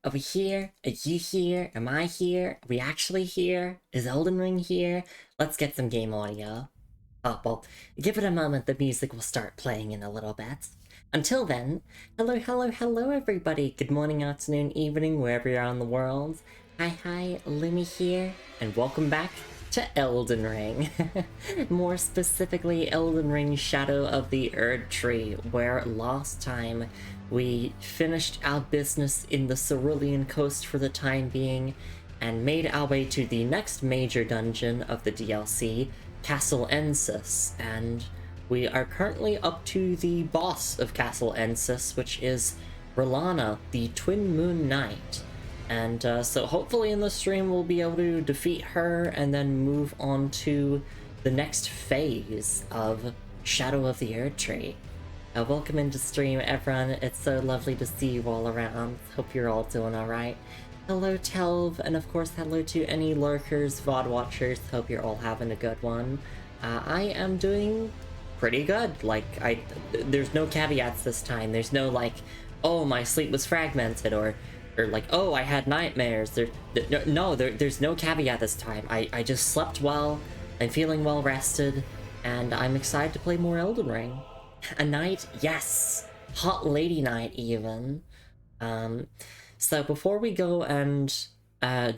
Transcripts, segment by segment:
Are we here? Are you here? Am I here? Are we actually here? Is Elden Ring here? Let's get some game audio. Oh, well, give it a moment, the music will start playing in a little bit. Until then, hello everybody. Good morning, afternoon, evening, wherever you're on the world. Hi, Lumi here, and welcome back to Elden Ring. More specifically, Elden Ring Shadow of the Erdtree, where last time we finished our business in the Cerulean Coast for the time being, and made our way to the next major dungeon of the DLC, Castle Ensis, and we are currently up to the boss of Castle Ensis, which is R'Lana, the Twin Moon Knight. And so hopefully in the stream we'll be able to defeat her and then move on to the next phase of Shadow of the Erdtree. Welcome into stream, everyone. It's so lovely to see you all around. Hope you're all doing alright. Hello, Telv, and of course hello to any lurkers, VOD watchers. Hope you're all having a good one. I am doing pretty good. Like, there's no caveats this time. There's no like, oh, my sleep was fragmented, or like, oh, I had nightmares. There's no caveat this time. I just slept well, I'm feeling well rested, and I'm excited to play more Elden Ring. A knight? Yes! Hot lady knight, even. So before we go and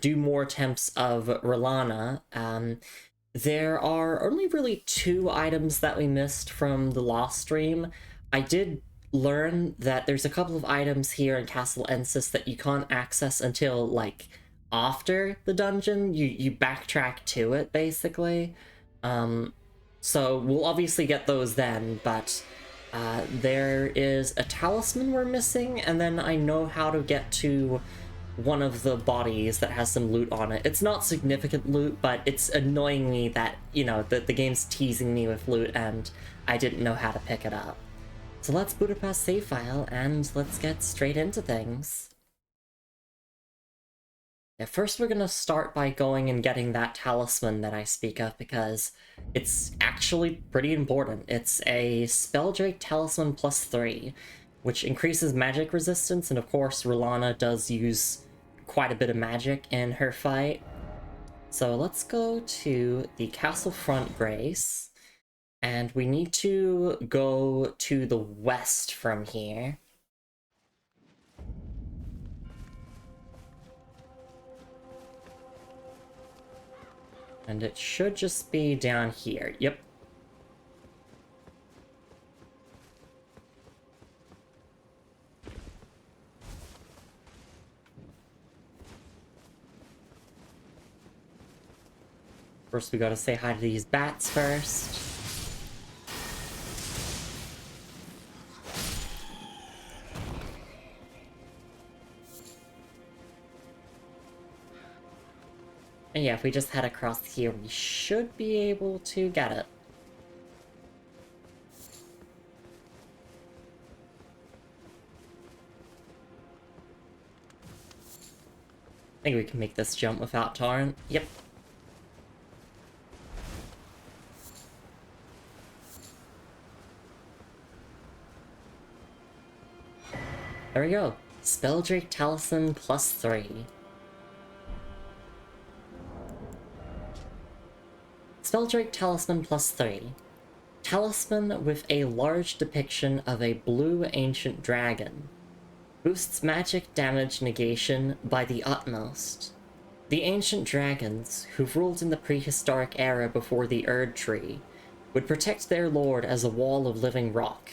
do more attempts of R'Lana, there are only really 2 items that we missed from the last stream. I did learn that there's a couple of items here in Castle Ensis that you can't access until, like, after the dungeon. You backtrack to it, basically. So we'll obviously get those then, but there is a talisman we're missing, and then I know how to get to one of the bodies that has some loot on it. It's not significant loot, but it's annoying me that, you know, the game's teasing me with loot and I didn't know how to pick it up. So let's boot up our save file and let's get straight into things. Yeah, first we're gonna start by going and getting that talisman that I speak of, because it's actually pretty important. It's a Spelldrake Talisman +3, which increases magic resistance, and of course R'Lana does use quite a bit of magic in her fight. So let's go to the Castle Front Grace, and we need to go to the west from here. And it should just be down here. Yep. First, we gotta say hi to these bats first. And yeah, if we just head across here, we should be able to get it. I think we can make this jump without Torrent. Yep. There we go. Spelldrake Talisman +3. Spelldrake Talisman +3. Talisman with a large depiction of a blue ancient dragon. Boosts magic damage negation by the utmost. The ancient dragons, who ruled in the prehistoric era before the Erdtree, would protect their lord as a wall of living rock,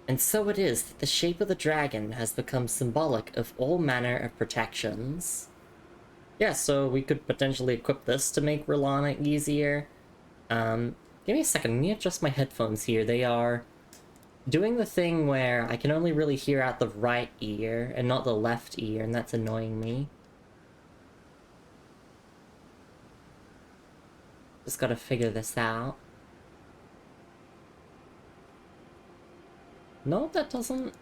and so it is that the shape of the dragon has become symbolic of all manner of protections. Yeah, so we could potentially equip this to make R'Lana easier. Give me a second, let me adjust my headphones here. They are doing the thing where I can only really hear out the right ear and not the left ear, and that's annoying me. Just gotta figure this out. No, that doesn't...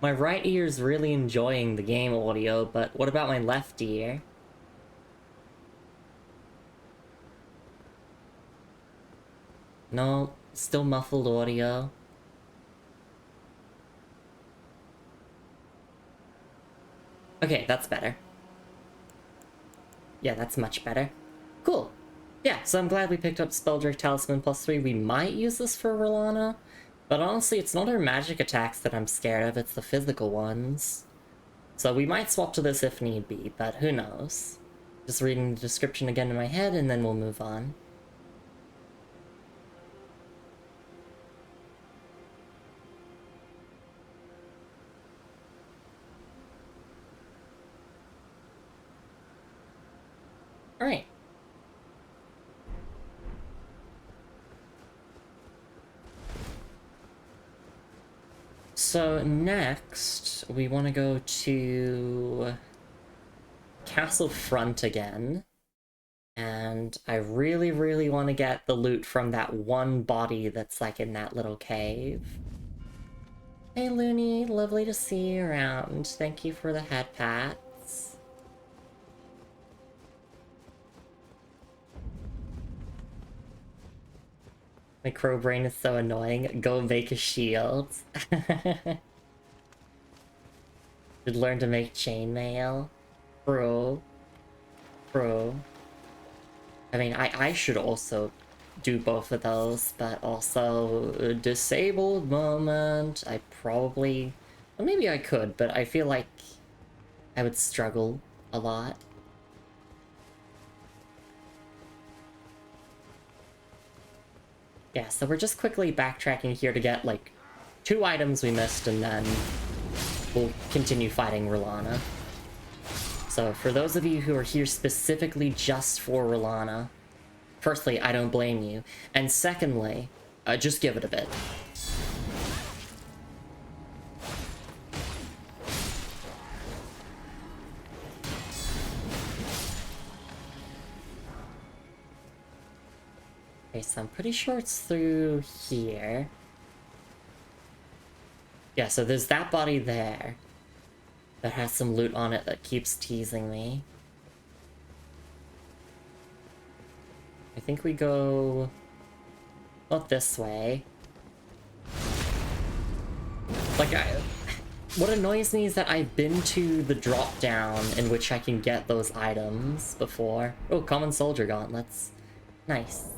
My right ear's really enjoying the game audio, but what about my left ear? No, still muffled audio. Okay, that's better. Yeah, that's much better. Cool. Yeah, so I'm glad we picked up Spelldrift Talisman +3. We might use this for Rolana, but honestly, it's not her magic attacks that I'm scared of, it's the physical ones. So we might swap to this if need be, but who knows. Just reading the description again in my head, and then we'll move on. Alright. So next, we want to go to Castle Front again. And I really, really want to get the loot from that one body that's like in that little cave. Hey Looney, lovely to see you around. Thank you for the head pats. My crow brain is so annoying. Go make a shield. Should learn to make chainmail. Bro. I mean, I should also do both of those, but also a disabled moment. I probably... Well, maybe I could, but I feel like I would struggle a lot. Yeah, so we're just quickly backtracking here to get, like, 2 items we missed, and then we'll continue fighting Rolana. So for those of you who are here specifically just for Rolana, firstly, I don't blame you, and secondly, just give it a bit. Okay, so I'm pretty sure it's through here. Yeah, so there's that body there that has some loot on it that keeps teasing me. I think we go... not this way. Like, what annoys me is that I've been to the drop-down in which I can get those items before. Oh, Common Soldier Gauntlets. Nice.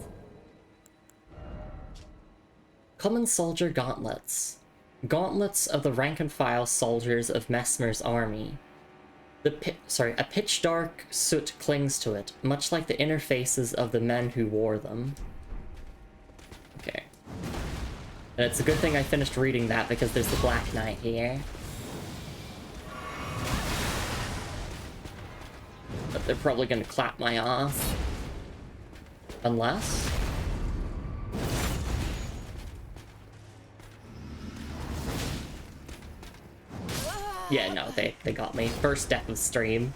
Common Soldier Gauntlets. Gauntlets of the rank-and-file soldiers of Messmer's army. A pitch-dark soot clings to it, much like the inner faces of the men who wore them. Okay. And it's a good thing I finished reading that because there's the Black Knight here. But they're probably gonna clap my ass. Unless... yeah, no, they got me. First death of stream.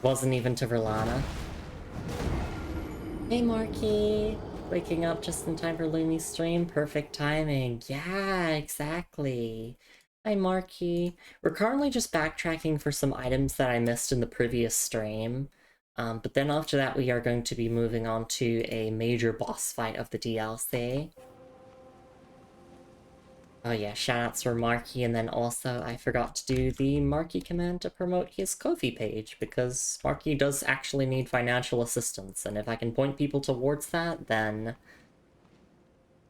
Wasn't even to Verlana. Hey, Marky! Waking up just in time for Lumi's stream. Perfect timing. Yeah, exactly. Hi, Marky. We're currently just backtracking for some items that I missed in the previous stream. But then after that, we are going to be moving on to a major boss fight of the DLC. Oh yeah, shoutouts for Marky, and then also I forgot to do the Marky command to promote his Ko-fi page, because Marky does actually need financial assistance, and if I can point people towards that, then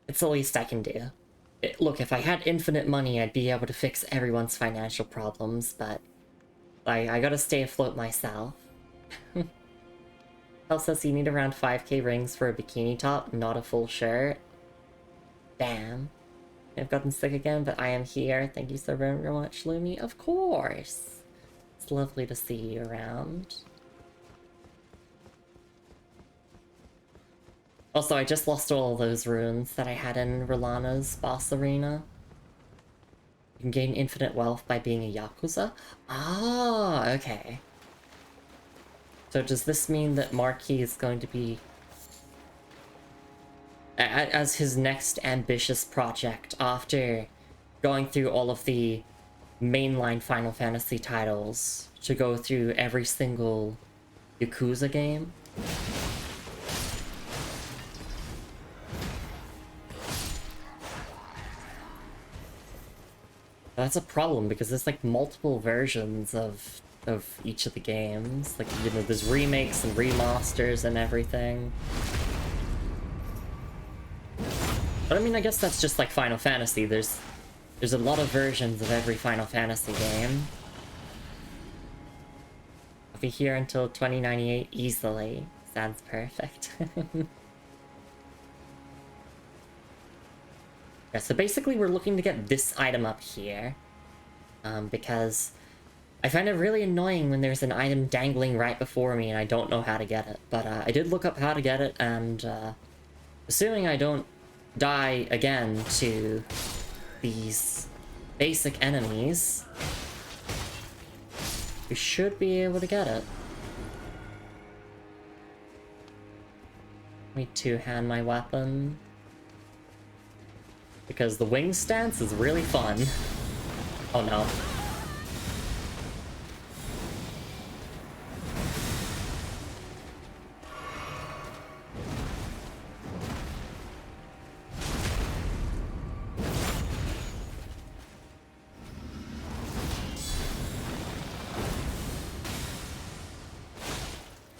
it's the least I can do. Look, if I had infinite money, I'd be able to fix everyone's financial problems, but I gotta stay afloat myself. Hell says you need around 5k rings for a bikini top, not a full shirt. Damn. I've gotten sick again, but I am here. Thank you so very much, Lumi. Of course! It's lovely to see you around. Also, I just lost all those runes that I had in Rolana's boss arena. You can gain infinite wealth by being a Yakuza? Ah, okay. So does this mean that Marquis is going to be... as his next ambitious project, after going through all of the mainline Final Fantasy titles, to go through every single Yakuza game? That's a problem, because there's like multiple versions of of each of the games. Like, you know, there's remakes and remasters and everything. But I mean, I guess that's just like Final Fantasy. There's a lot of versions of every Final Fantasy game. I'll be here until 2098 easily. Sounds perfect. Yeah, so basically we're looking to get this item up here. Because I find it really annoying when there's an item dangling right before me and I don't know how to get it. But I did look up how to get it, and assuming I don't die again to these basic enemies, we should be able to get it. Let me two-hand my weapon, because the wing stance is really fun. Oh no.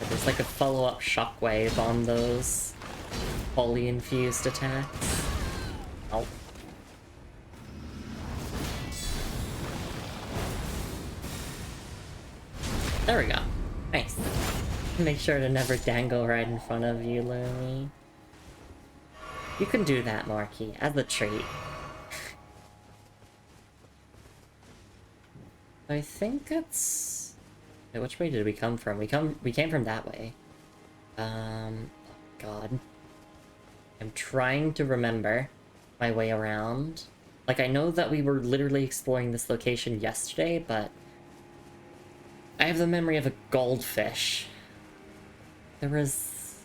There's like a follow-up shockwave on those fully infused attacks. Oh. There we go. Nice. Make sure to never dangle right in front of you, Lumi. You can do that, Marky, as a treat. I think it's... Wait, which way did we come from? We came from that way. Oh God. I'm trying to remember my way around. Like, I know that we were literally exploring this location yesterday, but I have the memory of a goldfish. There was...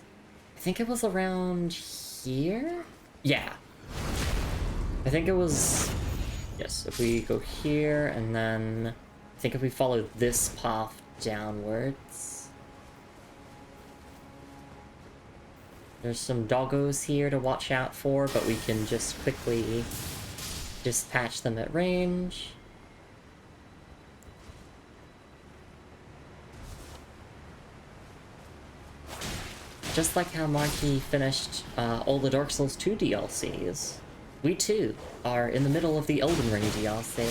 I think it was around here? Yeah. I think it was... Yes, if we go here, and then... I think if we follow this path downwards... There's some doggos here to watch out for, but we can just quickly dispatch them at range. Just like how Marky finished all the Dark Souls 2 DLCs, we too are in the middle of the Elden Ring DLC.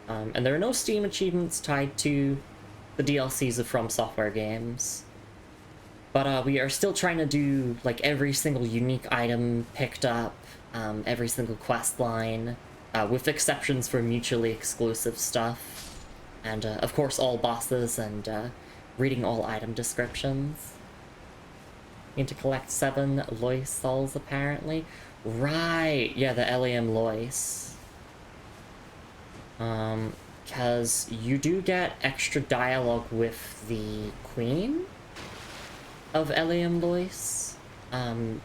And there are no Steam achievements tied to the DLCs of From Software games. But we are still trying to do like every single unique item picked up, every single quest line, with exceptions for mutually exclusive stuff. And of course all bosses, and reading all item descriptions. Need to collect 7 Lois souls, apparently. Right, yeah, the Eliam Lois. Because you do get extra dialogue with the Queen of Eliam Lois. And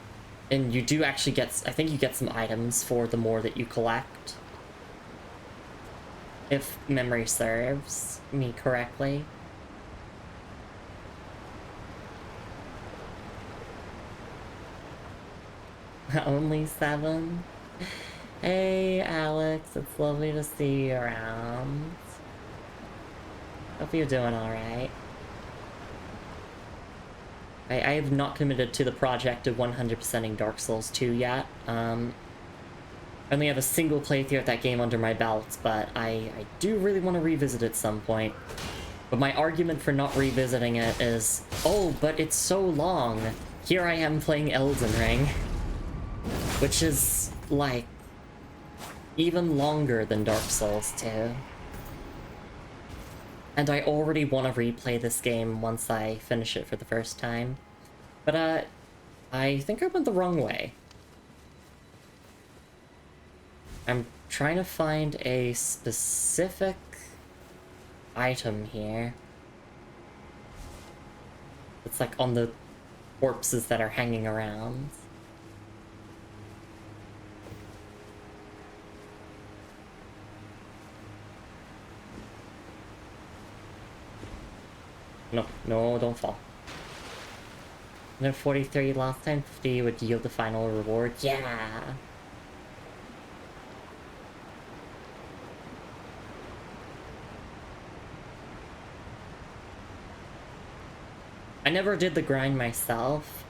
you do actually get, I think you get some items for the more that you collect. If memory serves me correctly. Only 7? Hey, Alex, it's lovely to see you around. Hope you're doing alright. I have not committed to the project of 100%ing Dark Souls 2 yet. I only have a single playthrough of that game under my belt, but I do really want to revisit it at some point. But my argument for not revisiting it is, oh, but it's so long. Here I am playing Elden Ring. Which is, like, even longer than Dark Souls 2. And I already want to replay this game once I finish it for the first time. But, I think I went the wrong way. I'm trying to find a specific item here. It's like on the corpses that are hanging around. No, no, don't fall. 143 last time, 50 would yield the final reward. Yeah! never did the grind myself.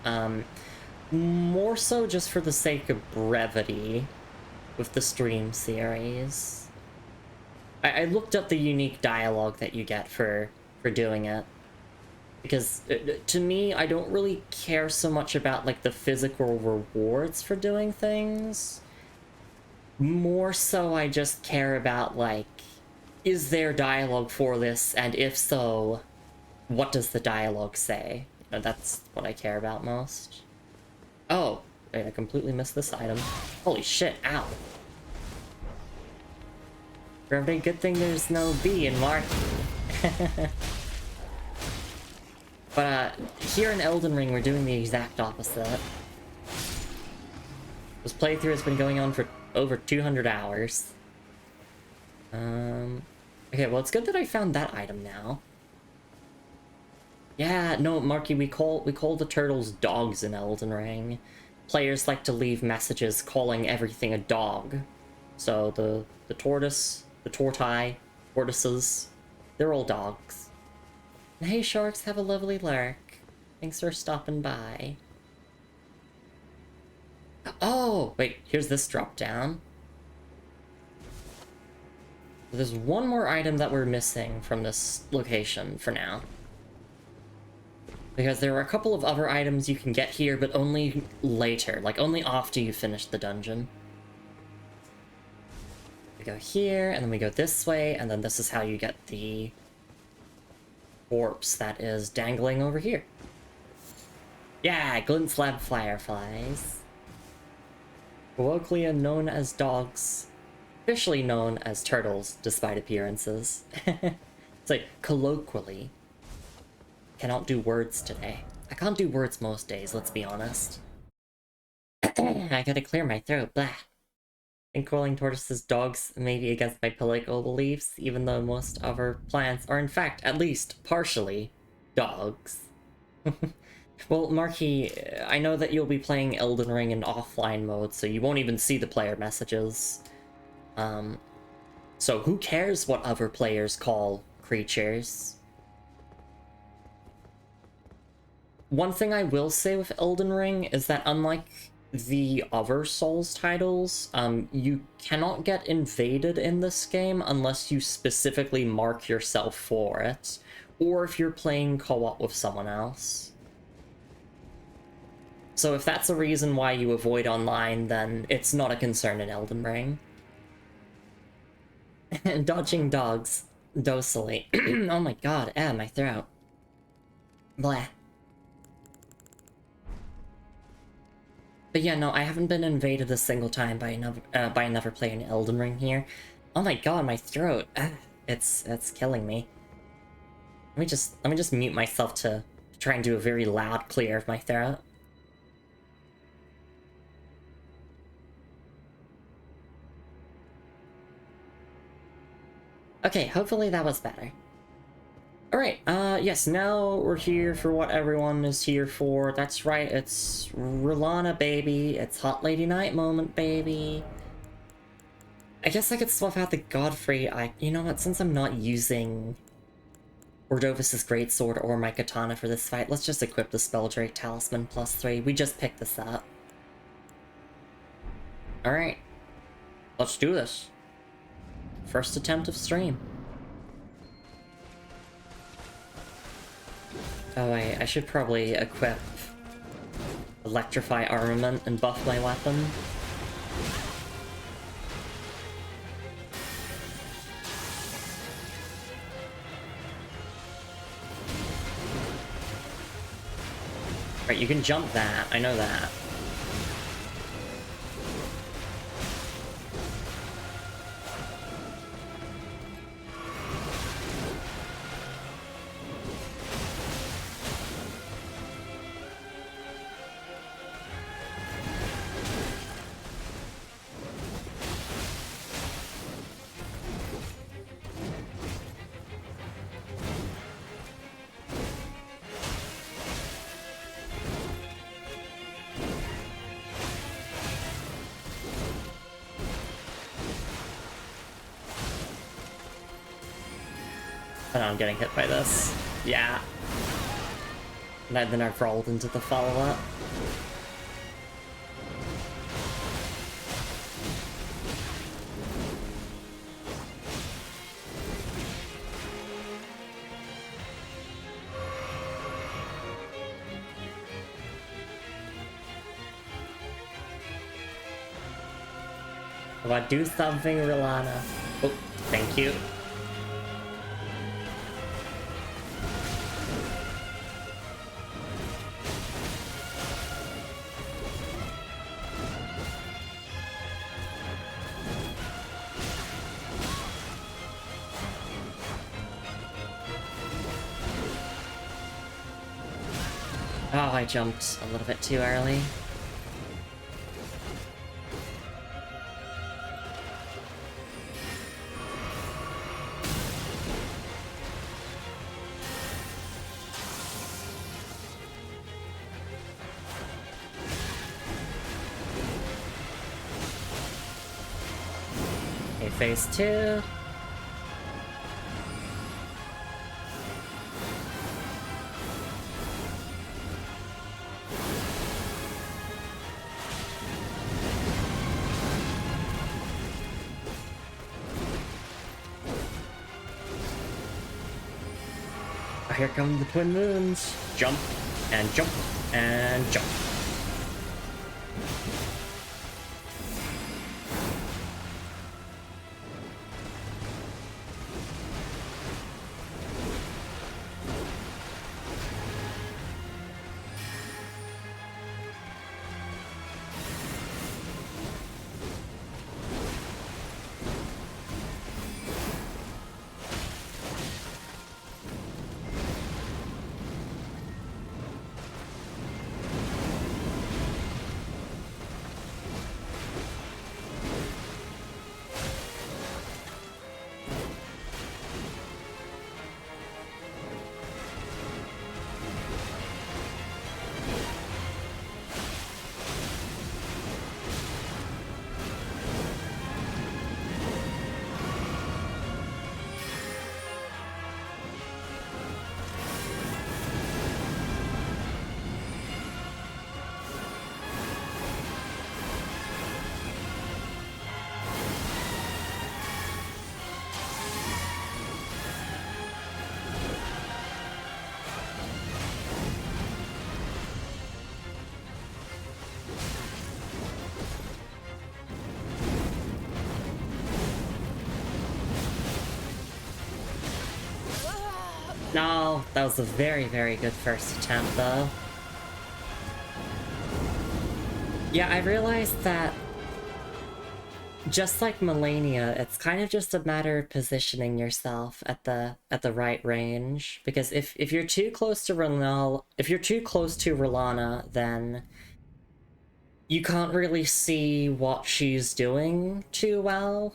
More so just for the sake of brevity with the stream series. I looked up the unique dialogue that you get for doing it. Because to me, I don't really care so much about like the physical rewards for doing things. More so I just care about like, is there dialogue for this? And if so, what does the dialogue say? You know, that's what I care about most. Oh, wait, I completely missed this item. Holy shit, ow. For every good thing there's no B in Mark. But here in Elden Ring, we're doing the exact opposite. This playthrough has been going on for over 200 hours. Okay, well, it's good that I found that item now. Yeah, no, Marky, we call the turtles dogs in Elden Ring. Players like to leave messages calling everything a dog. So the tortoise, the tortises, they're all dogs. And hey, sharks, have a lovely lurk. Thanks for stopping by. Oh, wait, here's this drop down. There's one more item that we're missing from this location for now. Because there are a couple of other items you can get here, but only later. Like, only after you finish the dungeon. We go here, and then we go this way, and then this is how you get the corpse that is dangling over here. Yeah, glint slab fireflies. Colloquially known as dogs. Officially known as turtles, despite appearances. It's like, colloquially. Cannot do words today. I can't do words most days, let's be honest. I gotta clear my throat, blah. And calling tortoises dogs may be against my political beliefs, even though most other plants are in fact, at least partially, dogs. Well, Marky, I know that you'll be playing Elden Ring in offline mode, so you won't even see the player messages. So who cares what other players call creatures? One thing I will say with Elden Ring is that unlike the other Souls titles, you cannot get invaded in this game unless you specifically mark yourself for it, or if you're playing co-op with someone else. So if that's a reason why you avoid online, then it's not a concern in Elden Ring. Dodging dogs docilely. Oh my god, my throat. Blah. But yeah, no, I haven't been invaded a single time by another player in Elden Ring here. Oh my god, my throat. It's killing me. Let me just mute myself to try and do a very loud clear of my throat. Okay, hopefully that was better. Alright, yes, now we're here for what everyone is here for. That's right, it's Rilana, baby. It's Hot Lady Night moment, baby. I guess I could swap out the Godfrey. You know what, since I'm not using Ordovis's Greatsword or my Katana for this fight, let's just equip the Spelldrake Talisman +3. We just picked this up. Alright, let's do this. First attempt of stream. Oh wait, I should probably equip Electrify Armament and buff my weapon. Right, you can jump that, I know that. I know I'm getting hit by this. Yeah. And then I've rolled into the follow-up. Well, do something, Rolana. Oh, thank you. Oh, I jumped a little bit too early. Okay, phase 2. Oh, here come the twin moons. Jump, and jump, and jump. No, that was a very, very good first attempt, though. Yeah, I realized that just like Melania, it's kind of just a matter of positioning yourself at the right range. Because if you're too close to Rolana, then you can't really see what she's doing too well.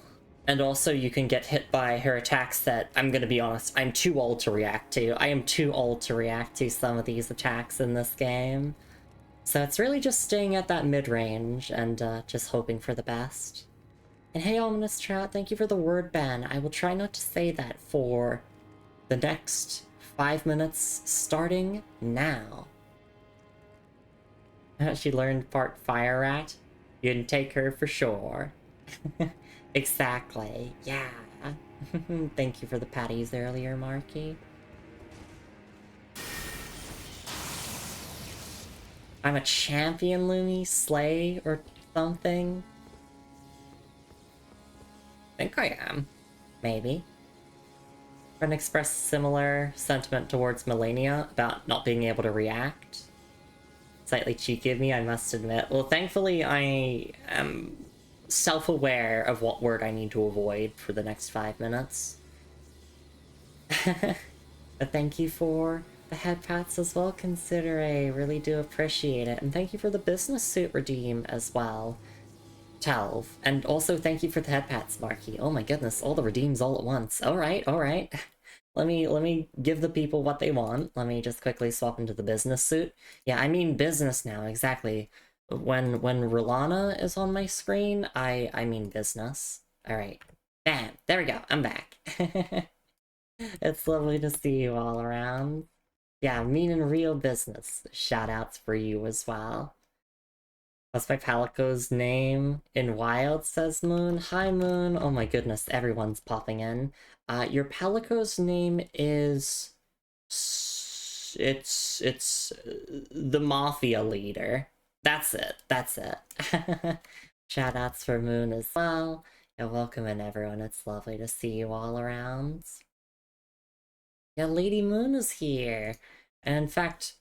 And also you can get hit by her attacks that, I'm gonna be honest, I'm too old to react to. I am too old to react to some of these attacks in this game. So it's really just staying at that mid-range and just hoping for the best. And hey, Ominous Trout, thank you for the word ban. I will try not to say that for the next 5 minutes, starting now. She learned part Fire Rat. You didn't take her for sure. Exactly, yeah. Thank you for the patties earlier, Marky. I'm a champion, Lumi? Slay or something? I think I am. Maybe. Friend expressed similar sentiment towards Melania about not being able to react. Slightly cheeky of me, I must admit. Well, thankfully, I am self-aware of what word I need to avoid for the next 5 minutes. But thank you for the head pats as well, Consider. Really do appreciate it. And thank you for the business suit redeem as well, Telv. And also thank you for the head pats, Marky. Oh my goodness, all the redeems all at once. Alright, alright. Let me give the people what they want. Let me just quickly swap into the business suit. Yeah, I mean business now, exactly. When Rolana is on my screen, I mean business. Alright. Bam! There we go, I'm back. It's lovely to see you all around. Yeah, meaning real business. Shoutouts for you as well. What's my Palico's name in Wild, says Moon. Hi, Moon. Oh my goodness, everyone's popping in. Your Palico's name is... the Mafia leader. That's it. Shoutouts for Moon as well. Yeah, welcome in, everyone. It's lovely to see you all around. Yeah, Lady Moon is here. And in fact,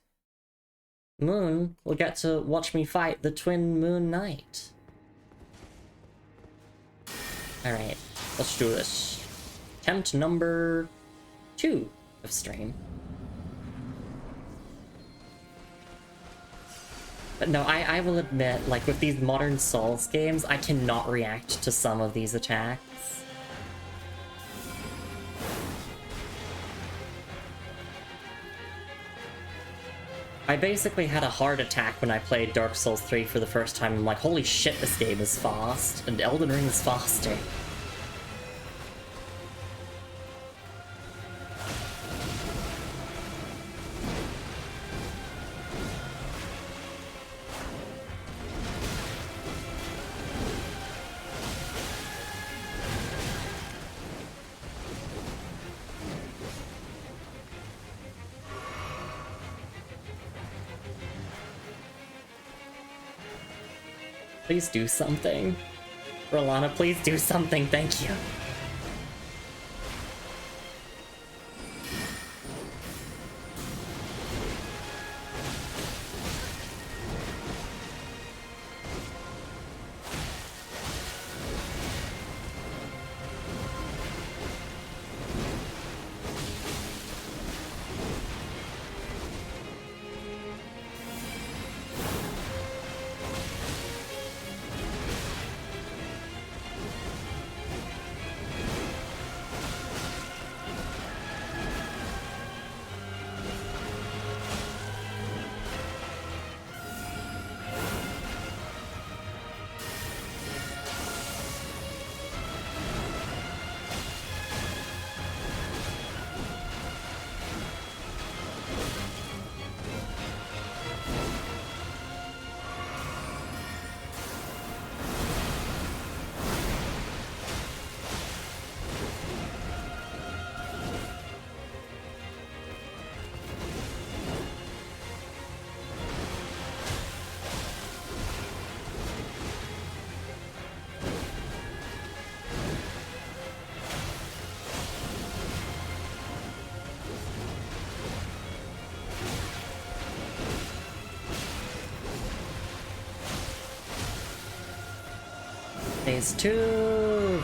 Moon will get to watch me fight the Twin Moon Knight. Alright, let's do this. Attempt number 2 of stream. But no, I will admit, like, with these modern Souls games, I cannot react to some of these attacks. I basically had a heart attack when I played Dark Souls 3 for the first time. I'm like, holy shit, this game is fast, and Elden Ring is faster. Please do something. Rolana, please do something, thank you. Phase 2!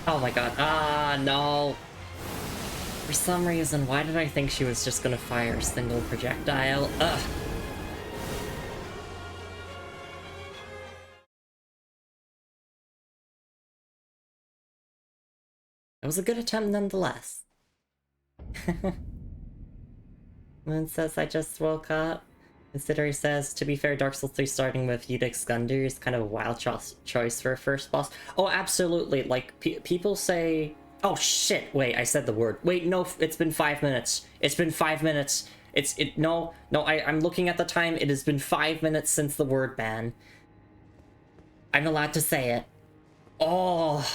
Oh my god. Ah, no. For some reason, why did I think she was just gonna fire a single projectile? Ugh. It was a good attempt nonetheless. Moon says, I just woke up. Consider says, to be fair, Dark Souls 3 starting with Udic Gundyr is kind of a wild choice for a first boss. Oh, absolutely. Like, people say... Oh, shit. Wait, I said the word. Wait, no, it's been 5 minutes. It's been 5 minutes. No, I'm looking at the time. It has been 5 minutes since the word ban. I'm allowed to say it. Oh.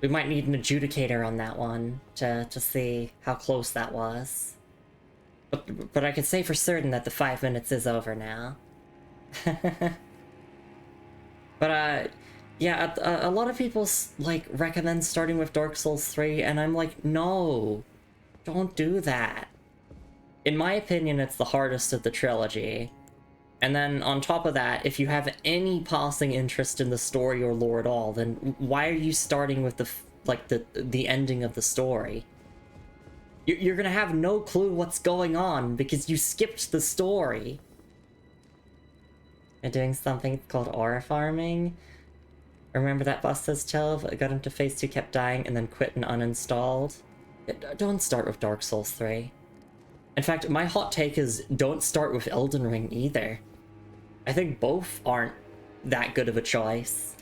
We might need an adjudicator on that one to see how close that was. But I can say for certain that the 5 minutes is over now. But yeah, a lot of people like recommend starting with Dark Souls 3, and I'm like, no, don't do that. In my opinion, it's the hardest of the trilogy. And then on top of that, if you have any passing interest in the story or lore at all, then why are you starting with the ending of the story? You're gonna have no clue what's going on because you skipped the story. You're doing something called aura farming. Remember that boss says 12? I got him to phase 2, kept dying, and then quit and uninstalled. Don't start with Dark Souls 3. In fact, my hot take is don't start with Elden Ring either. I think both aren't that good of a choice.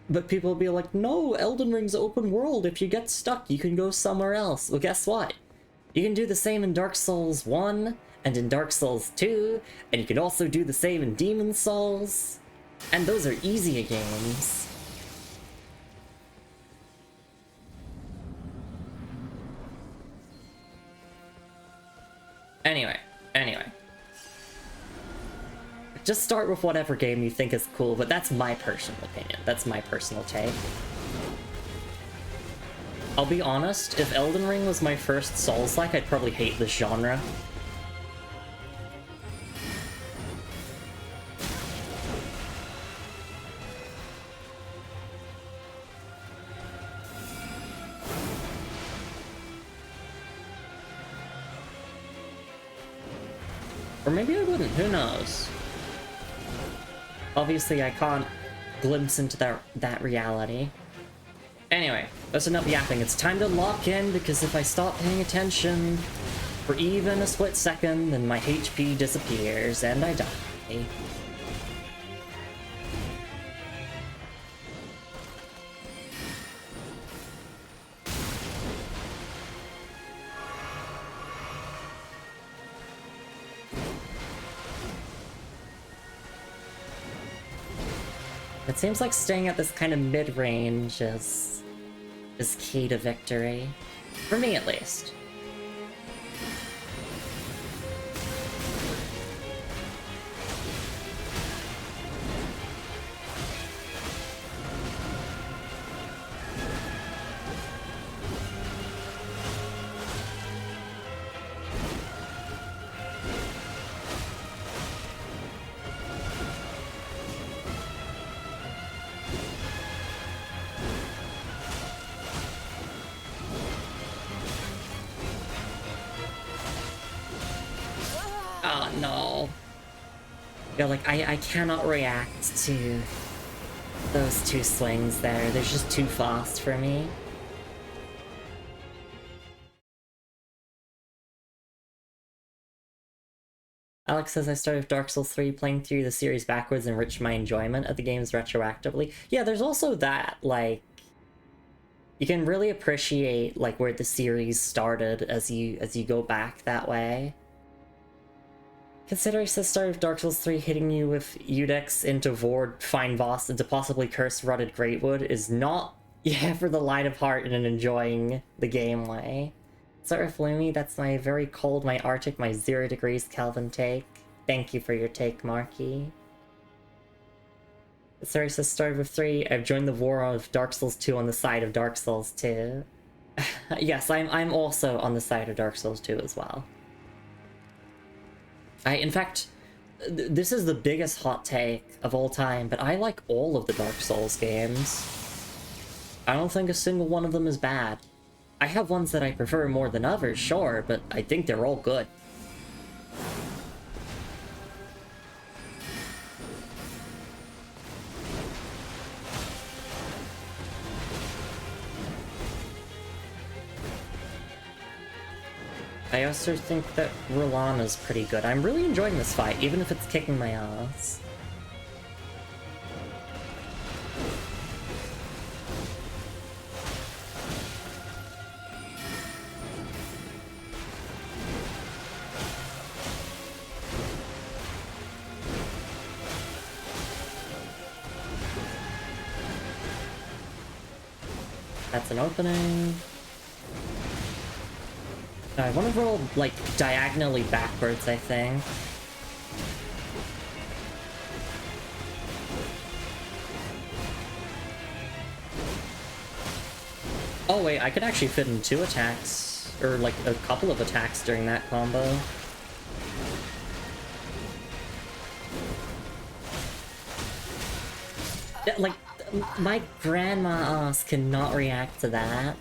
But people will be like, no, Elden Ring's open world. If you get stuck, you can go somewhere else. Well, guess what? You can do the same in Dark Souls 1 and in Dark Souls 2, and you can also do the same in Demon Souls. And those are easier games. Anyway. Just start with whatever game you think is cool, but that's my personal opinion. That's my personal take. I'll be honest, if Elden Ring was my first Souls-like, I'd probably hate this genre. Or maybe I wouldn't, who knows? Obviously, I can't glimpse into that reality. Anyway, that's enough yapping. It's time to lock in, because if I stop paying attention for even a split second, then my HP disappears, and I die. It seems like staying at this kind of mid-range is key to victory. For me, at least. Oh, no. Yeah, like, I cannot react to those two swings there. They're just too fast for me. Alex says I started with Dark Souls 3, playing through the series backwards enriched my enjoyment of the games retroactively. Yeah, there's also that, like, you can really appreciate, like, where the series started as you go back that way. Considering the start of Dark Souls 3 hitting you with Eudex into Vord, Fine Boss, into possibly Cursed Rotted Greatwood is not, yeah, for the light of heart and enjoying the game way. Start with Lumi, that's my very cold, my Arctic, my 0 degrees Kelvin take. Thank you for your take, Marky. Sorry, says started with 3. I've joined the war of Dark Souls 2 on the side of Dark Souls 2. Yes, I'm also on the side of Dark Souls 2 as well. In fact, this is the biggest hot take of all time, but I like all of the Dark Souls games. I don't think a single one of them is bad. I have ones that I prefer more than others, sure, but I think they're all good. I also think that Rulana's pretty good. I'm really enjoying this fight, even if it's kicking my ass. That's an opening. No, I want to roll, like, diagonally backwards, I think. Oh wait, I could actually fit in 2 attacks, or like a couple of attacks during that combo. Yeah, like, my grandma ass cannot react to that.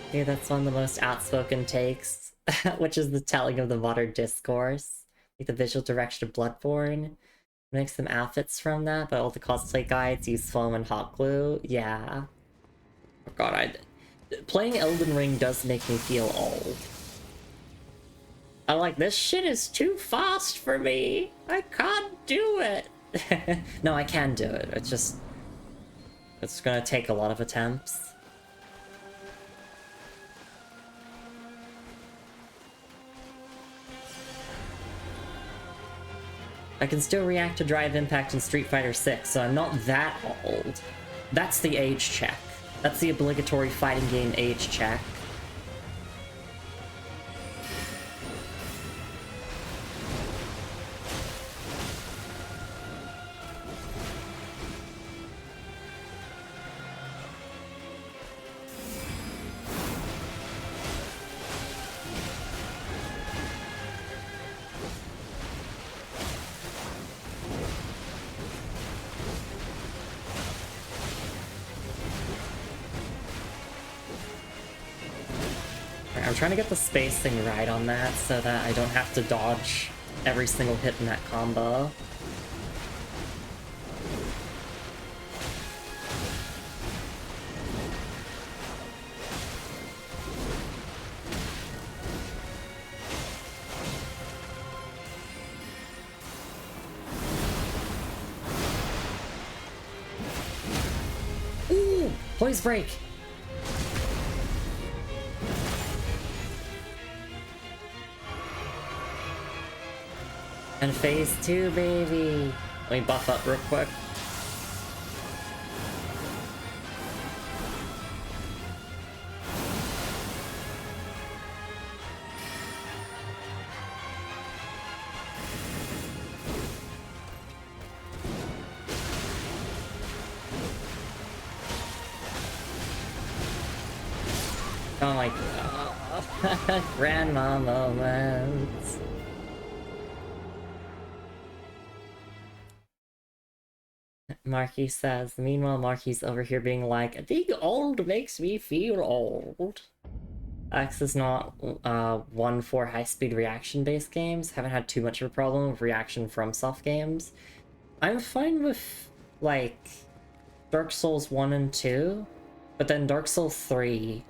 Okay, that's one of the most outspoken takes, which is the telling of the modern discourse. Like the visual direction of Bloodborne. Make some outfits from that, but all the cosplay guides use foam and hot glue. Yeah. Oh god, playing Elden Ring does make me feel old. I'm like, this shit is too fast for me. I can't do it. No, I can do it. It's gonna take a lot of attempts. I can still react to Drive Impact in Street Fighter 6, so I'm not that old. That's the age check. That's the obligatory fighting game age check. I'm trying to get the spacing right on that so that I don't have to dodge every single hit in that combo. Ooh! Poise break! And phase 2, baby! Let me buff up real quick. Oh my god. Grandma moments. Marky says, meanwhile Marky's over here being like, being old makes me feel old. X is not one for high-speed reaction-based games. Haven't had too much of a problem with reaction from soft games. I'm fine with, like, Dark Souls 1 and 2, but then Dark Souls 3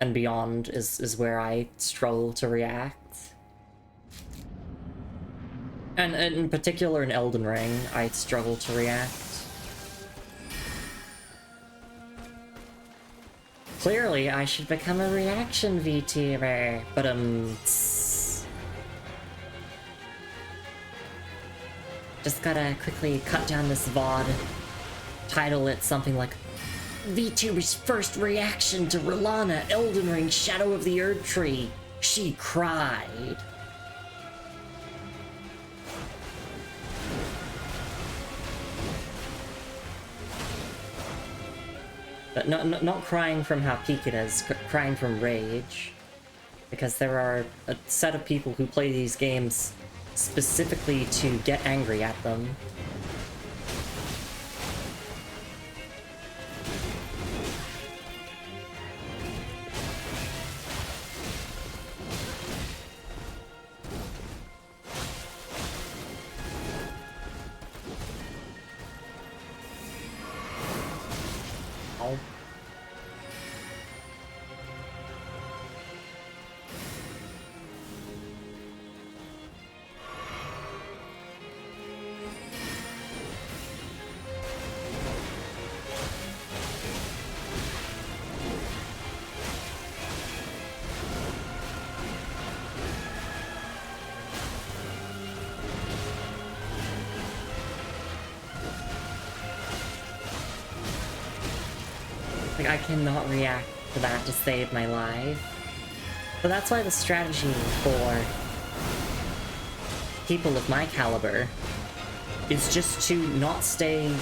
and beyond is where I struggle to react. And in particular in Elden Ring, I struggle to react. Clearly, I should become a reaction VTuber, but just gotta quickly cut down this VOD. Title it something like VTuber's first reaction to Rellana, Elden Ring, Shadow of the Erd Tree. She cried. But not crying from how peak it is, crying from rage. Because there are a set of people who play these games specifically to get angry at them. Like, I cannot react to that to save my life. So that's why the strategy for people of my caliber is just to not stay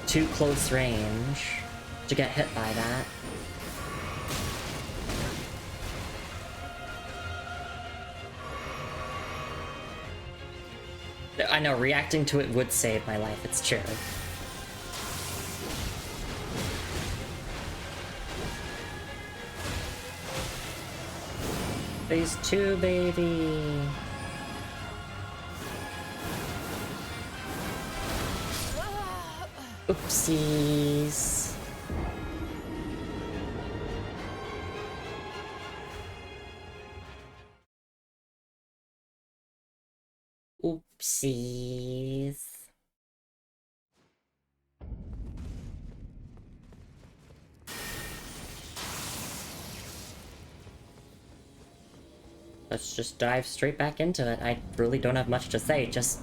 too close range to get hit by that. I know, reacting to it would save my life, it's true. Phase 2, baby! Oopsies. Oopsies. Let's just dive straight back into it. I really don't have much to say, just...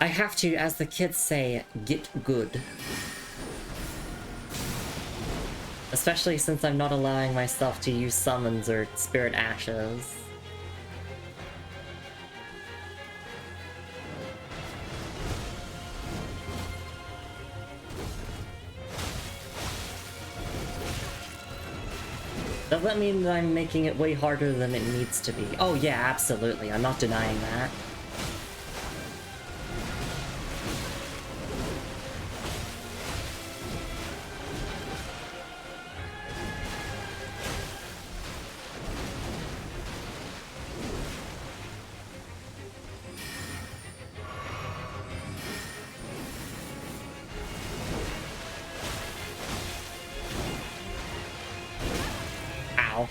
I have to, as the kids say, get good. Especially since I'm not allowing myself to use summons or spirit ashes. Does that mean that I'm making it way harder than it needs to be? Oh yeah, absolutely. I'm not denying that. Ow.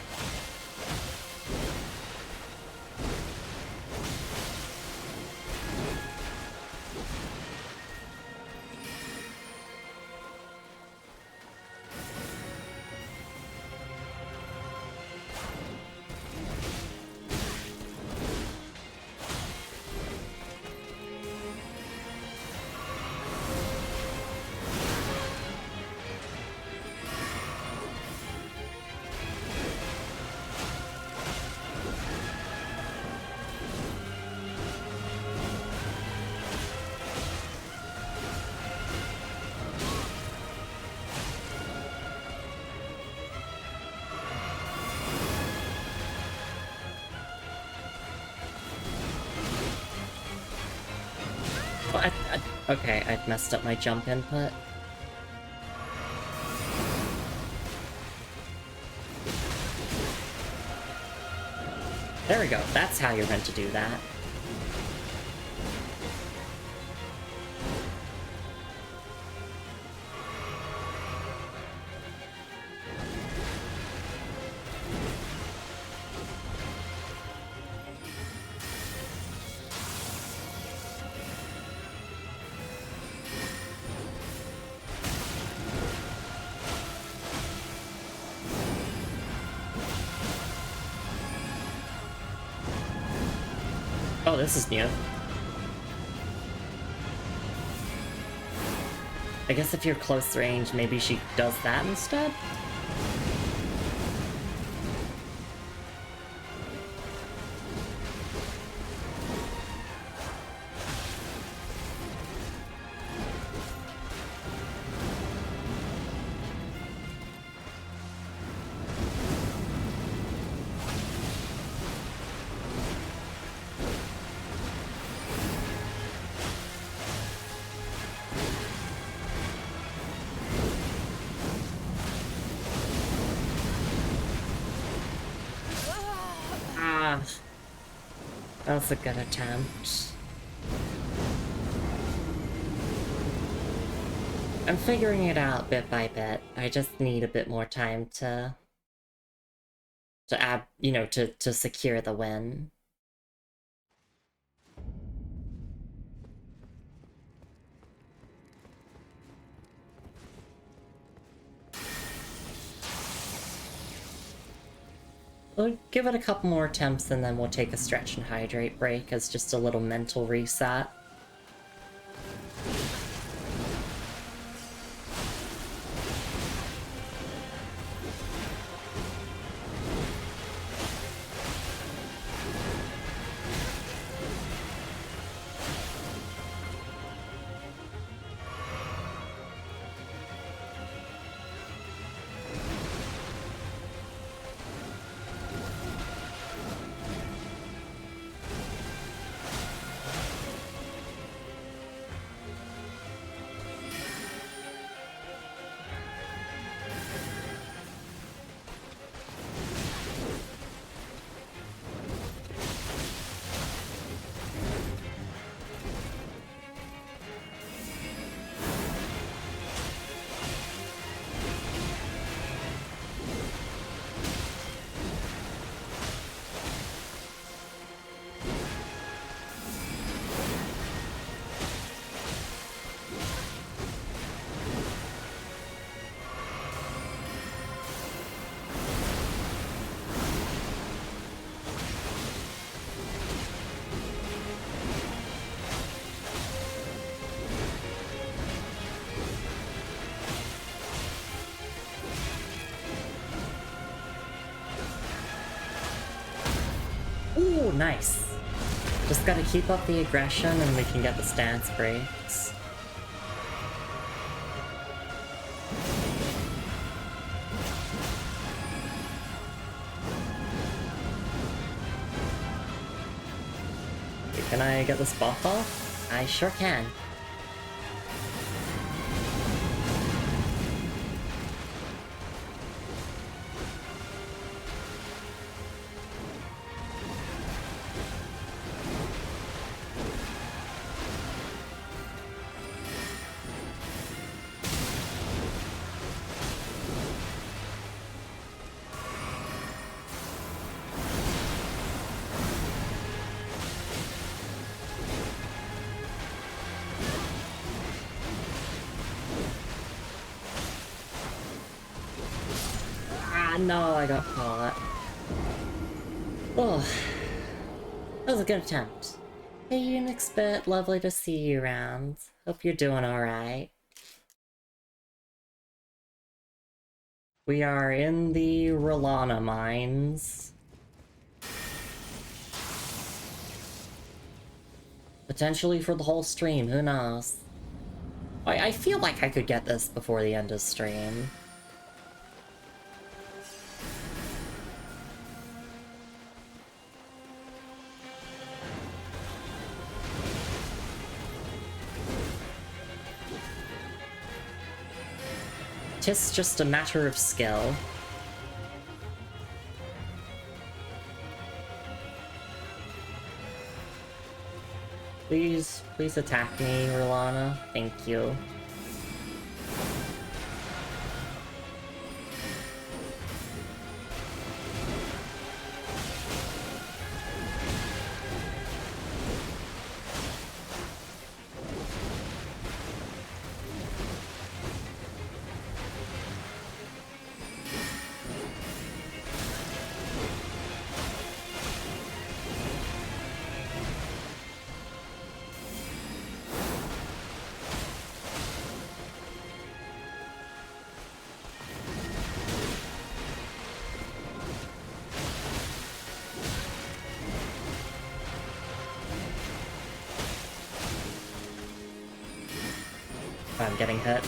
Well, okay, I messed up my jump input. There we go, that's how you're meant to do that. Oh, this is new. I guess if you're close range, maybe she does that instead? That was a good attempt. I'm figuring it out bit by bit. I just need a bit more time to add, you know, to secure the win. We'll give it a couple more attempts and then we'll take a stretch and hydrate break as just a little mental reset. Oh, nice. Just gotta keep up the aggression and we can get the stance breaks. Can I get this buff off? I sure can. No, I got caught. Oh, that was a good attempt. Hey Unix Bit, lovely to see you around. Hope you're doing alright. We are in the Rolana mines. Potentially for the whole stream, who knows? I feel like I could get this before the end of stream. It's just a matter of skill. Please attack me, Rolana. Thank you. I'm getting hit.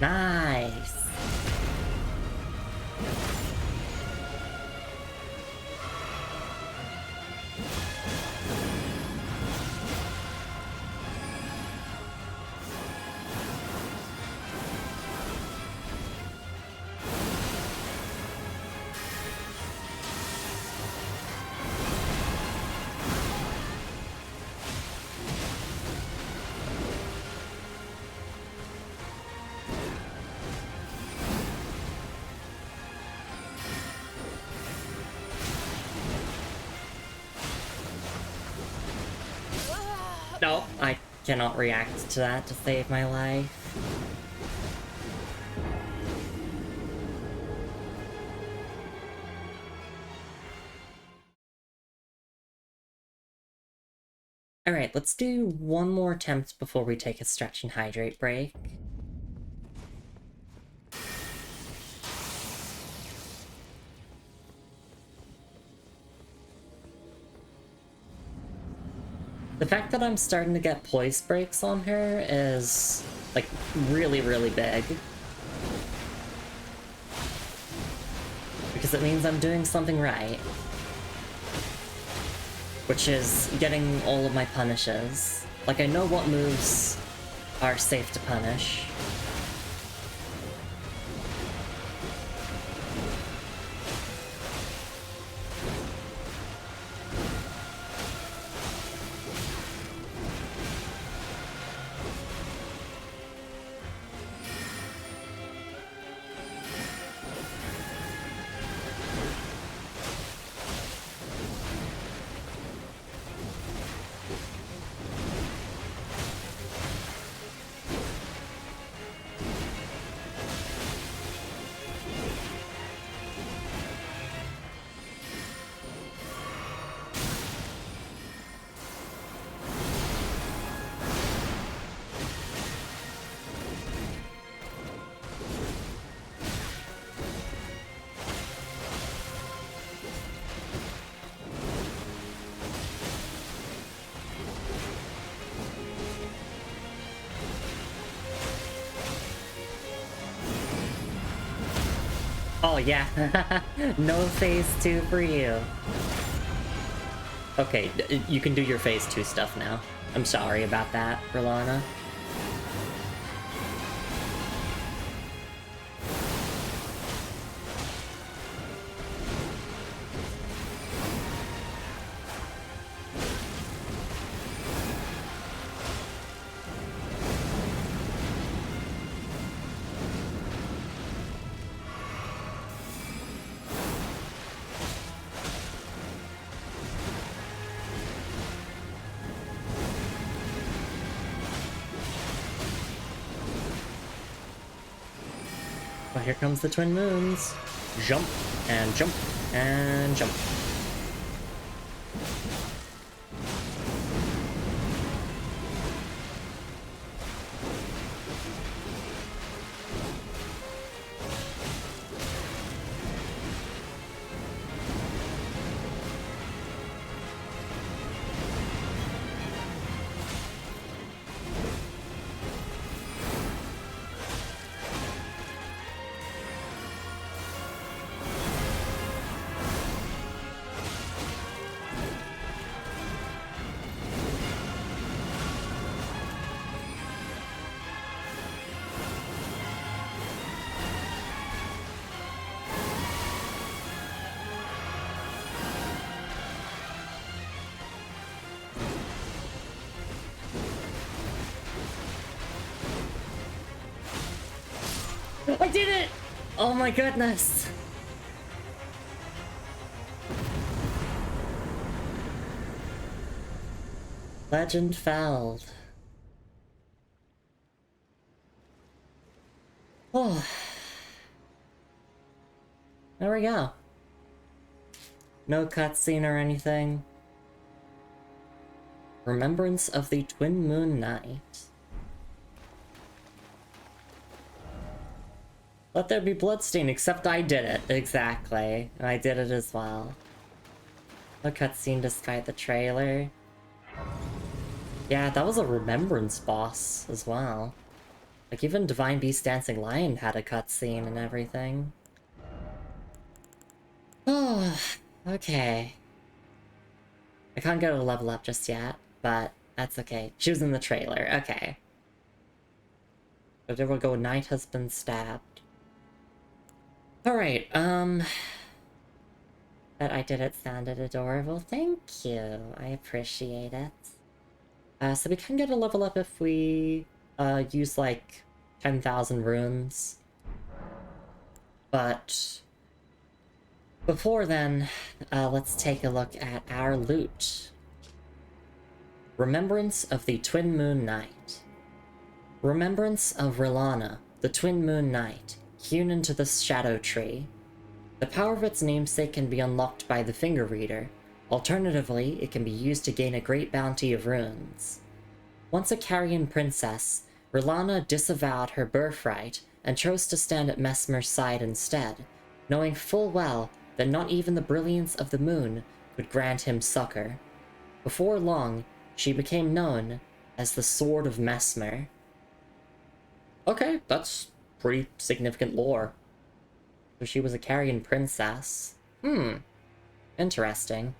Nice! No, I cannot react to that to save my life. Alright, let's do one more attempt before we take a stretch and hydrate break. The fact that I'm starting to get poise breaks on her is, like, really, really big. Because it means I'm doing something right. Which is getting all of my punishes. Like, I know what moves are safe to punish. Oh, yeah. No phase 2 for you. Okay, you can do your phase 2 stuff now. I'm sorry about that, Rolana. Well, here comes the twin moons. Jump, and jump, and jump. I did it! Oh my goodness! Legend felled. Oh. There we go. No cutscene or anything. Remembrance of the Twin Moon Night. Let there be bloodstain, except I did it. Exactly. I did it as well. No cutscene despite the trailer. Yeah, that was a remembrance boss as well. Like, even Divine Beast Dancing Lion had a cutscene and everything. Oh, okay. I can't go to level up just yet, but that's okay. She was in the trailer, okay. So there we go, Knight has been stabbed. Alright, that I did it sounded adorable. Thank you. I appreciate it. So we can get a level up if we use like 10,000 runes. But before then, let's take a look at our loot. Remembrance of the Twin Moon Night. Remembrance of Rilana, the Twin Moon Night, hewn into the Shadow Tree. The power of its namesake can be unlocked by the Finger Reader. Alternatively, it can be used to gain a great bounty of runes. Once a Carian princess, Rilana disavowed her birthright and chose to stand at Mesmer's side instead, knowing full well that not even the brilliance of the moon could grant him succor. Before long, she became known as the Sword of Mesmer. Okay, that's pretty significant lore. So she was a Carian princess. Interesting.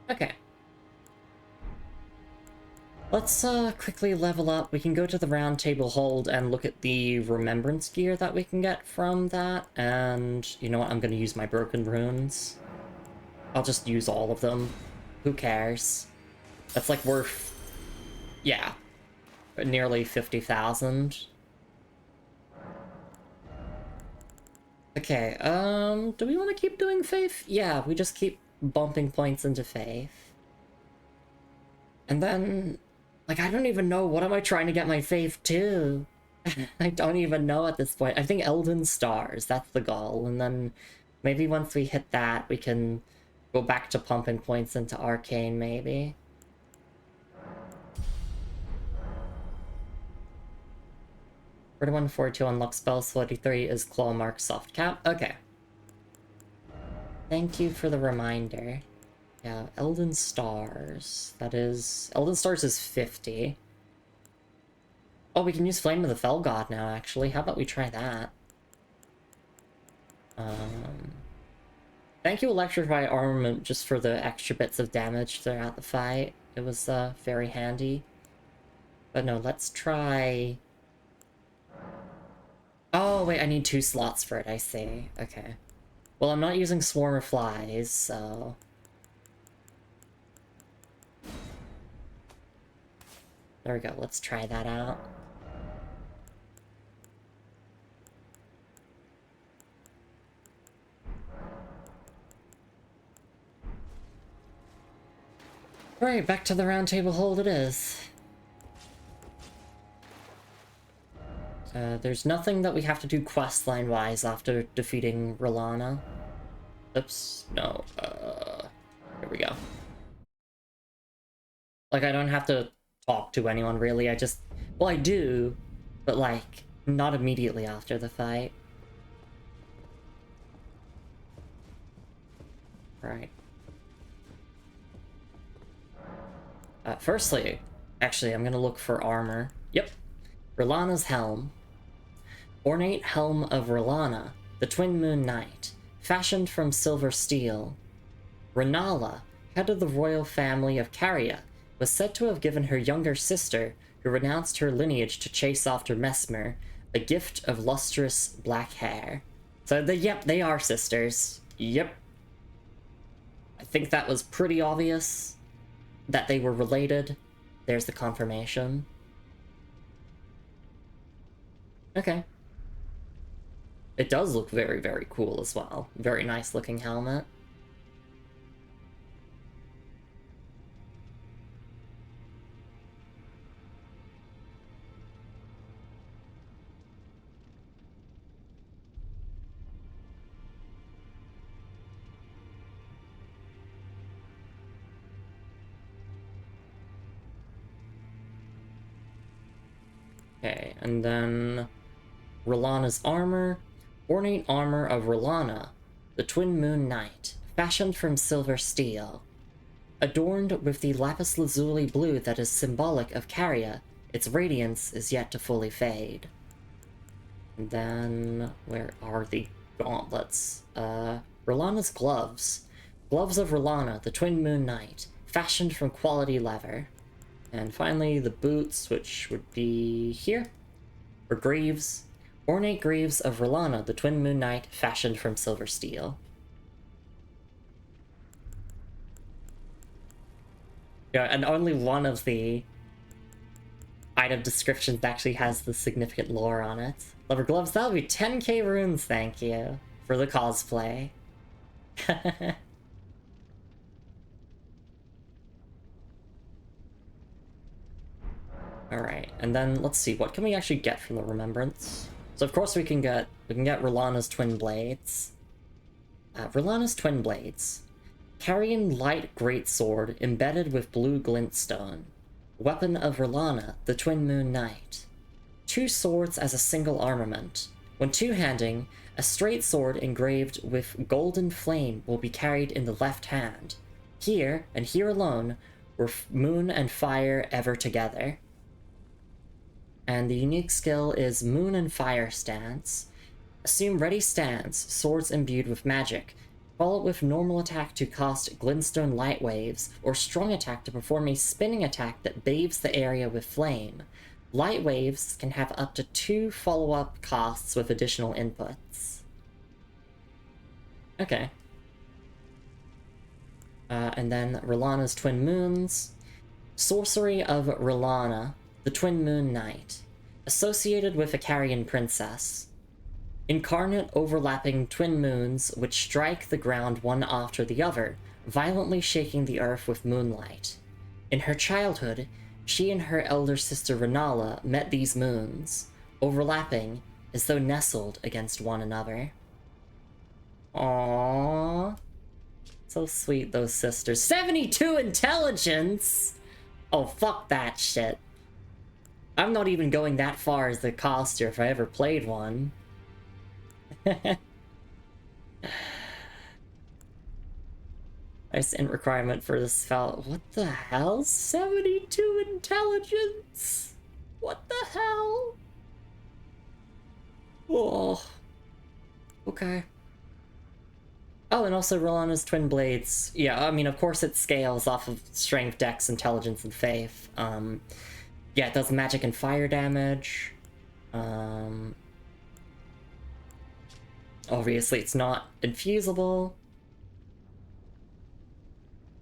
Okay. Let's quickly level up. We can go to the Round Table Hold and look at the Remembrance gear that we can get from that. And you know what? I'm gonna use my Broken Runes. I'll just use all of them. Who cares? That's like worth... yeah. Nearly 50,000. Okay, do we want to keep doing Faith? Yeah, we just keep bumping points into Faith. And then, like, I don't even know, what am I trying to get my Faith to? I don't even know at this point. I think Elden Stars, that's the goal. And then maybe once we hit that, we can Go back to pumping points into Arcane, maybe. $41.42 unlock spells, 43 is Claw Mark Soft Cap. Okay. Thank you for the reminder. Yeah, Elden Stars. That is... Elden Stars is 50. Oh, we can use Flame of the Fell God now, actually. How about we try that? Thank you, Electrify Armament, just for the extra bits of damage throughout the fight. It was, very handy. But no, let's try... Oh, wait, I need 2 slots for it, I see. Okay. Well, I'm not using Swarm of Flies, so... There we go, let's try that out. Alright, back to the round table hold it is. There's nothing that we have to do questline-wise after defeating Rolana. Oops, no, here we go. Like, I don't have to talk to anyone, really, I just... Well, I do, but, like, not immediately after the fight. Right. Firstly, actually, I'm gonna look for armor. Yep. Rolana's Helm. Ornate Helm of Rolana, the Twin Moon Knight, fashioned from silver steel. Renala, head of the royal family of Caria, was said to have given her younger sister, who renounced her lineage to chase after Mesmer, a gift of lustrous black hair. So, yep, they are sisters. Yep. I think that was pretty obvious that they were related. There's the confirmation. Okay. It does look very, very cool as well. Very nice looking helmet. Okay, and then Rolana's armor. Ornate armor of Rolana, the Twin Moon Knight, fashioned from silver steel. Adorned with the lapis lazuli blue that is symbolic of Caria, its radiance is yet to fully fade. And then, where are the gauntlets? Rolana's gloves. Gloves of Rolana, the Twin Moon Knight, fashioned from quality leather. And finally, the boots, which would be here. Or greaves. Ornate greaves of Rolana, the Twin Moon Knight, fashioned from silver steel. Yeah, and only one of the item descriptions actually has the significant lore on it. Leather gloves, that'll be 10k runes, thank you, for the cosplay. Alright, and then let's see, what can we actually get from the Remembrance? So of course we can get Rolana's Twin Blades. Rolana's Twin Blades. Carrying light greatsword embedded with blue glintstone. Weapon of Rolana, the Twin Moon Knight. 2 swords as a single armament. When two-handing, a straight sword engraved with golden flame will be carried in the left hand. Here, and here alone, were moon and fire ever together. And the unique skill is Moon and Fire Stance. Assume ready stance, swords imbued with magic. Follow it with normal attack to cast glintstone light waves, or strong attack to perform a spinning attack that bathes the area with flame. Light waves can have up to 2 follow-up casts with additional inputs. Okay. And then Rolana's Twin Moons. Sorcery of Rolana, the Twin Moon Knight, associated with a Carian princess. Incarnate overlapping twin moons which strike the ground one after the other, violently shaking the earth with moonlight. In her childhood, she and her elder sister Renala met these moons, overlapping as though nestled against one another. Aww. So sweet, those sisters. 72 intelligence! Oh, fuck that shit. I'm not even going that far as the caster if I ever played one. Nice int requirement for this spell. What the hell? 72 intelligence? What the hell? Oh. Okay. Oh, and also Rolana's twin blades. Yeah, I mean, of course it scales off of strength, dex, intelligence, and faith. Yeah, it does magic and fire damage. Obviously it's not infusible.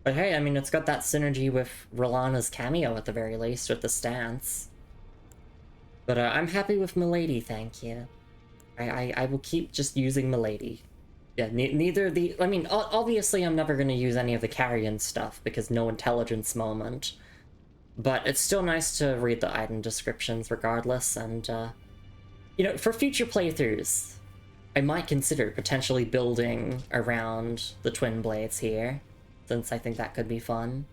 But hey, I mean, it's got that synergy with Rolana's cameo at the very least, with the stance. But I'm happy with Milady, thank you. I will keep just using Milady. Yeah, neither the... I mean, obviously I'm never going to use any of the carrion stuff, because no intelligence moment. But it's still nice to read the item descriptions regardless, and, you know, for future playthroughs, I might consider potentially building around the twin blades here, since I think that could be fun.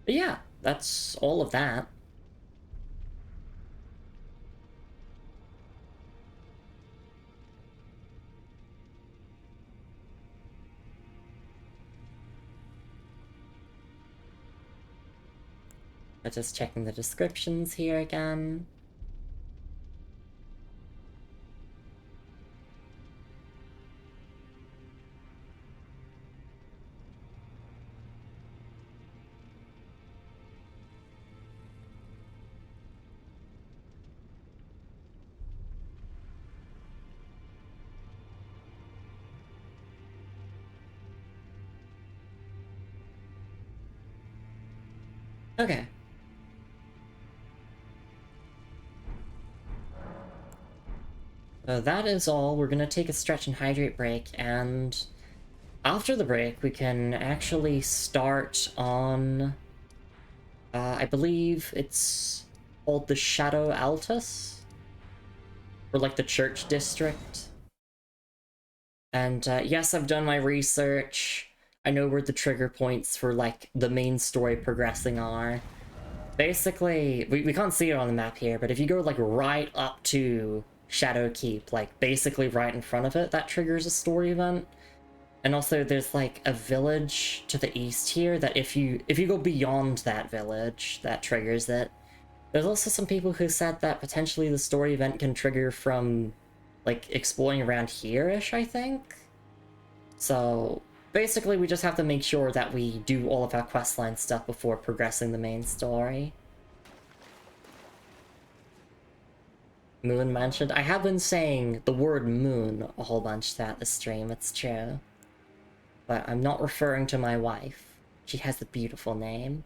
But yeah, that's all of that. But just checking the descriptions here again. Okay. So that is all. We're gonna take a stretch and hydrate break, and after the break, we can actually start on... I believe it's called the Shadow Altus? Or like the Church District. And yes, I've done my research. I know where the trigger points for like the main story progressing are. Basically, we can't see it on the map here, but if you go like right up to Shadow Keep, like basically right in front of it, that triggers a story event. And also there's like a village to the east here that if you go beyond that village, that triggers it. There's also some people who said that potentially the story event can trigger from like exploring around here-ish, I think. So basically we just have to make sure that we do all of our questline stuff before progressing the main story. Moon mentioned. I have been saying the word moon a whole bunch throughout the stream, it's true. But I'm not referring to my wife. She has a beautiful name.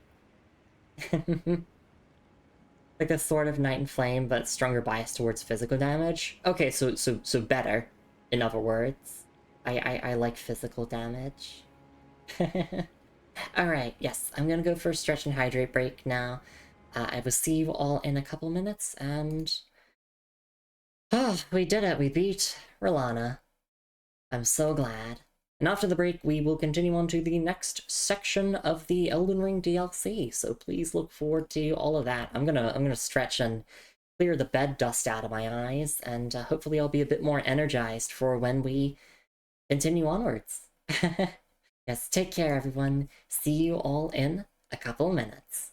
Like a Sword of Night and Flame, but stronger bias towards physical damage. Okay, so better, in other words. I like physical damage. Alright, yes, I'm gonna go for a stretch and hydrate break now. I will see you all in a couple minutes, and... Oh, we did it, we beat Rolana. I'm so glad. And after the break, we will continue on to the next section of the Elden Ring DLC, so please look forward to all of that. I'm gonna stretch and clear the bed dust out of my eyes, and hopefully I'll be a bit more energized for when we continue onwards. Yes, take care everyone. See you all in a couple minutes.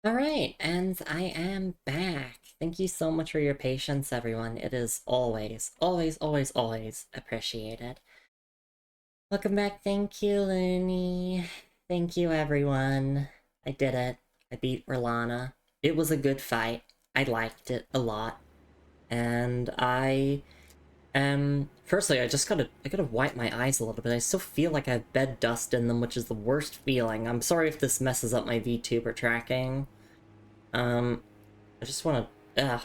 Alright, and I am back. Thank you so much for your patience, everyone. It is always, always, always, always appreciated. Welcome back. Thank you, Lumi. Thank you, everyone. I did it. I beat Rolana. It was a good fight. I liked it a lot. And firstly, I gotta wipe my eyes a little bit. I still feel like I have bed dust in them, which is the worst feeling. I'm sorry if this messes up my VTuber tracking. I just wanna, let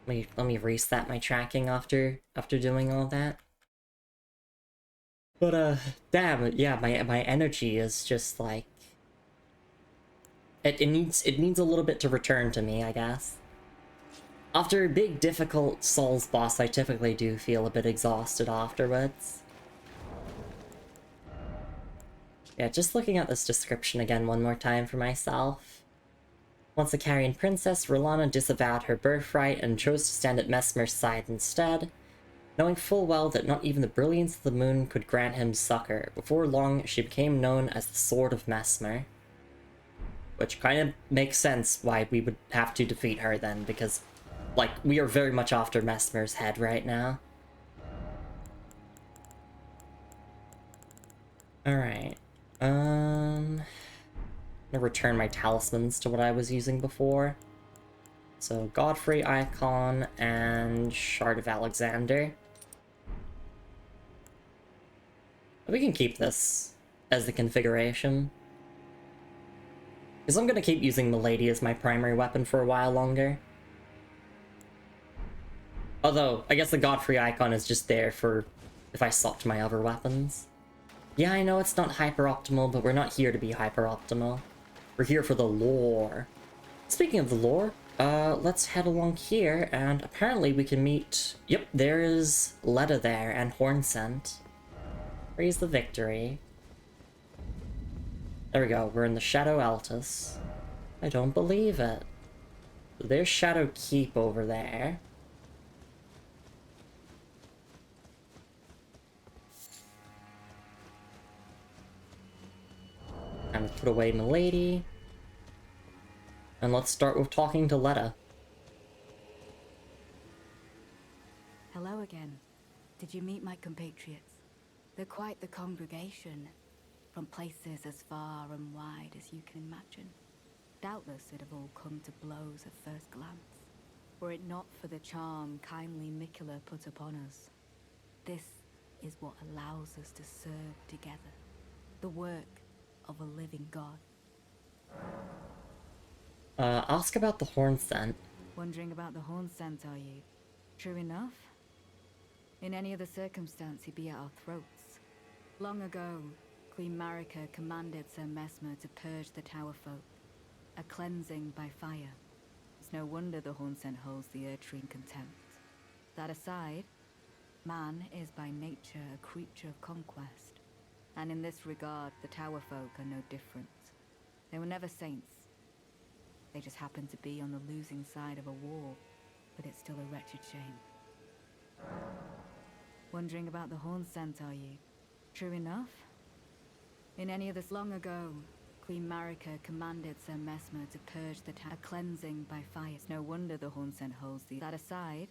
me reset my tracking after doing all that. But damn, yeah, my energy is just like it needs a little bit to return to me, I guess. After a big difficult Souls boss, I typically do feel a bit exhausted afterwards. Yeah, just looking at this description again one more time for myself. Once a Carian princess, Rolana disavowed her birthright and chose to stand at Messmer's side instead. Knowing full well that not even the brilliance of the moon could grant him succor, before long she became known as the Sword of Messmer. Which kind of makes sense why we would have to defeat her then, because, like, we are very much after Messmer's head right now. Alright. I'm gonna return my talismans to what I was using before. So, Godfrey Icon and Shard of Alexander. We can keep this as the configuration. Because I'm gonna keep using Milady as my primary weapon for a while longer. Although, I guess the Godfrey icon is just there for if I swapped my other weapons. Yeah, I know it's not hyper-optimal, but we're not here to be hyper-optimal. We're here for the lore. Speaking of the lore, let's head along here, and apparently we can meet... Yep, there is Leda there, and Hornsent. Praise the victory. There we go, we're in the Shadow Altus. I don't believe it. There's Shadow Keep over there. Time to put away Milady. And let's start with talking to Leda. Hello again. Did you meet my compatriots? They're quite the congregation, from places as far and wide as you can imagine. Doubtless it'd have all come to blows at first glance, were it not for the charm kindly Miquella put upon us. This is what allows us to serve together, the work of a living god. Ask about the Hornsent. Wondering about the horn scent, are you? True enough. In any other circumstance, he'd be at our throats. Long ago, Queen Marika commanded Sir Messmer to purge the Tower folk, a cleansing by fire. It's no wonder the Hornsent holds the Erdtree in contempt. That aside, man is by nature a creature of conquest, and in this regard, the Tower folk are no different. They were never saints. They just happened to be on the losing side of a war, but it's still a wretched shame. Wondering about the horn scent, are you? True enough. In any of this long ago, Queen Marika commanded Sir Messmer to purge the town, a cleansing by fire. It's no wonder the horn scent holds the... That aside,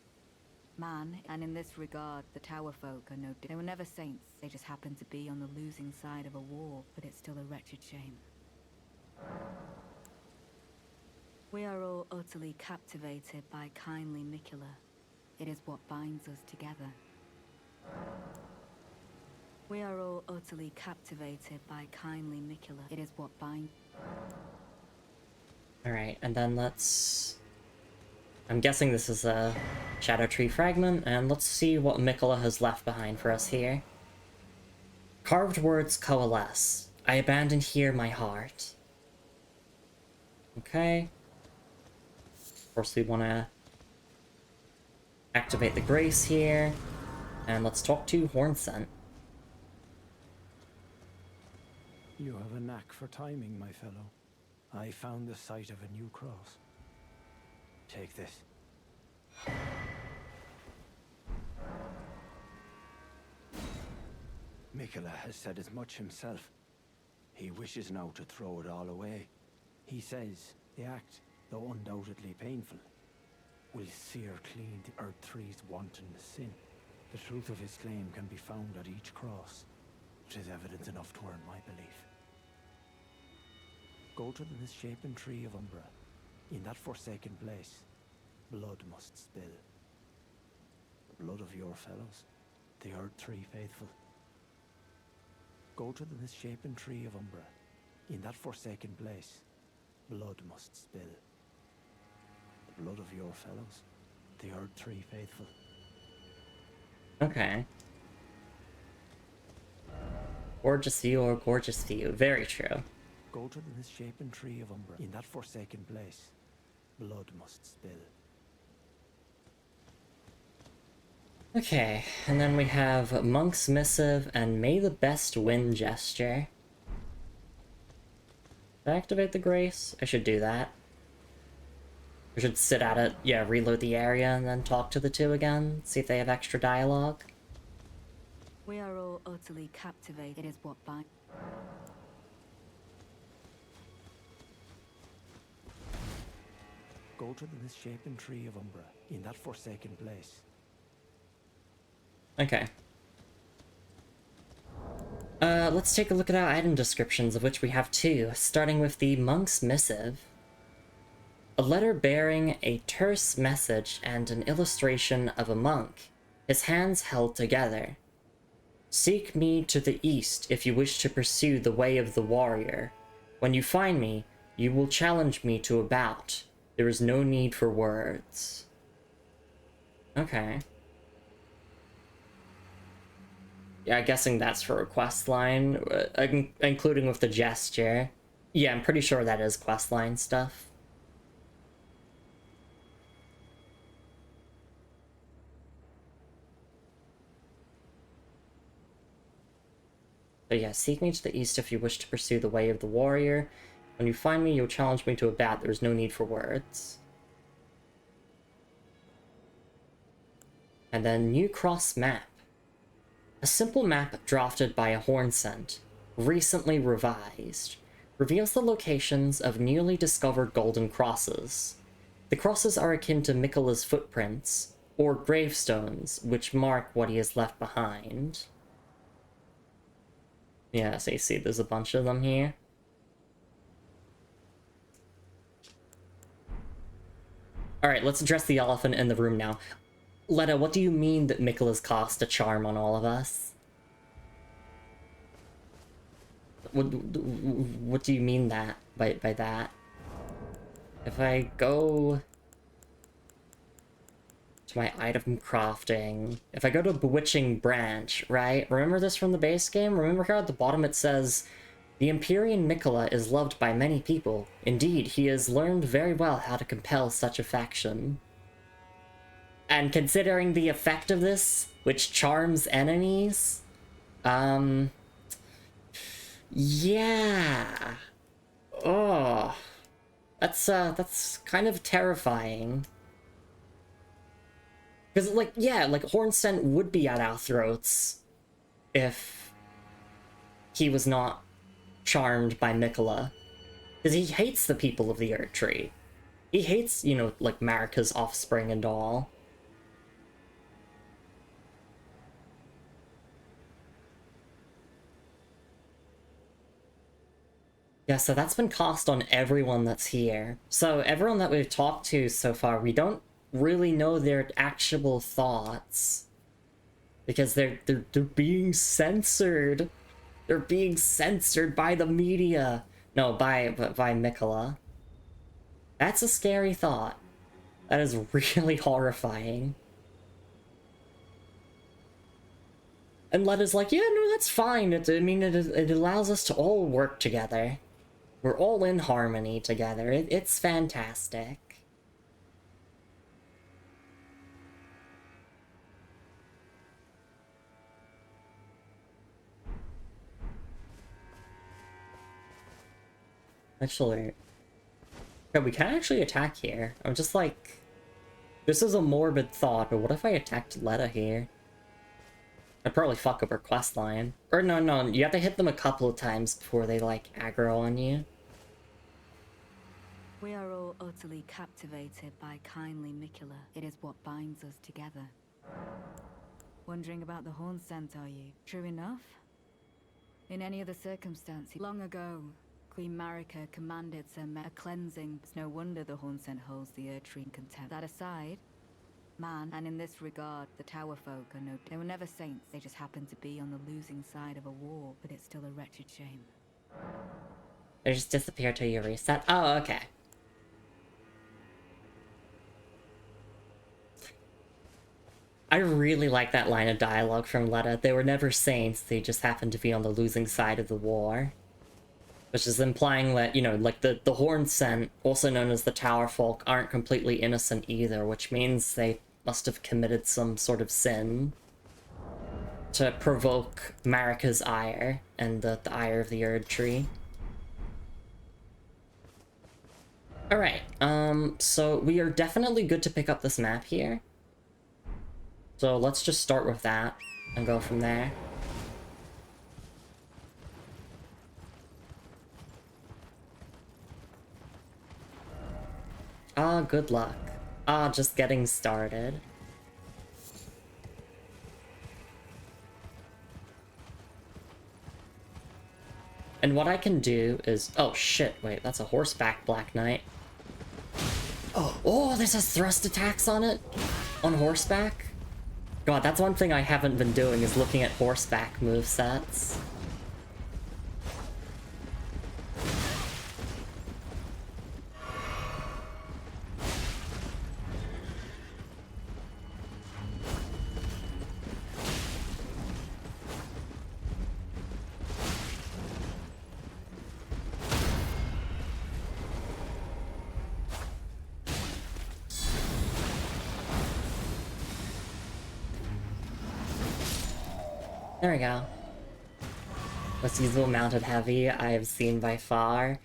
man, and in this regard, the Tower folk are no... They were never saints. They just happened to be on the losing side of a war, but it's still a wretched shame. We are all utterly captivated by kindly Miquella. It is what binds us together. We are all utterly captivated by kindly Miquella. It is what binds... Alright, and then let's... I'm guessing this is a Shadow Tree fragment, and let's see what Miquella has left behind for us here. Carved words coalesce. I abandon here my heart. Okay. Of course, we want to activate the Grace here. And let's talk to Hornsent. You have a knack for timing, my fellow. I found the site of a new cross. Take this. Miquella has said as much himself. He wishes now to throw it all away. He says The act, though undoubtedly painful, will sear clean the Earth Three's wanton sin. The truth of his claim can be found at each cross, which is evidence enough to earn my belief. Go to the misshapen tree of Umbra. In that forsaken place, blood must spill. The blood of your fellows, the Earth Three faithful. Go to the misshapen tree of Umbra. In that forsaken place, blood must spill. The blood of your fellows, the Earth Three faithful. Okay. Gorgeous view or gorgeous view. Very true. Go to the misshapen tree of Umbra. In that forsaken place, blood must spill. Okay, and then we have Monk's Missive and May the Best Win gesture. Did I activate the Grace? I should do that. I should sit at it, yeah, reload the area, and then talk to the two again, see if they have extra dialogue. We are all utterly captivated. It is what binds. Go to the misshapen tree of Umbra. In that forsaken place. Okay. Let's take a look at our item descriptions, of which we have two, starting with the Monk's Missive. A letter bearing a terse message and an illustration of a monk, his hands held together. Seek me to the east if you wish to pursue the way of the warrior. When you find me, you will challenge me to a bout. There is no need for words. Okay. Yeah, I'm guessing that's for a quest line, including with the gesture. Yeah, I'm pretty sure that is quest line stuff. So yeah, seek me to the east if you wish to pursue the way of the warrior. When you find me, you'll challenge me to a bout. There's no need for words. And then New Cross Map. A simple map drafted by a Hornsent, recently revised, reveals the locations of newly discovered golden crosses. The crosses are akin to Miquella's footprints, or gravestones, which mark what he has left behind. Yeah, so you see there's a bunch of them here. Alright, let's address the elephant in the room now. Letta, what do you mean that Miquella's cast a charm on all of us? What do you mean that by that? If I go to my item crafting, if I go to Bewitching Branch, right? Remember this from the base game? Remember how at the bottom it says, the Empyrean Miquella is loved by many people. Indeed, he has learned very well how to compel such affection. And considering the effect of this, which charms enemies, yeah. Oh. That's kind of terrifying. Because, like, yeah, like, Hornsent would be at our throats if he was not charmed by Miquella. Because he hates the people of the Earth Tree. He hates, you know, like, Marika's offspring and all. Yeah, so that's been cast on everyone that's here. So everyone that we've talked to so far, we don't really know their actual thoughts. Because they're being censored. They're being censored by the media. No, by Miquella. That's a scary thought. That is really horrifying. And Letta's like, yeah, no, that's fine. It allows us to all work together. We're all in harmony together. It's fantastic. Actually, yeah, we can actually attack here. I'm just like, this is a morbid thought, but what if I attacked Letta here? I'd probably fuck up her questline. Or no, you have to hit them a couple of times before they, like, aggro on you. We are all utterly captivated by kindly Mikula. It is what binds us together. Wondering about the horn scent, are you? True enough. In any other circumstance, long ago, Queen Marika commanded a cleansing. It's no wonder the horn scent holds the Erdtree in contempt. That aside, man, and in this regard, the Tower folk are no... They were never saints, they just happened to be on the losing side of a war, but it's still a wretched shame. They just disappear till you reset? Oh, okay. I really like that line of dialogue from Letta. They were never saints, they just happened to be on the losing side of the war. Which is implying that, you know, like the Horn Scent, also known as the Tower Folk, aren't completely innocent either, which means they must have committed some sort of sin to provoke Marika's ire and the ire of the Erdtree. Alright, so we are definitely good to pick up this map here. So let's just start with that and go from there. Ah, good luck. Ah, just getting started. And what I can do is... Oh, shit, wait, that's a horseback Black Knight. Oh, this has thrust attacks on it? On horseback? God, that's one thing I haven't been doing, is looking at horseback movesets. There we go. Most usable mounted heavy I've seen by far.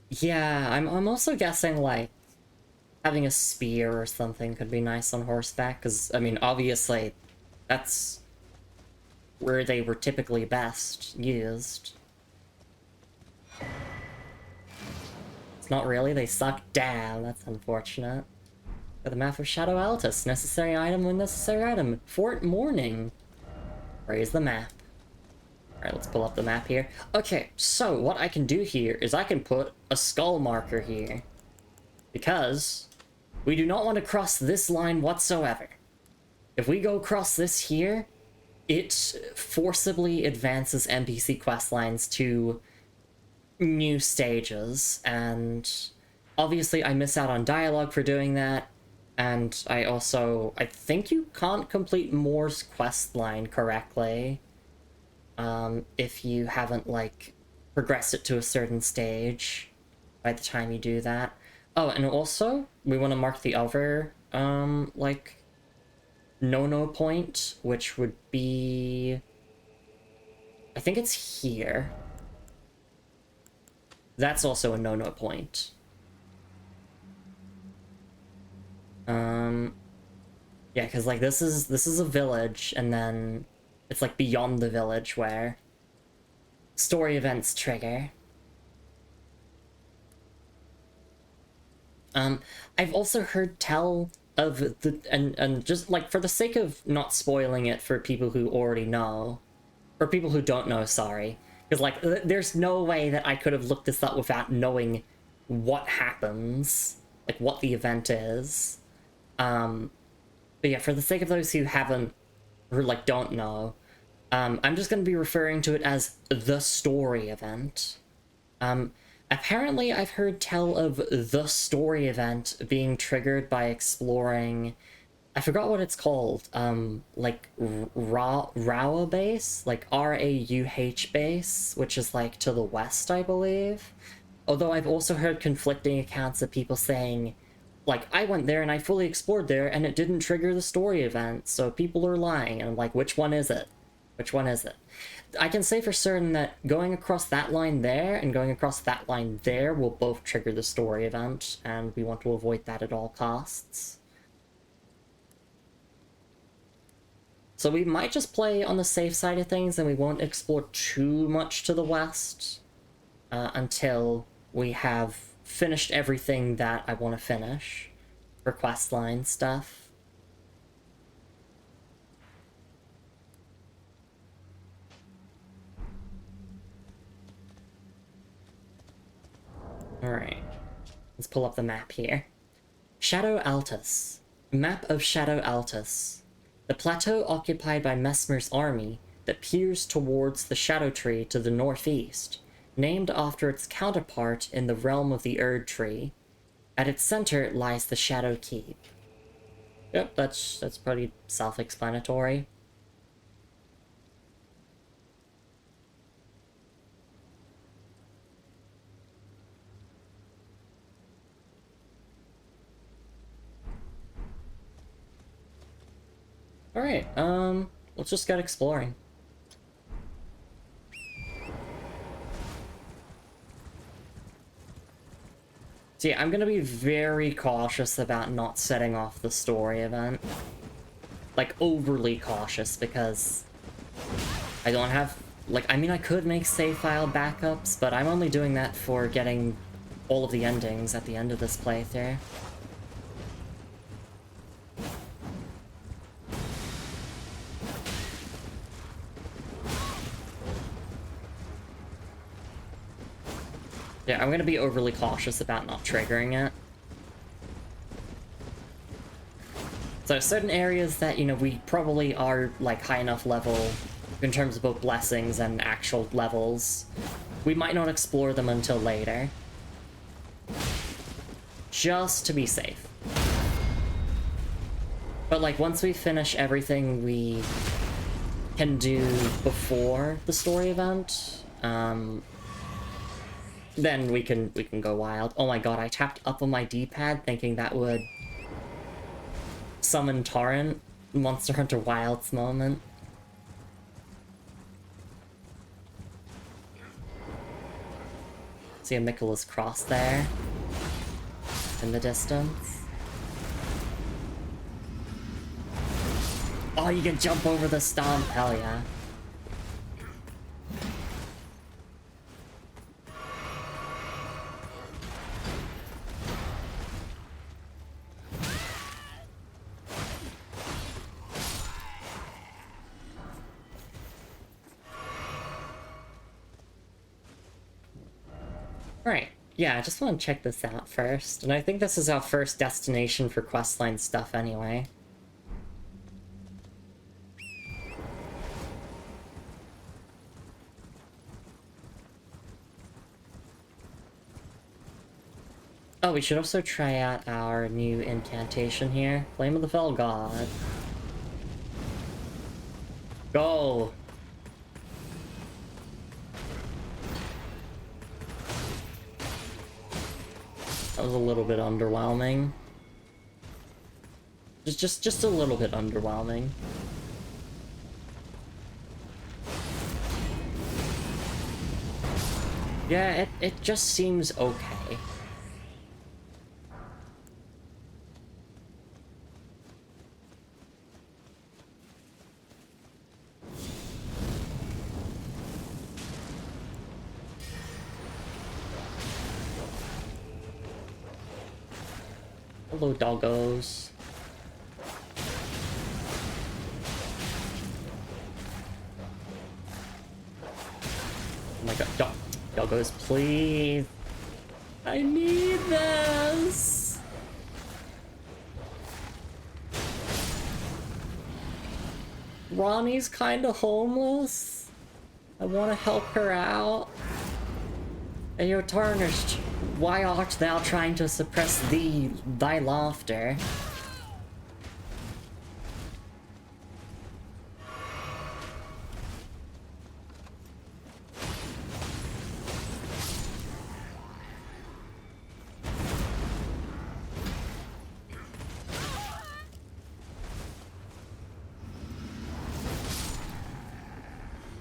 Yeah, I'm also guessing, like, having a spear or something could be nice on horseback, because, I mean, obviously, that's where they were typically best used. It's not really, they suck. Damn, that's unfortunate. Got the map of Shadow Altus. Necessary item when necessary item. Fort Morning. Raise the map. Alright, let's pull up the map here. Okay, so what I can do here is I can put a skull marker here. Because we do not want to cross this line whatsoever. If we go across this here, it forcibly advances NPC quest lines to new stages, and obviously I miss out on dialogue for doing that. And I think you can't complete Moore's quest line correctly, if you haven't, like, progressed it to a certain stage by the time you do that. Oh, and also, we want to mark the other, like, no-no point, which would be... I think it's here. That's also a no-no point. Yeah, because, like, this is a village, and then it's, like, beyond the village where story events trigger. I've also heard tell of the, and just, like, for the sake of not spoiling it for people who already know, or people who don't know, sorry, because, like, there's no way that I could have looked this up without knowing what happens, like, what the event is. But yeah, for the sake of those who haven't, or, like, don't know, I'm just going to be referring to it as the story event. Apparently I've heard tell of the story event being triggered by exploring, I forgot what it's called, like, Rauh base? Like, R-A-U-H base, which is, like, to the west, I believe. Although I've also heard conflicting accounts of people saying, like, I went there and I fully explored there and it didn't trigger the story event, so people are lying. And I'm like, which one is it? Which one is it? I can say for certain that going across that line there and going across that line there will both trigger the story event, and we want to avoid that at all costs. So we might just play on the safe side of things and we won't explore too much to the west until we have finished everything that I want to finish for questline stuff. Alright, let's pull up the map here. Shadow Altus. Map of Shadow Altus. The plateau occupied by Messmer's army that peers towards the Shadow Tree to the northeast, named after its counterpart in the realm of the Erd Tree. At its center lies the Shadow Keep. Yep, that's pretty self-explanatory. Alright, let's just get exploring. See, I'm gonna be very cautious about not setting off the story event. Like, overly cautious, because I don't have... Like, I mean, I could make save file backups, but I'm only doing that for getting all of the endings at the end of this playthrough. Yeah, I'm gonna be overly cautious about not triggering it. So certain areas that, you know, we probably are, like, high enough level in terms of both blessings and actual levels, we might not explore them until later. Just to be safe. But, like, once we finish everything we can do before the story event, then we can go wild. Oh my god, I tapped up on my D-pad thinking that would summon Torrent. Monster Hunter Wilds moment. See a Michaela's Cross there in the distance. Oh, you can jump over the stomp, hell yeah. Right, yeah, I just want to check this out first, and I think this is our first destination for questline stuff anyway. Oh, we should also try out our new incantation here. Flame of the Fell God. Go! That was a little bit underwhelming. Just a little bit underwhelming. Yeah, it just seems okay. Hello, doggos. Oh my god, doggos, please. I need this. Ronnie's kinda homeless. I wanna help her out. Ayo, Tarnished, why art thou trying to suppress thy laughter?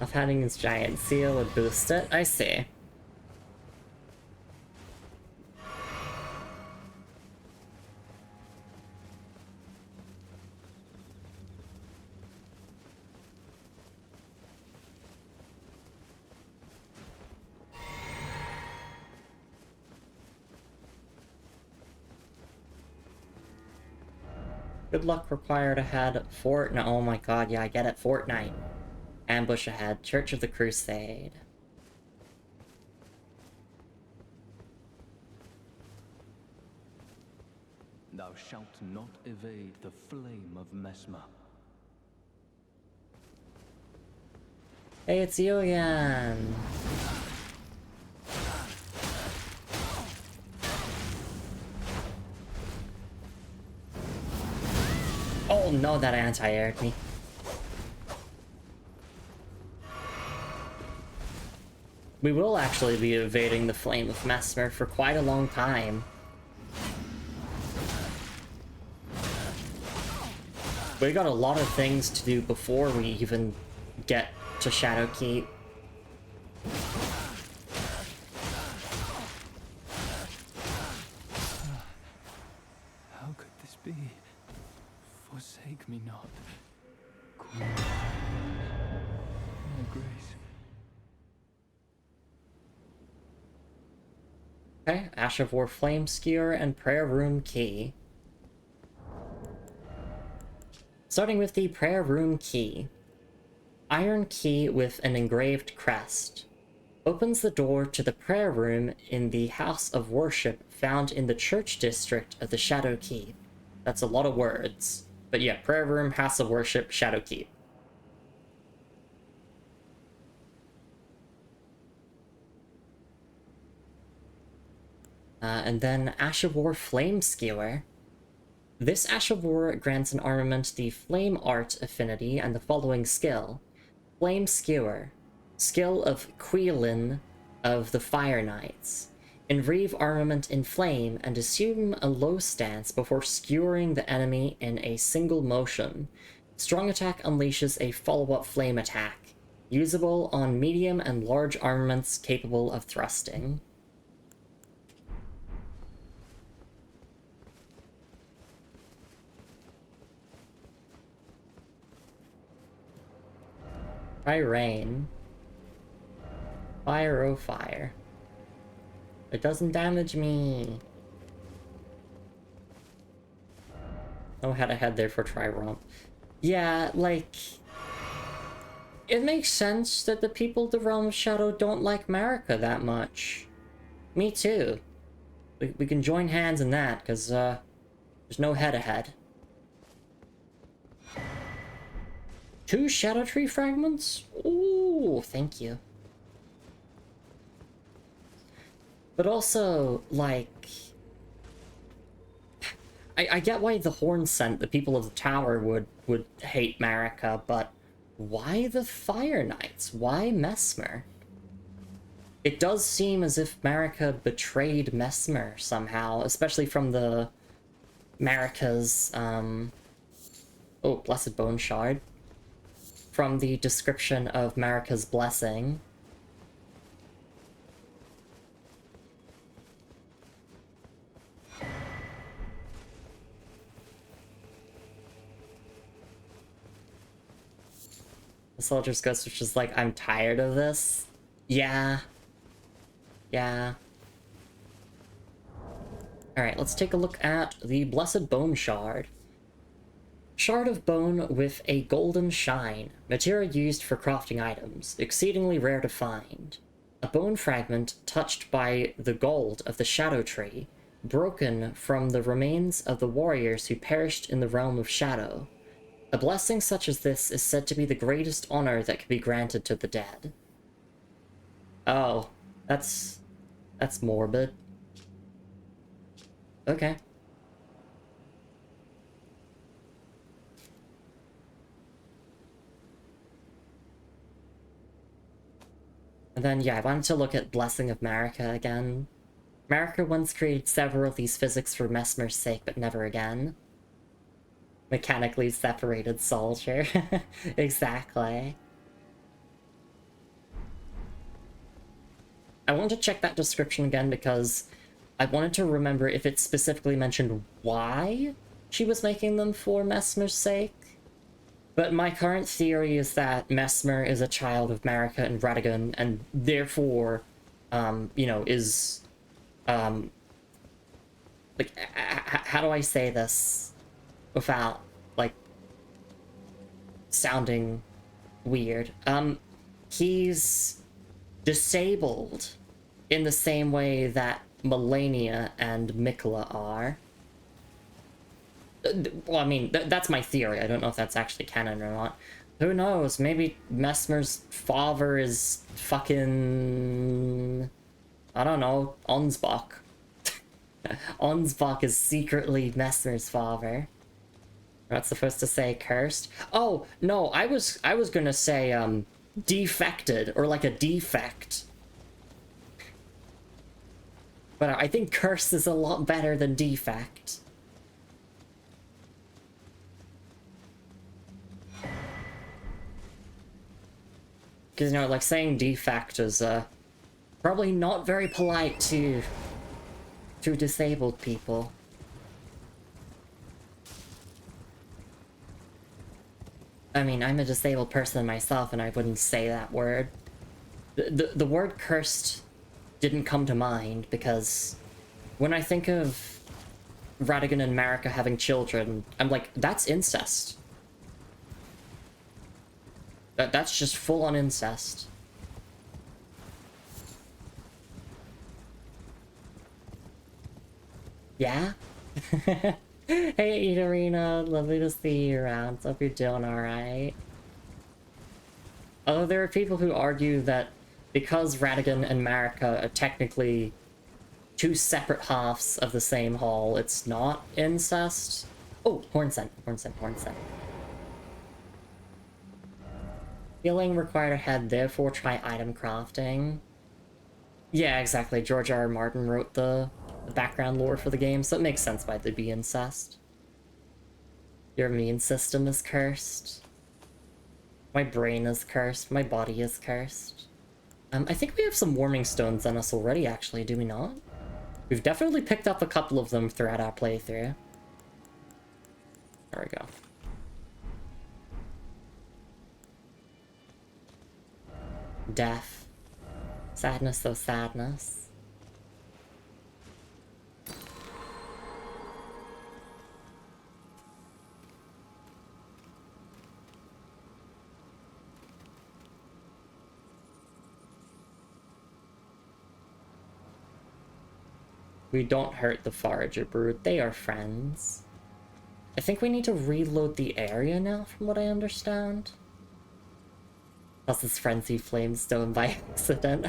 Of having this giant seal would boost it, I see. Good luck required ahead. Fortnite. Oh my god, yeah, I get it. Fortnite. Ambush ahead. Church of the Crusade. Thou shalt not evade the flame of Mesmer. Hey, it's you again. Oh no, that anti-aired me. We will actually be evading the flame of Mesmer for quite a long time. We got a lot of things to do before we even get to Shadowkeep. How could this be? Forsake me not. Queen. My grace. Okay, Ash of War Flame Skewer and Prayer Room Key. Starting with the Prayer Room Key. Iron key with an engraved crest. Opens the door to the prayer room in the House of Worship found in the church district of the Shadowkeep. That's a lot of words. But yeah, prayer room, House of Worship, Shadowkeep. And then Ash of War Flame Skewer. This Ash of War grants an armament the Flame Art affinity and the following skill. Flame Skewer. Skill of Quilin of the Fire Knights. Enreave armament in flame and assume a low stance before skewering the enemy in a single motion. Strong attack unleashes a follow-up flame attack. Usable on medium and large armaments capable of thrusting. Try rain. Fire, oh fire. It doesn't damage me. No head-to-head there for try romp. Yeah, like... It makes sense that the people of the Realm of Shadow don't like Marika that much. Me too. We can join hands in that, because, there's no head-to-head. 2 Shadow Tree fragments? Ooh, thank you. But also, like... I get why the Horn Scent, the people of the tower, would hate Marika, but why the Fire Knights? Why Mesmer? It does seem as if Marika betrayed Mesmer somehow, especially from the Marika's, oh, Blessed Bone Shard. From the description of Marika's blessing. The Soldier's Ghost, which is like, I'm tired of this. Yeah. Yeah. Alright, let's take a look at the Blessed Bone Shard. Shard of bone with a golden shine. Material used for crafting items. Exceedingly rare to find. A bone fragment touched by the gold of the Shadow Tree. Broken from the remains of the warriors who perished in the realm of Shadow. A blessing such as this is said to be the greatest honor that can be granted to the dead. Oh, that's morbid. Okay. And then, yeah, I wanted to look at Blessing of Marika again. Marika once created several of these physics for Mesmer's sake, but never again. Mechanically separated soldier. Exactly. I want to check that description again because I wanted to remember if it specifically mentioned why she was making them for Mesmer's sake. But my current theory is that Mesmer is a child of Marika and Radagon, and therefore, you know, is, like, how do I say this? without, like, sounding weird. He's disabled in the same way that Melania and Mikla are. Well, I mean, that's my theory. I don't know if that's actually canon or not. Who knows? Maybe Messmer's father is fucking... I don't know, Onsbach. Onsbach is secretly Messmer's father. We're not supposed to say cursed. Oh, no, I was gonna say, defected, or like a defect. But I think cursed is a lot better than defect. Because, you know, like, saying defect is, probably not very polite to disabled people. I mean, I'm a disabled person myself, and I wouldn't say that word. The word cursed didn't come to mind, because when I think of Radigan and Marika having children, I'm like, that's incest. That's just full-on incest. Yeah? Hey, Edarina, lovely to see you around. Hope you're doing alright. Although there are people who argue that because Radigan and Marika are technically two separate halves of the same hall, it's not incest. Oh, horn scent. Healing required ahead, therefore try item crafting. Yeah, exactly. George R. R. Martin wrote the background lore for the game, so it makes sense why they'd be incest. Your immune system is cursed. My brain is cursed. My body is cursed. I think we have some warming stones on us already, actually, do we not? We've definitely picked up a couple of them throughout our playthrough. There we go. Death. Sadness, though sadness. We don't hurt the Forager Brood, they are friends. I think we need to reload the area now, from what I understand. Plus this Frenzy Flamestone by accident.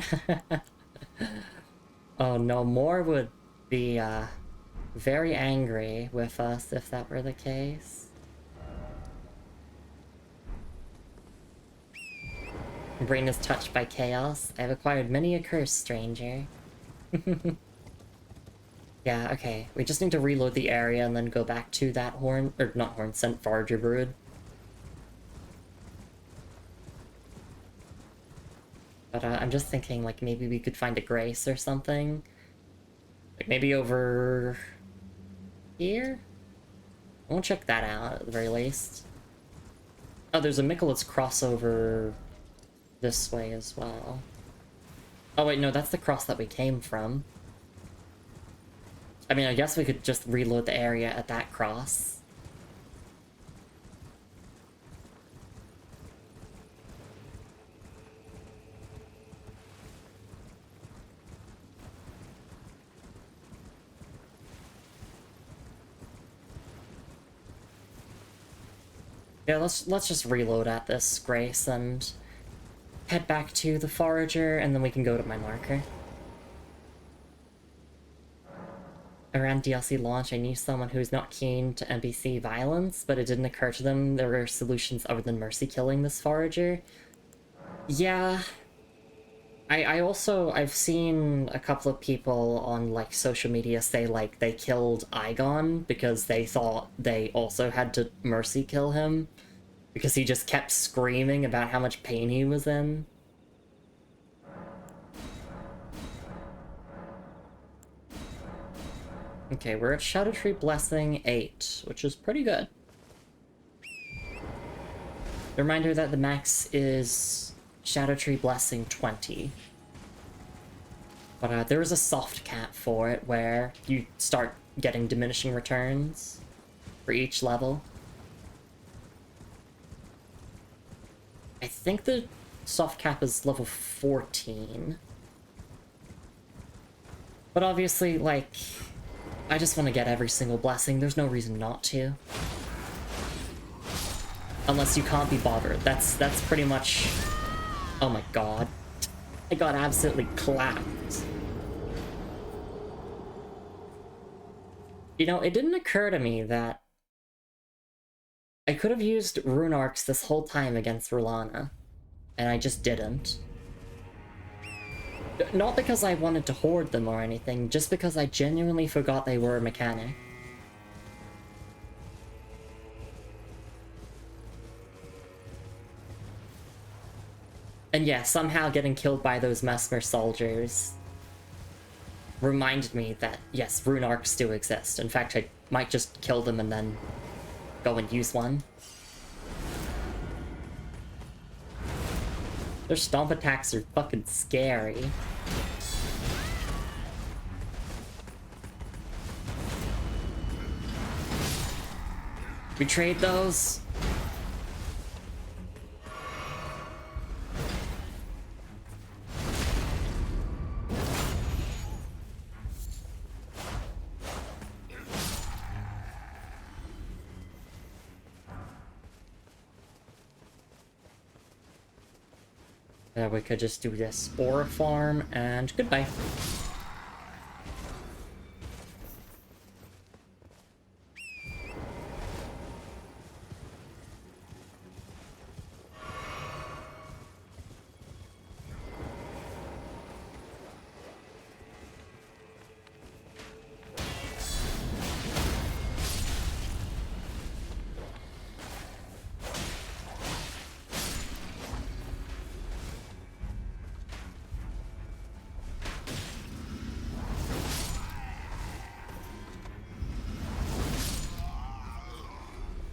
Oh no, Moore would be, very angry with us if that were the case. My brain is touched by chaos. I've acquired many a curse, stranger. Yeah, okay. We just need to reload the area and then go back to that horn, or not horn, scent Forager Brood. But I'm just thinking, like, maybe we could find a Grace or something. Like, maybe over here? I won't check that out, at the very least. Oh, there's a Michaelis crossover this way as well. Oh wait, no, that's the cross that we came from. I mean, I guess we could just reload the area at that cross. Yeah, let's just reload at this Grace and head back to the Forager, and then we can go to my marker. Around DLC launch, I knew someone who was not keen to NPC violence, but it didn't occur to them there were solutions other than mercy killing this Forager. Yeah. I've seen a couple of people on, like, social media say, like, they killed Igon because they thought they also had to mercy kill him. Because he just kept screaming about how much pain he was in. Okay, we're at Shadow Tree Blessing 8, which is pretty good. The reminder that the max is Shadow Tree Blessing 20. But there is a soft cap for it, where you start getting diminishing returns. for each level. I think the soft cap is level 14. But obviously, like, I just want to get every single blessing. There's no reason not to. Unless you can't be bothered. That's pretty much... Oh my god. I got absolutely clapped. You know, it didn't occur to me that I could have used rune arcs this whole time against Rulana, and I just didn't. Not because I wanted to hoard them or anything, just because I genuinely forgot they were a mechanic. And yeah, somehow getting killed by those Mesmer soldiers reminded me that, yes, rune arcs do exist. In fact, I might just kill them and then go and use one. Their stomp attacks are fucking scary. We trade those. We could just do this spore farm and goodbye.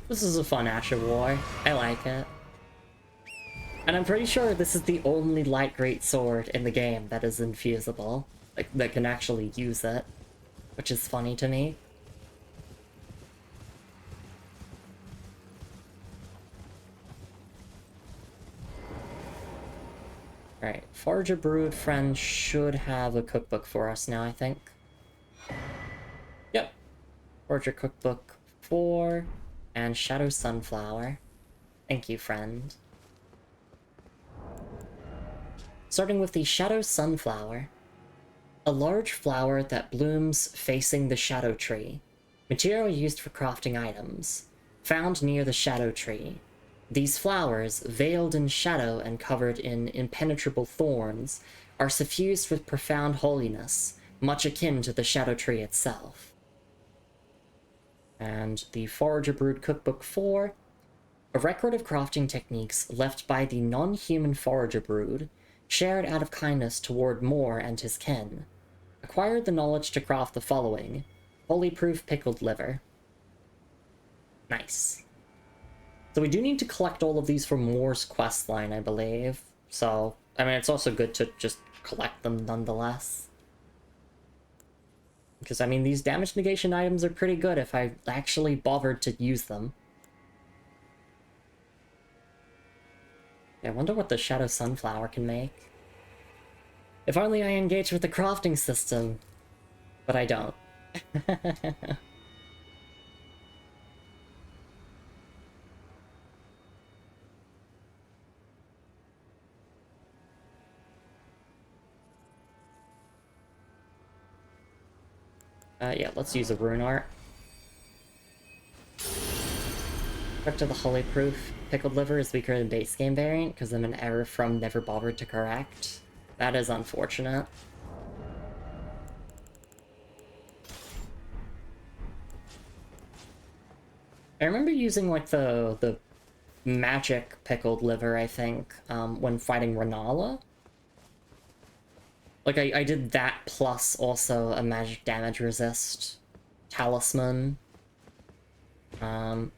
This is a fun Asher War. I like it. And I'm pretty sure this is the only light great sword in the game that is infusible. Like, that can actually use it. Which is funny to me. Alright, Forager Brood friend should have a cookbook for us now, I think. Yep. Forager Cookbook 4. And Shadow Sunflower. Thank you, friend. Starting with the Shadow Sunflower. A large flower that blooms facing the Shadow Tree. Material used for crafting items. Found near the Shadow Tree. These flowers, veiled in shadow and covered in impenetrable thorns, are suffused with profound holiness, much akin to the Shadow Tree itself. And the Forager Brood Cookbook 4, a record of crafting techniques left by the non-human Forager Brood, shared out of kindness toward Moore and his kin. Acquired the knowledge to craft the following: Holy Proof Pickled Liver. Nice. So we do need to collect all of these from Moore's questline, I believe. So, I mean, it's also good to just collect them nonetheless. Because, I mean, these damage negation items are pretty good if I actually bothered to use them. Yeah, I wonder what the Shadow Sunflower can make. If only I engaged with the crafting system. But I don't. Yeah, let's use a rune art. Back to the Holy Proof. Pickled Liver is weaker than base game variant because I'm an error from never bothered to correct. That is unfortunate. I remember using like the magic pickled liver, I think, when fighting Renala. Like, I did that plus also a magic damage resist talisman. And,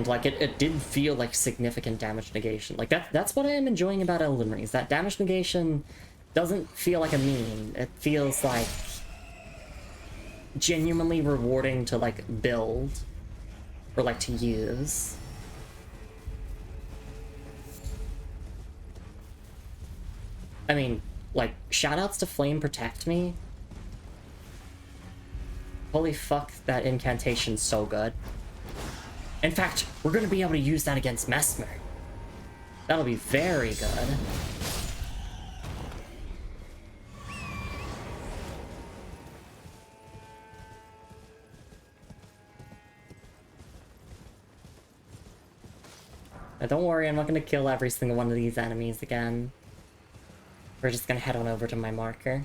like, it did feel like significant damage negation. Like, that's what I am enjoying about Elden Ring, is that damage negation doesn't feel like a meme. It feels like genuinely rewarding to, like, build. or like to use. I mean, like, shoutouts to Flame Protect Me. Holy fuck, that incantation's so good. In fact, we're gonna be able to use that against Mesmer. That'll be very good. Now don't worry, I'm not gonna kill every single one of these enemies again. We're just gonna head on over to my marker.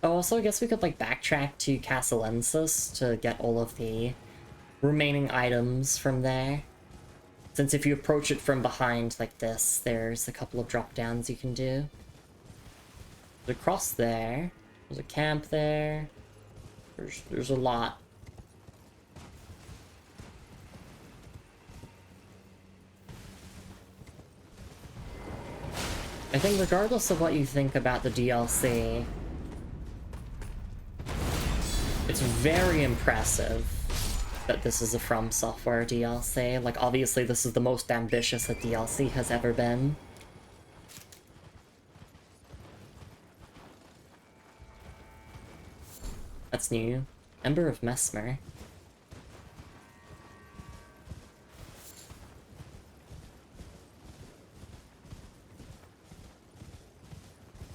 Oh, also, I guess we could, like, backtrack to Castellensis to get all of the remaining items from there. Since if you approach it from behind like this, there's a couple of drop-downs you can do. There's a cross there. There's a camp there. There's a lot. I think regardless of what you think about the DLC, it's very impressive that this is a From Software DLC. Like, obviously this is the most ambitious a DLC has ever been. That's new. Ember of Mesmer.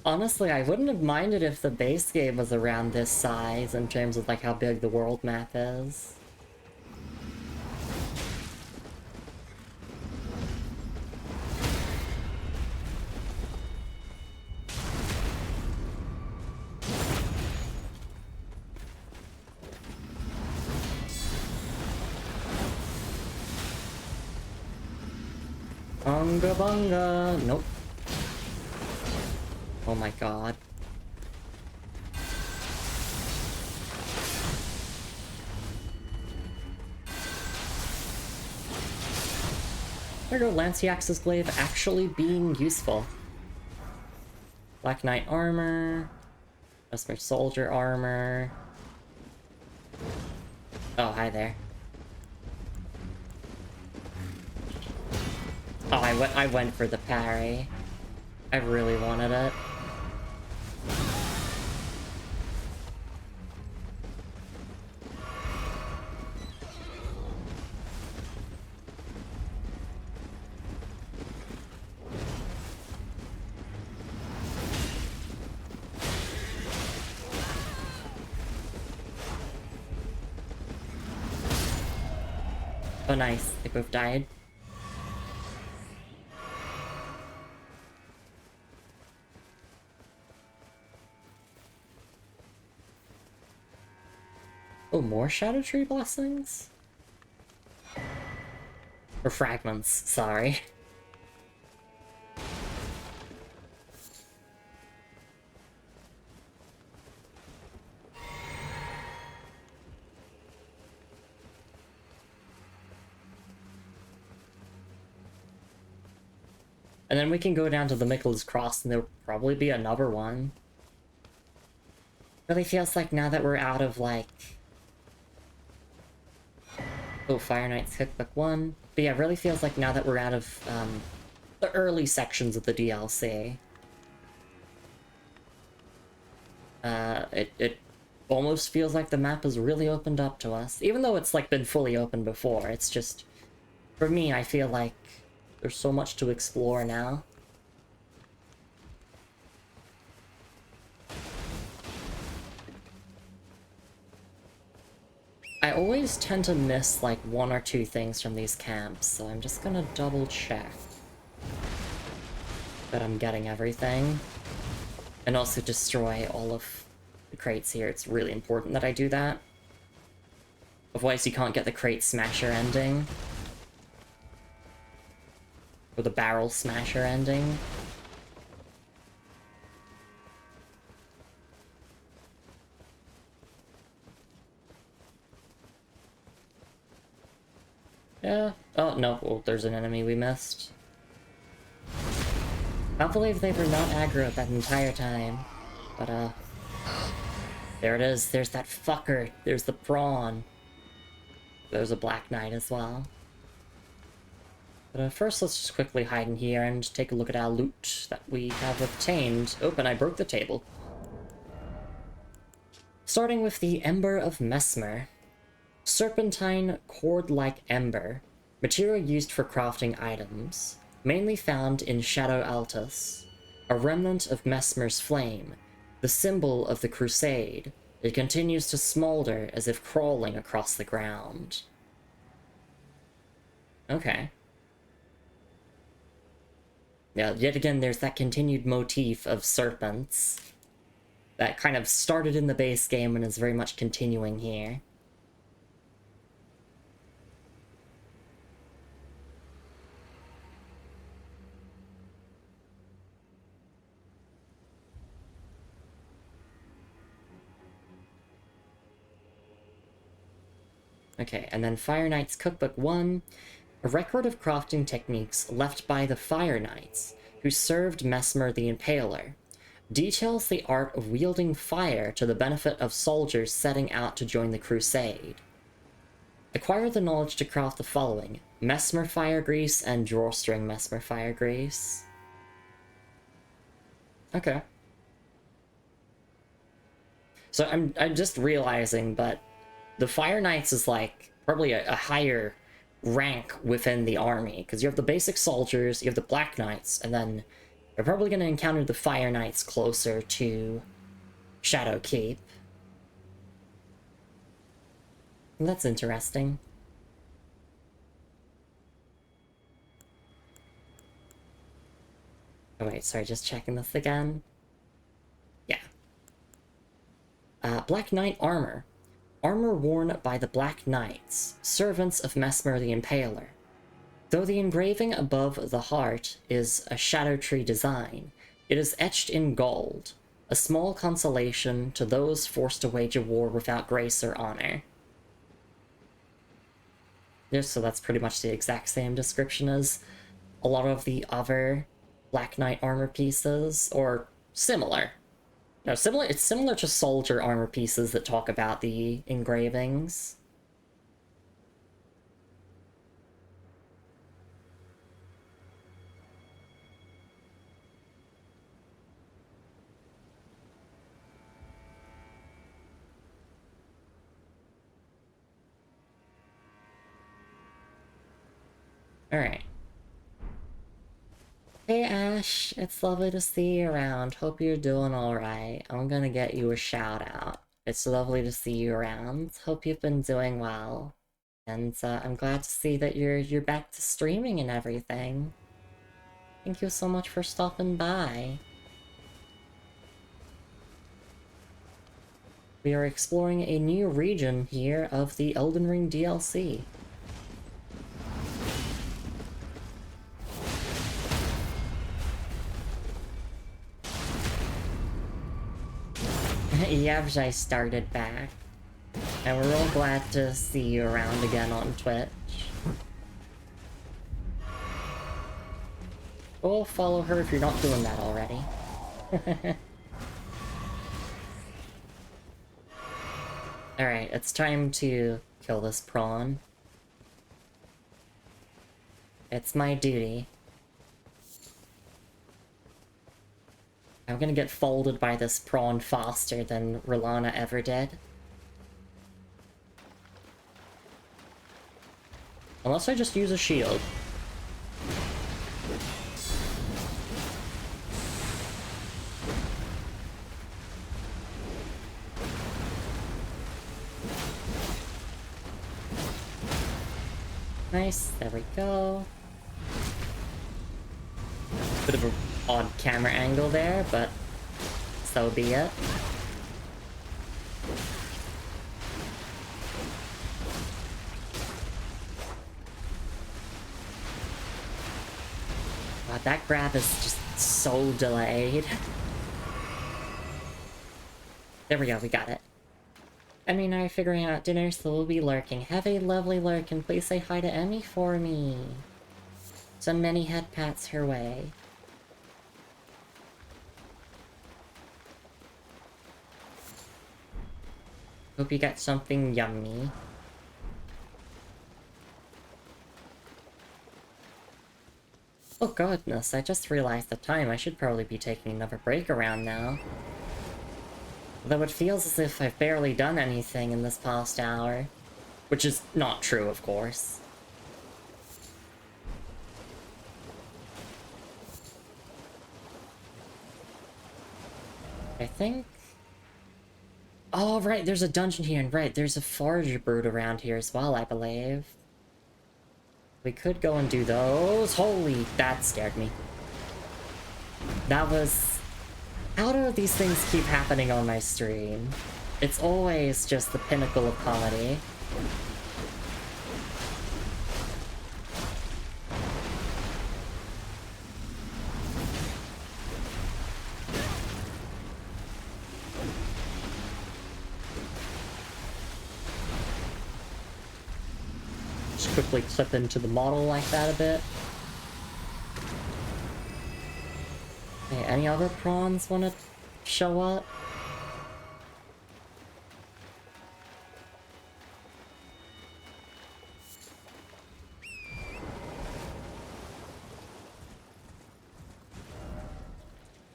Honestly, I wouldn't have minded if the base game was around this size in terms of, like, how big the world map is. Bunga bunga! Nope. Oh my god. There you go, Lanciax's Glaive actually being useful. Black Knight armor. Mesmer Soldier armor. Oh, hi there. Oh, I went for the parry. I really wanted it. Oh, nice. They both died. Oh, more Shadow Tree Blessings? Or fragments, sorry. And then we can go down to the Michael's Cross and there'll probably be another one. Really feels like now that we're out of, like... Oh, Fire Knight's Cookbook 1. But yeah, it really feels like now that we're out of, the early sections of the DLC. It almost feels like the map has really opened up to us. Even though it's, like, been fully open before, it's just... For me, I feel like there's so much to explore now. I always tend to miss, like, one or two things from these camps, so I'm just gonna double check that I'm getting everything. And also destroy all of the crates here. It's really important that I do that. Otherwise you can't get the crate smasher ending. Or the barrel smasher ending. Yeah. Oh, no. Well, there's an enemy we missed. Can't believe they were not aggro that entire time. But, there it is. There's that fucker. There's the prawn. There's a Black Knight as well. But first, let's just quickly hide in here and take a look at our loot that we have obtained. Oh, and I broke the table. Starting with the Ember of Mesmer. Serpentine cord-like ember. Material used for crafting items. Mainly found in Shadow Altus. A remnant of Mesmer's flame. The symbol of the Crusade. It continues to smolder as if crawling across the ground. Okay. Yeah, yet again, there's that continued motif of serpents that kind of started in the base game and is very much continuing here. Okay, and then Fire Knight's Cookbook 1, a record of crafting techniques left by the Fire Knights, who served Mesmer the Impaler, details the art of wielding fire to the benefit of soldiers setting out to join the Crusade. Acquire the knowledge to craft the following: Mesmer Fire Grease and Drawstring Mesmer Fire Grease. Okay. So I'm just realizing, but the Fire Knights is like probably a higher rank within the army, because you have the basic soldiers, you have the Black Knights, and then you're probably going to encounter the Fire Knights closer to Shadow Keep. And that's interesting. Oh wait, sorry, just checking this again. Yeah. Black Knight Armor. Armor worn by the Black Knights, servants of Mesmer the Impaler. Though the engraving above the heart is a shadow tree design, it is etched in gold, a small consolation to those forced to wage a war without grace or honor. Yeah, so that's pretty much the exact same description as a lot of the other Black Knight armor pieces, or similar. No, similar. It's similar to soldier armor pieces that talk about the engravings. Alright. Hey Ash, it's lovely to see you around. Hope you're doing alright. I'm gonna get you a shout out. It's lovely to see you around. Hope you've been doing well. And I'm glad to see that you're back to streaming and everything. Thank you so much for stopping by. We are exploring a new region here of the Elden Ring DLC. Yavjai started back, and we're real glad to see you around again on Twitch. Go follow her if you're not doing that already. Alright, it's time to kill this prawn. It's my duty. I'm gonna get folded by this prawn faster than Rolana ever did. Unless I just use a shield. Nice, there we go. Bit of an odd camera angle there, but so be it. God, that grab is just so delayed. There we go, we got it. I mean, I'm figuring out dinner, so we'll be lurking. Have a lovely lurk, and please say hi to Emmy for me. Send many head pats her way. Hope you got something yummy. Oh goodness, I just realized the time. I should probably be taking another break around now. Though it feels as if I've barely done anything in this past hour. Which is not true, of course. I think... Oh, right, there's a dungeon here, and right, there's a forager brood around here as well, I believe. We could go and do those. Holy, that scared me. That was... How do these things keep happening on my stream? It's always just the pinnacle of comedy. Just quickly clip into the model like that a bit. Okay, any other prawns want to show up?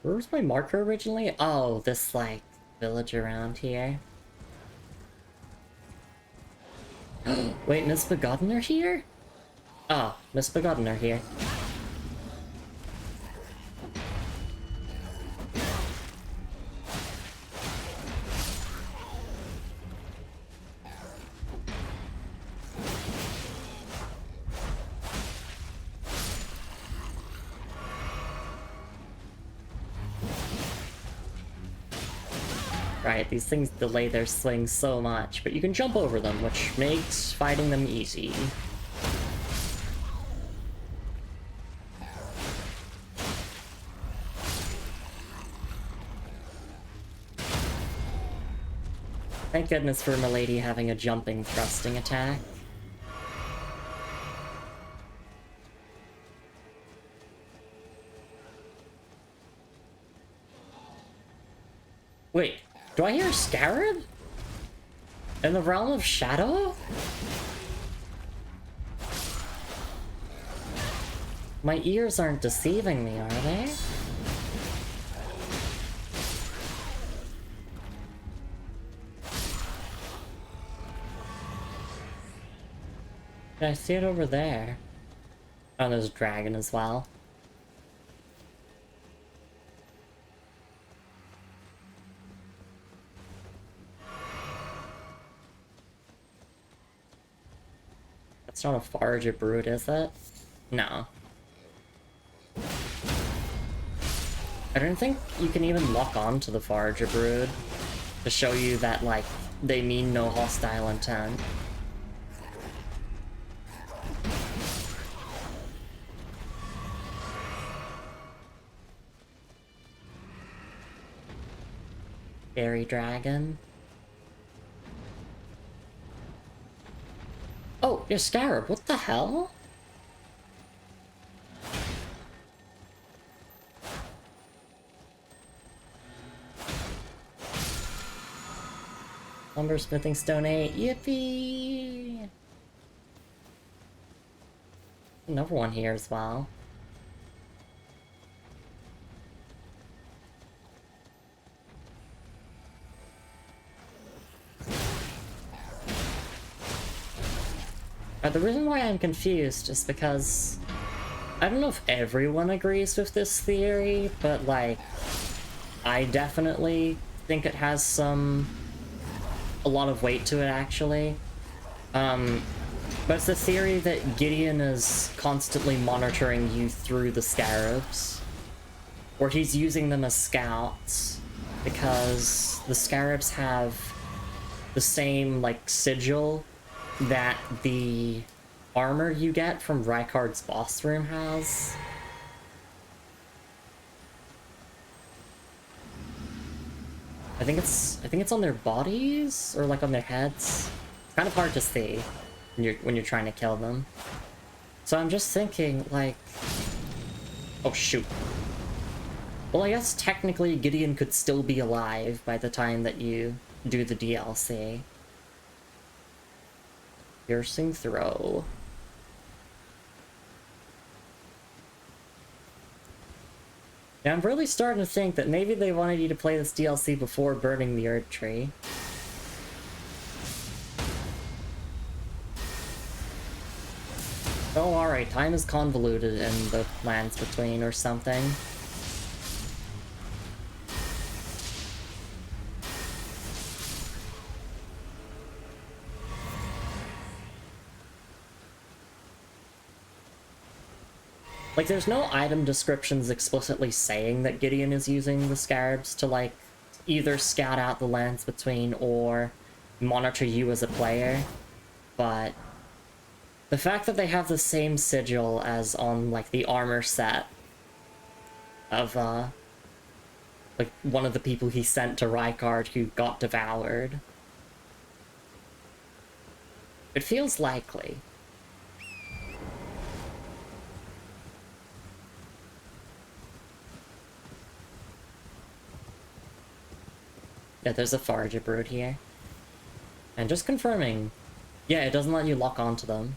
Where was my marker originally? Oh, this, like, village around here. Wait, Miss Begotten are here? Oh, Miss Begotten are here. Right, these things delay their swings so much, but you can jump over them, which makes fighting them easy. Thank goodness for Milady having a jumping thrusting attack. Wait, do I hear a scarab? In the realm of shadow? My ears aren't deceiving me, are they? I see it over there. Oh, there's a dragon as well. That's not a forager brood, is it? No. I don't think you can even lock on to the forager brood to show you that, like, they mean no hostile intent. Fairy dragon. Oh, your scarab, what the hell? Lumber smithing stone 8, yippee! Another one here as well. The reason why I'm confused is because I don't know if everyone agrees with this theory, but like, I definitely think it has a lot of weight to it actually. But it's the theory that Gideon is constantly monitoring you through the scarabs, or he's using them as scouts, because the scarabs have the same, like, sigil that the armor you get from Rykard's boss room has. I think it's on their bodies or like on their heads. It's kind of hard to see when you're trying to kill them. So I'm just thinking like, oh shoot. Well, I guess technically Gideon could still be alive by the time that you do the DLC. Piercing throw. Yeah, I'm really starting to think that maybe they wanted you to play this DLC before burning the Erd Tree. Oh, alright, time is convoluted in the lands between or something. Like, there's no item descriptions explicitly saying that Gideon is using the scarabs to, like, either scout out the lands between or monitor you as a player, but the fact that they have the same sigil as on, like, the armor set of, like, one of the people he sent to Rykard who got devoured. It feels likely. Yeah, there's a Forager Brood here. And just confirming, yeah, it doesn't let you lock onto them.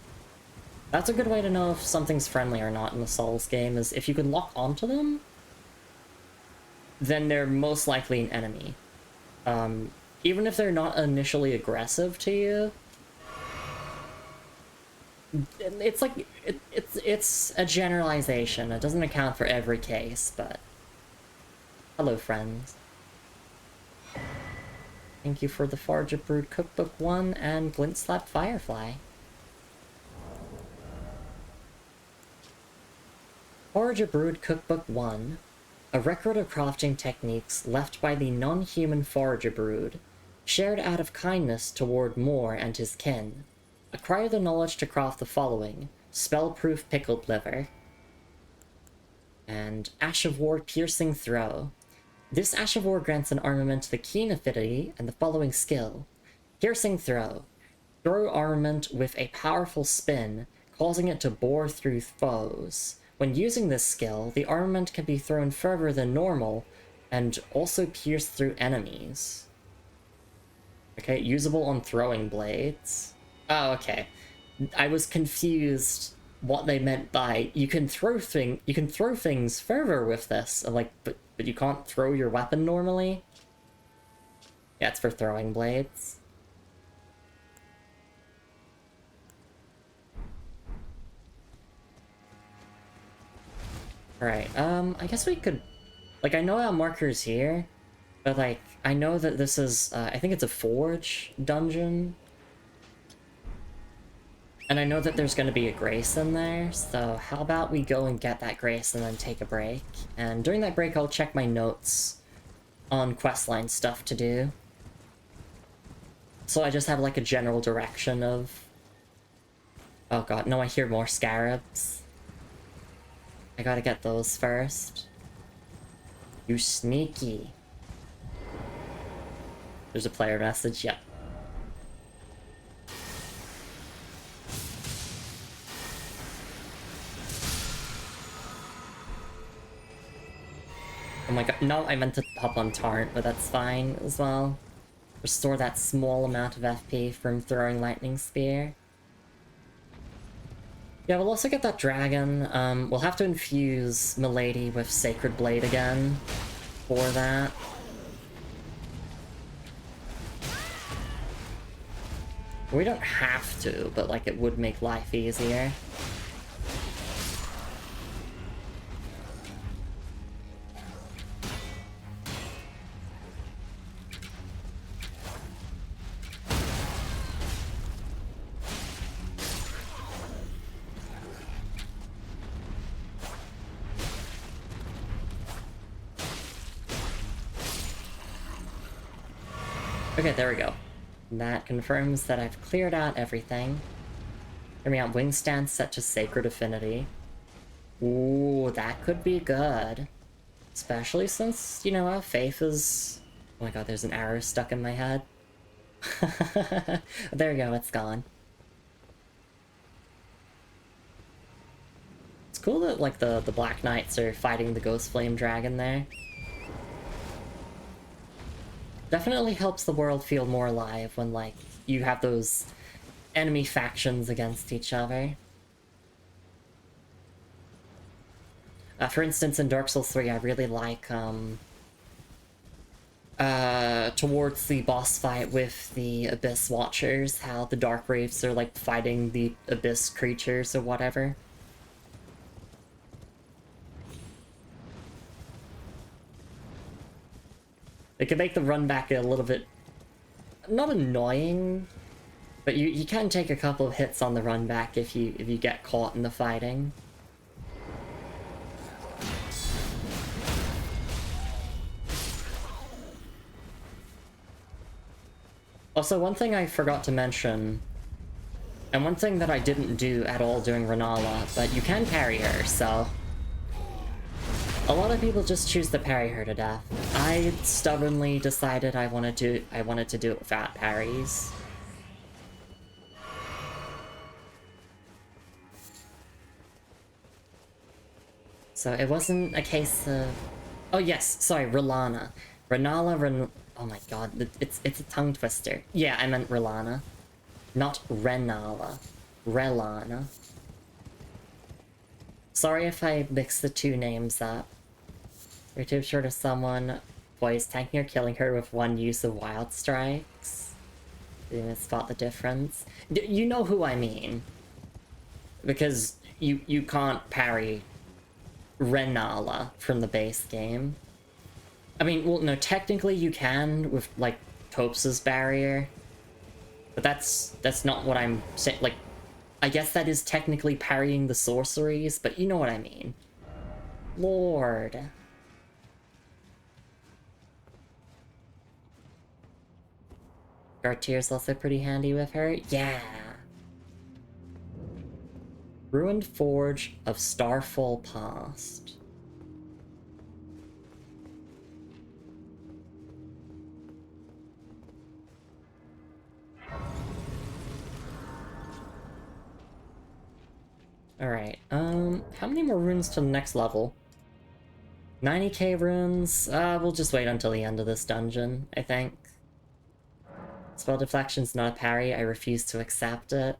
That's a good way to know if something's friendly or not in the Souls game, is if you can lock onto them, then they're most likely an enemy. Even if they're not initially aggressive to you, it's like, it's a generalization. It doesn't account for every case, but... Hello, friends. Thank you for the Forager Brood Cookbook 1 and Glint Slap Firefly. Forager Brood Cookbook 1, a record of crafting techniques left by the non-human Forager Brood, shared out of kindness toward Moore and his kin. Acquire the knowledge to craft the following: Spell-proof Pickled Liver, and Ash of War Piercing Throw. This Ash of War grants an armament the Keen Affinity and the following skill: Piercing Throw. Throw armament with a powerful spin, causing it to bore through foes. When using this skill, the armament can be thrown further than normal, and also pierce through enemies. Okay, usable on throwing blades. Oh, okay. I was confused what they meant by you can throw things further with this, like, but you can't throw your weapon normally? Yeah, it's for throwing blades. Alright, I guess we could... Like, I know our marker's here, but, like, I know that this is, I think it's a forge dungeon. And I know that there's gonna be a grace in there, so how about we go and get that grace and then take a break? And during that break, I'll check my notes on questline stuff to do. So I just have, like, a general direction of... Oh god, no, I hear more scarabs. I gotta get those first. You sneaky. There's a player message, yep. Oh my god, no, I meant to hop on Tarnt, but that's fine as well. Restore that small amount of FP from throwing Lightning Spear. Yeah, we'll also get that dragon. We'll have to infuse Milady with Sacred Blade again for that. We don't have to, but, like, it would make life easier. Okay, there we go. That confirms that I've cleared out everything. Hear me out, wing stance set to Sacred Affinity. Ooh, that could be good. Especially since, you know, our faith is Oh my god, there's an arrow stuck in my head. There we go, it's gone. It's cool that, like, the Black Knights are fighting the Ghost Flame Dragon there. Definitely helps the world feel more alive when, like, you have those enemy factions against each other. For instance, in Dark Souls 3, I really like, towards the boss fight with the Abyss Watchers, how the Dark Wraiths are, like, fighting the Abyss creatures or whatever. It can make the run back a little bit, not annoying, but you can take a couple of hits on the run back if you get caught in the fighting. Also, one thing I forgot to mention, and one thing that I didn't do at all during Renala, but you can parry her, so... A lot of people just choose to parry her to death. I stubbornly decided I wanted to do it without parries. So it wasn't a case of... Oh yes, sorry, Relana. Oh my god, it's a tongue twister. Yeah, I meant Relana. Not Renala. Relana. Sorry if I mixed the two names up. You're too short of someone voice tanking or killing her with one use of wild strikes. You didn't spot the difference. You know who I mean. Because you can't parry Renala from the base game. I mean, well, no, technically you can with, like, Tops's barrier. But that's not what I'm saying. Like, I guess that is technically parrying the sorceries, but you know what I mean. Lord. Gartier's also pretty handy with her. Yeah. Ruined Forge of Starfall Past. Alright, how many more runes to the next level? 90k runes? We'll just wait until the end of this dungeon, I think. Spell deflection's not a parry, I refuse to accept it.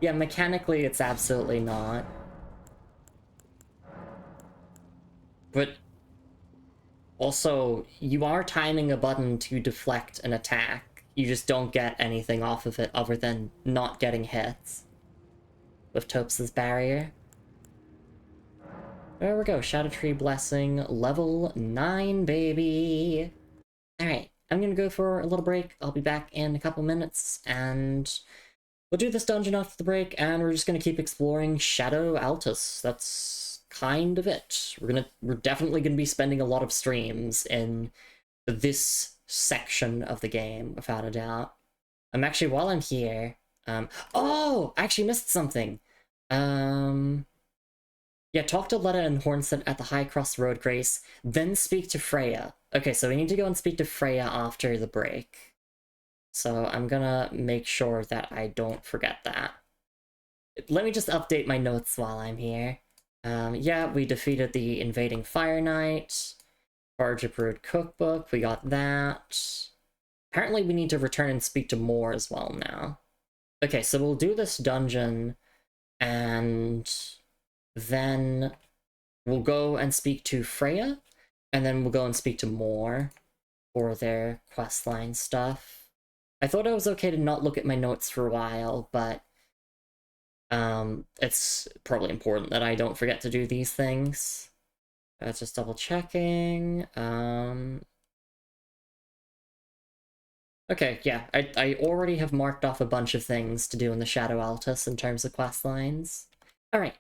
Yeah, mechanically it's absolutely not. But also, you are timing a button to deflect an attack. You just don't get anything off of it other than not getting hits. With Tops's barrier. There we go, Shadow Tree Blessing, level 9, baby! Alright, I'm gonna go for a little break. I'll be back in a couple minutes, and we'll do this dungeon after the break, and we're just gonna keep exploring Shadow Altus. That's kind of it. We're definitely gonna be spending a lot of streams in this section of the game, without a doubt. Actually, while I'm here, oh! I actually missed something. Yeah, talk to Letta and Hornset at the High Cross Road, Grace, then speak to Freya. Okay, so we need to go and speak to Freya after the break. So I'm gonna make sure that I don't forget that. Let me just update my notes while I'm here. Yeah, we defeated the invading Fire Knight. Forge Brewed Cookbook, we got that. Apparently we need to return and speak to Moore as well now. Okay, so we'll do this dungeon, and then we'll go and speak to Freya, and then we'll go and speak to Moore for their questline stuff. I thought it was okay to not look at my notes for a while, but it's probably important that I don't forget to do these things. Just double checking. Okay, yeah, I already have marked off a bunch of things to do in the Shadow Altus in terms of quest lines. Alright.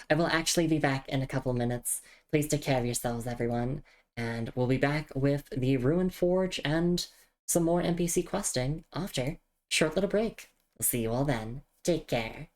I will actually be back in a couple minutes. Please take care of yourselves, everyone. And we'll be back with the Ruined Forge and some more NPC questing after a short little break. We'll see you all then. Take care.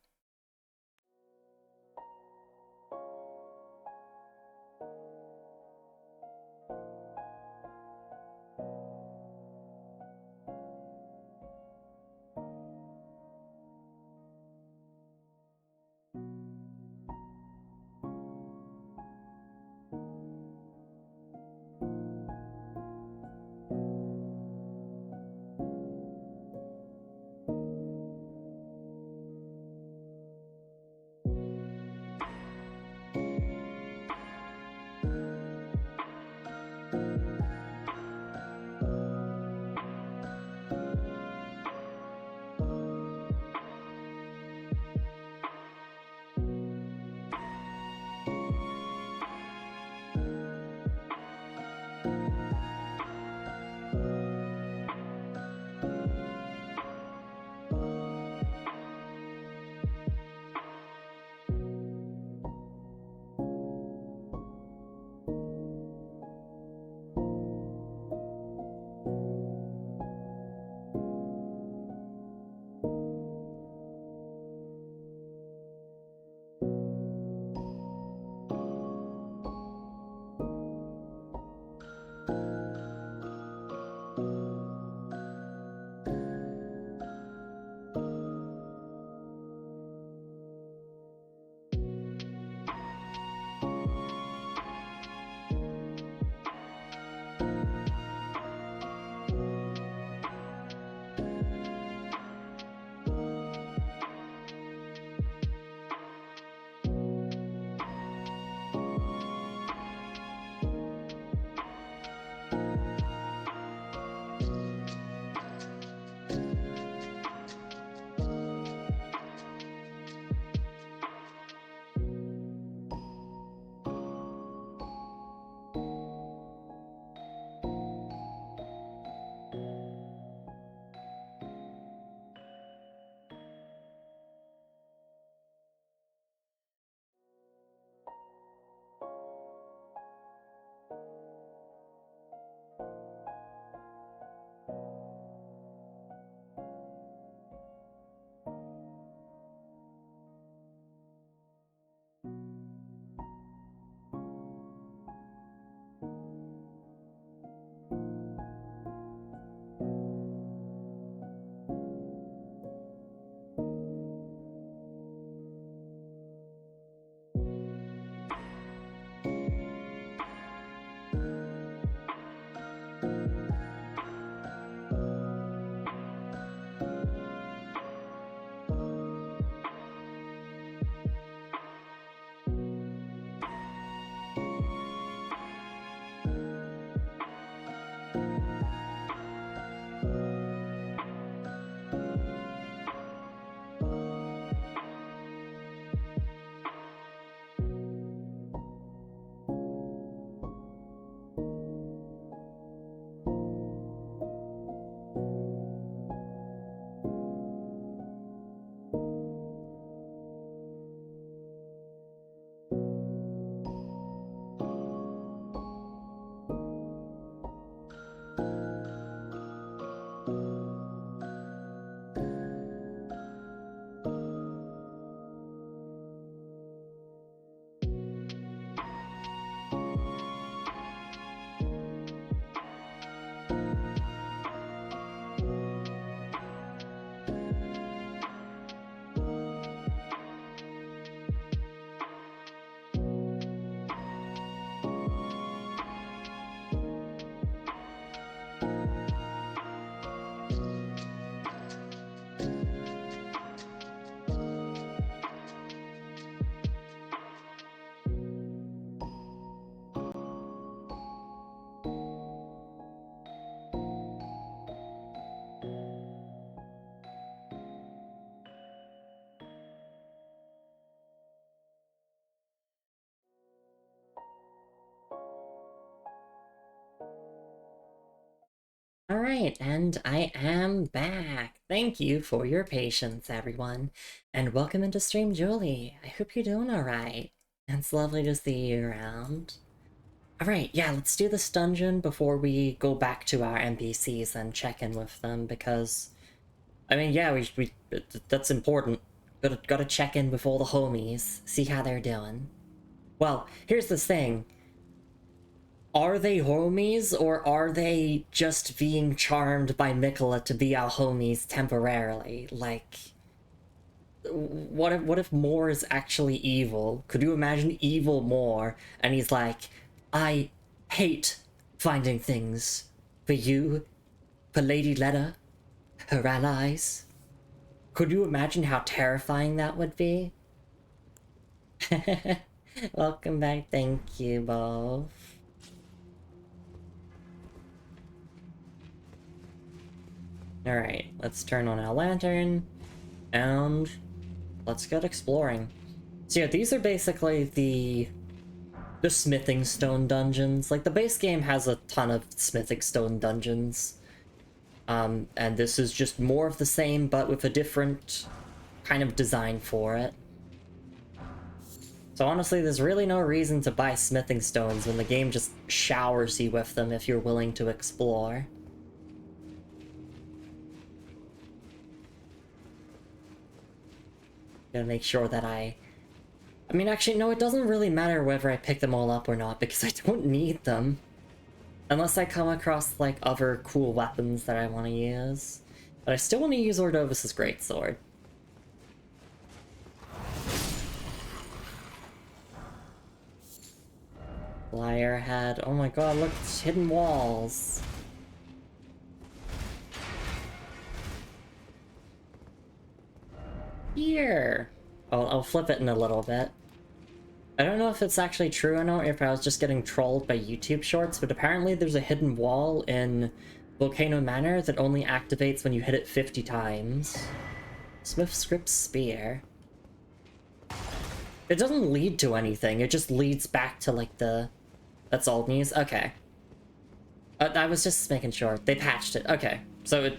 Alright, and I am back. Thank you for your patience, everyone. And welcome into stream, Julie. I hope you're doing alright. It's lovely to see you around. Alright, yeah, let's do this dungeon before we go back to our NPCs and check in with them, because... I mean, yeah, that's important. Gotta check in with all the homies, see how they're doing. Well, here's the thing. Are they homies, or are they just being charmed by Mikola to be our homies temporarily? Like, what if Moore is actually evil? Could you imagine evil Moore, and he's like, I hate finding things for you, for Lady Letta, her allies? Could you imagine how terrifying that would be? Welcome back, thank you both. Alright, let's turn on our lantern, and let's get exploring. So yeah, these are basically the smithing stone dungeons. Like, the base game has a ton of smithing stone dungeons. And this is just more of the same, but with a different kind of design for it. So honestly, there's really no reason to buy smithing stones when the game just showers you with them if you're willing to explore. Gonna make sure that I mean, actually, no, it doesn't really matter whether I pick them all up or not, because I don't need them. Unless I come across, like, other cool weapons that I want to use. But I still want to use Ordovis's greatsword. Flyer head. Oh my god, look, it's hidden walls. Here! I'll flip it in a little bit. I don't know if it's actually true or not, or if I was just getting trolled by YouTube shorts, but apparently there's a hidden wall in Volcano Manor that only activates when you hit it 50 times. Smith Script Spear. It doesn't lead to anything, it just leads back to, like, the... That's all it needs? Okay. I was just making sure. They patched it. Okay. So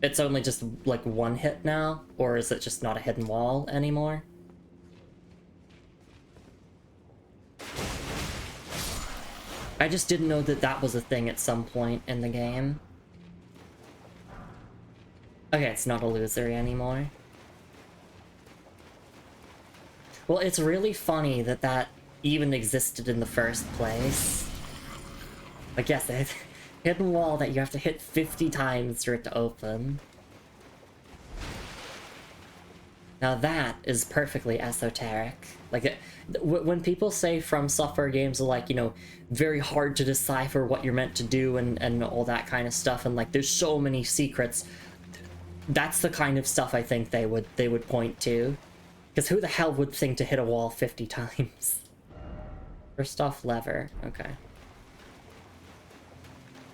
it's only just, like, one hit now? Or is it just not a hidden wall anymore? I just didn't know that that was a thing at some point in the game. Okay, it's not illusory anymore. Well, it's really funny that that even existed in the first place. Like, yes, it's a hidden wall that you have to hit 50 times for it to open. Now that is perfectly esoteric. Like, when people say From Software games are, like, you know, very hard to decipher what you're meant to do and all that kind of stuff, and, like, there's so many secrets, that's the kind of stuff I think they would point to. Because who the hell would think to hit a wall 50 times? First off, lever. Okay.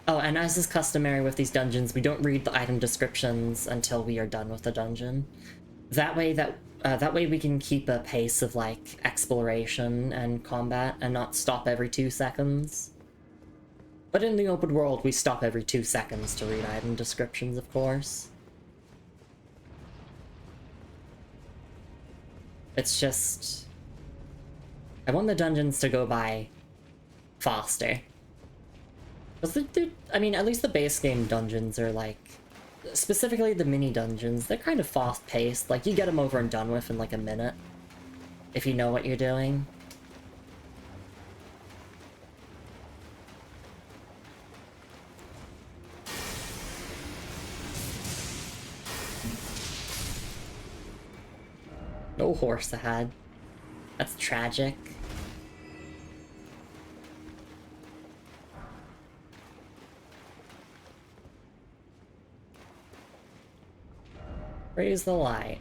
Oh, and as is customary with these dungeons, we don't read the item descriptions until we are done with the dungeon. That way we can keep a pace of, like, exploration and combat and not stop every 2 seconds. But in the open world, we stop every 2 seconds to read item descriptions, of course. It's just... I want the dungeons to go by faster. I mean, at least the base game dungeons are, like... Specifically the mini dungeons, they're kind of fast-paced. Like, you get them over and done with in, like, a minute. If you know what you're doing. No horse ahead. That's tragic. Praise the light.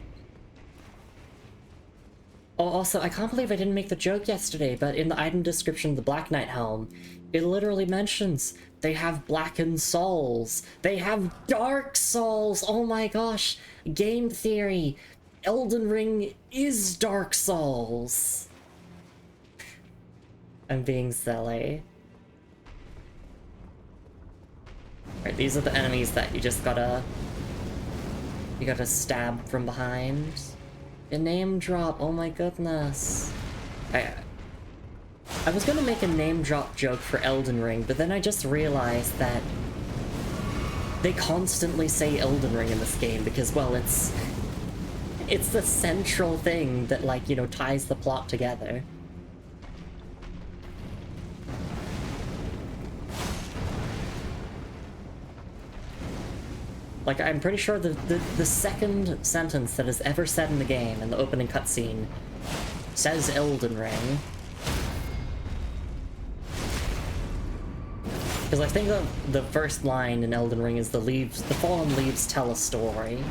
Oh, also, I can't believe I didn't make the joke yesterday, but in the item description of the Black Knight helm, it literally mentions they have blackened souls. They have dark souls! Oh my gosh! Game theory! Elden Ring is Dark Souls! I'm being silly. Right, these are the enemies that you just gotta... You gotta stab from behind. A name drop, oh my goodness. I was gonna make a name drop joke for Elden Ring, but then I just realized that they constantly say Elden Ring in this game because, well, it's the central thing that, like, you know, ties the plot together. Like, I'm pretty sure the second sentence that is ever said in the game, in the opening cutscene, says Elden Ring. Because I think the first line in Elden Ring is the fallen leaves tell a story.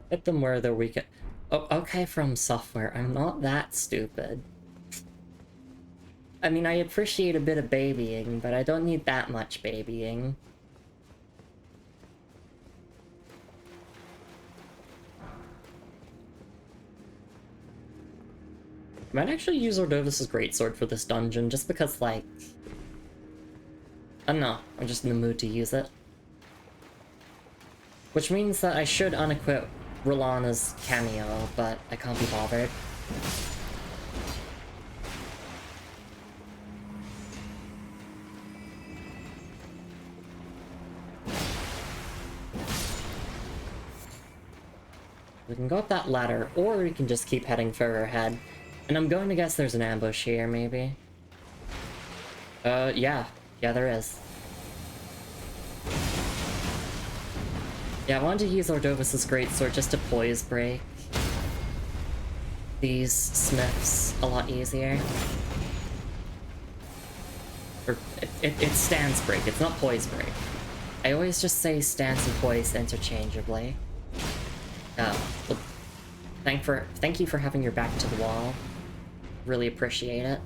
Hit them where they're weak. Oh, okay, From Software. I'm not that stupid. I mean, I appreciate a bit of babying, but I don't need that much babying. I might actually use Ordovus' greatsword for this dungeon, just because, like... I don't know, I'm just in the mood to use it. Which means that I should unequip Rolana's cameo, but I can't be bothered. We can go up that ladder, or we can just keep heading further ahead. And I'm going to guess there's an ambush here, maybe. Yeah. Yeah, there is. Yeah, I wanted to use Ordovus' greatsword just to poise break these smiths a lot easier. Or, it's stance break, it's not poise break. I always just say stance and poise interchangeably. Oh, well, thank you for having your back to the wall. Really appreciate it.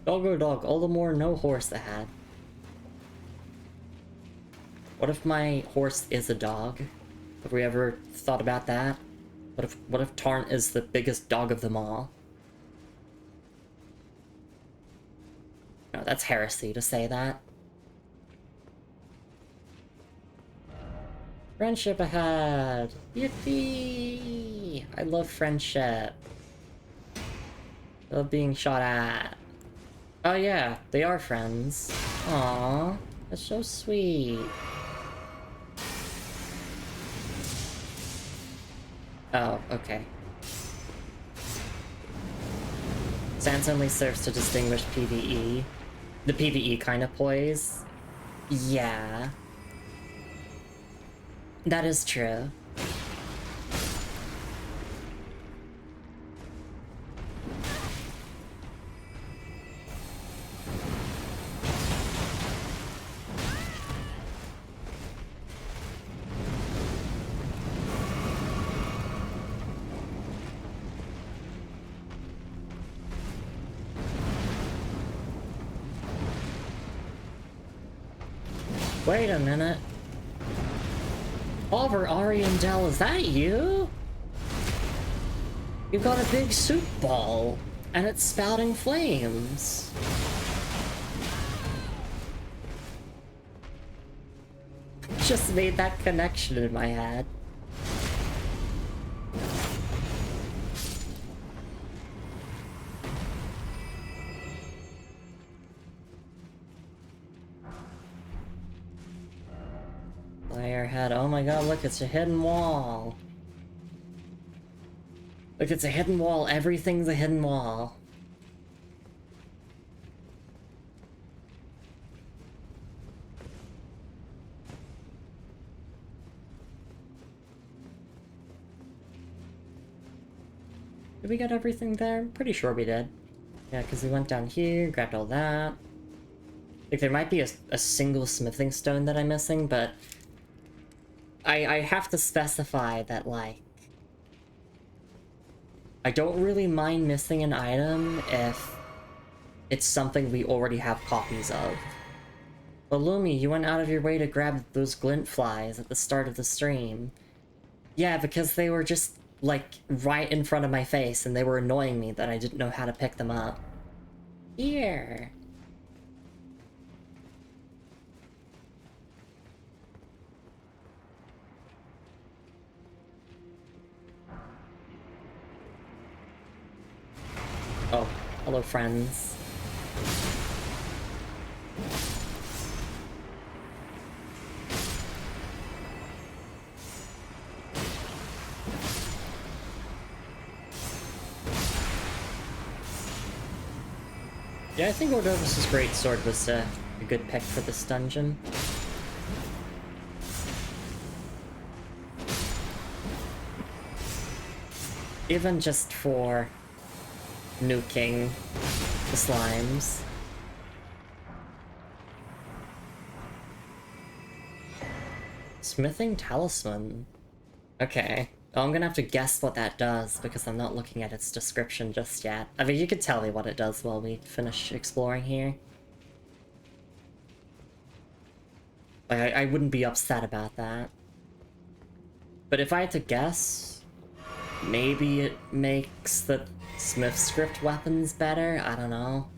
Dog or dog, all the more no horse ahead. What if my horse is a dog? Have we ever thought about that? What if Tarn is the biggest dog of them all? No, that's heresy to say that. Friendship ahead! Yippee! I love friendship. I love being shot at. Oh yeah, they are friends. Aww, that's so sweet. Oh, okay. Stance only serves to distinguish PvE. The PvE kind of poise. Yeah. That is true. Wait a minute. Oliver Ariandel, is that you? You've got a big soup ball, and it's spouting flames. Just made that connection in my head. Player head. Oh my god, look, it's a hidden wall. Look, it's a hidden wall. Everything's a hidden wall. Did we get everything there? I'm pretty sure we did. Yeah, because we went down here, grabbed all that. Like, there might be a single smithing stone that I'm missing, but I have to specify that, like, I don't really mind missing an item if it's something we already have copies of. But Lumi, you went out of your way to grab those glint flies at the start of the stream. Yeah, because they were just, like, right in front of my face, and they were annoying me that I didn't know how to pick them up. Here. Oh, hello friends. Yeah, I think Ordovus' greatsword was a good pick for this dungeon. Even just for nuking the slimes. Smithing talisman. Okay. Oh, I'm gonna have to guess what that does, because I'm not looking at its description just yet. I mean, you could tell me what it does while we finish exploring here. Like, I wouldn't be upset about that. But if I had to guess, maybe it makes the Smith script weapons better? I don't know.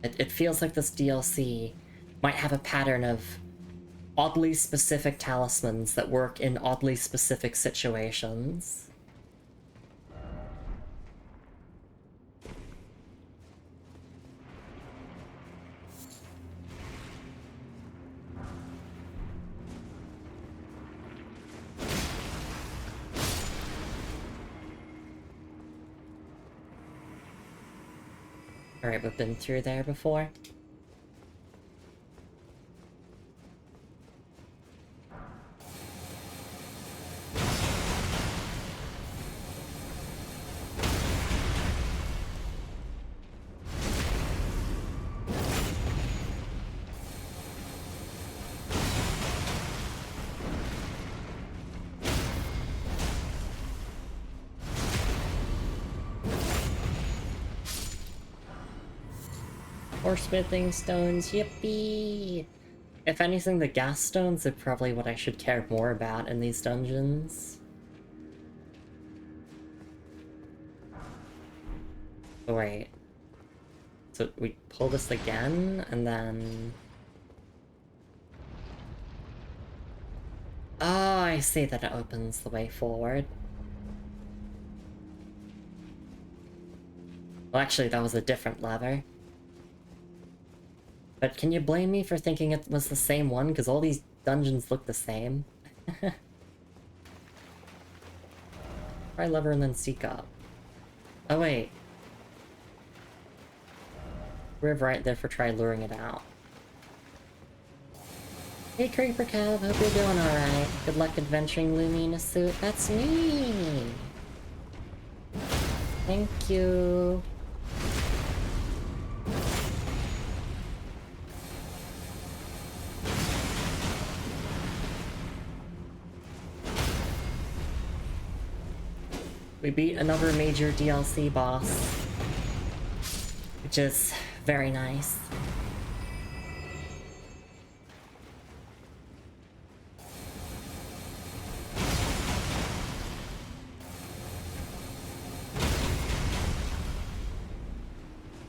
It feels like this DLC might have a pattern of oddly specific talismans that work in oddly specific situations. Alright, we've been through there before. Or smithing stones, yippee! If anything, the gas stones are probably what I should care more about in these dungeons. Oh, wait. So we pull this again, and then... Oh, I see that it opens the way forward. Well, actually, that was a different lever. But can you blame me for thinking it was the same one? Because all these dungeons look the same. Try lever and then seek up. Oh, wait. We're right there for try luring it out. Hey, Creeper Cub, hope you're doing alright. Good luck adventuring Lumi in a suit. That's me! Thank you. We beat another major DLC boss, which is very nice.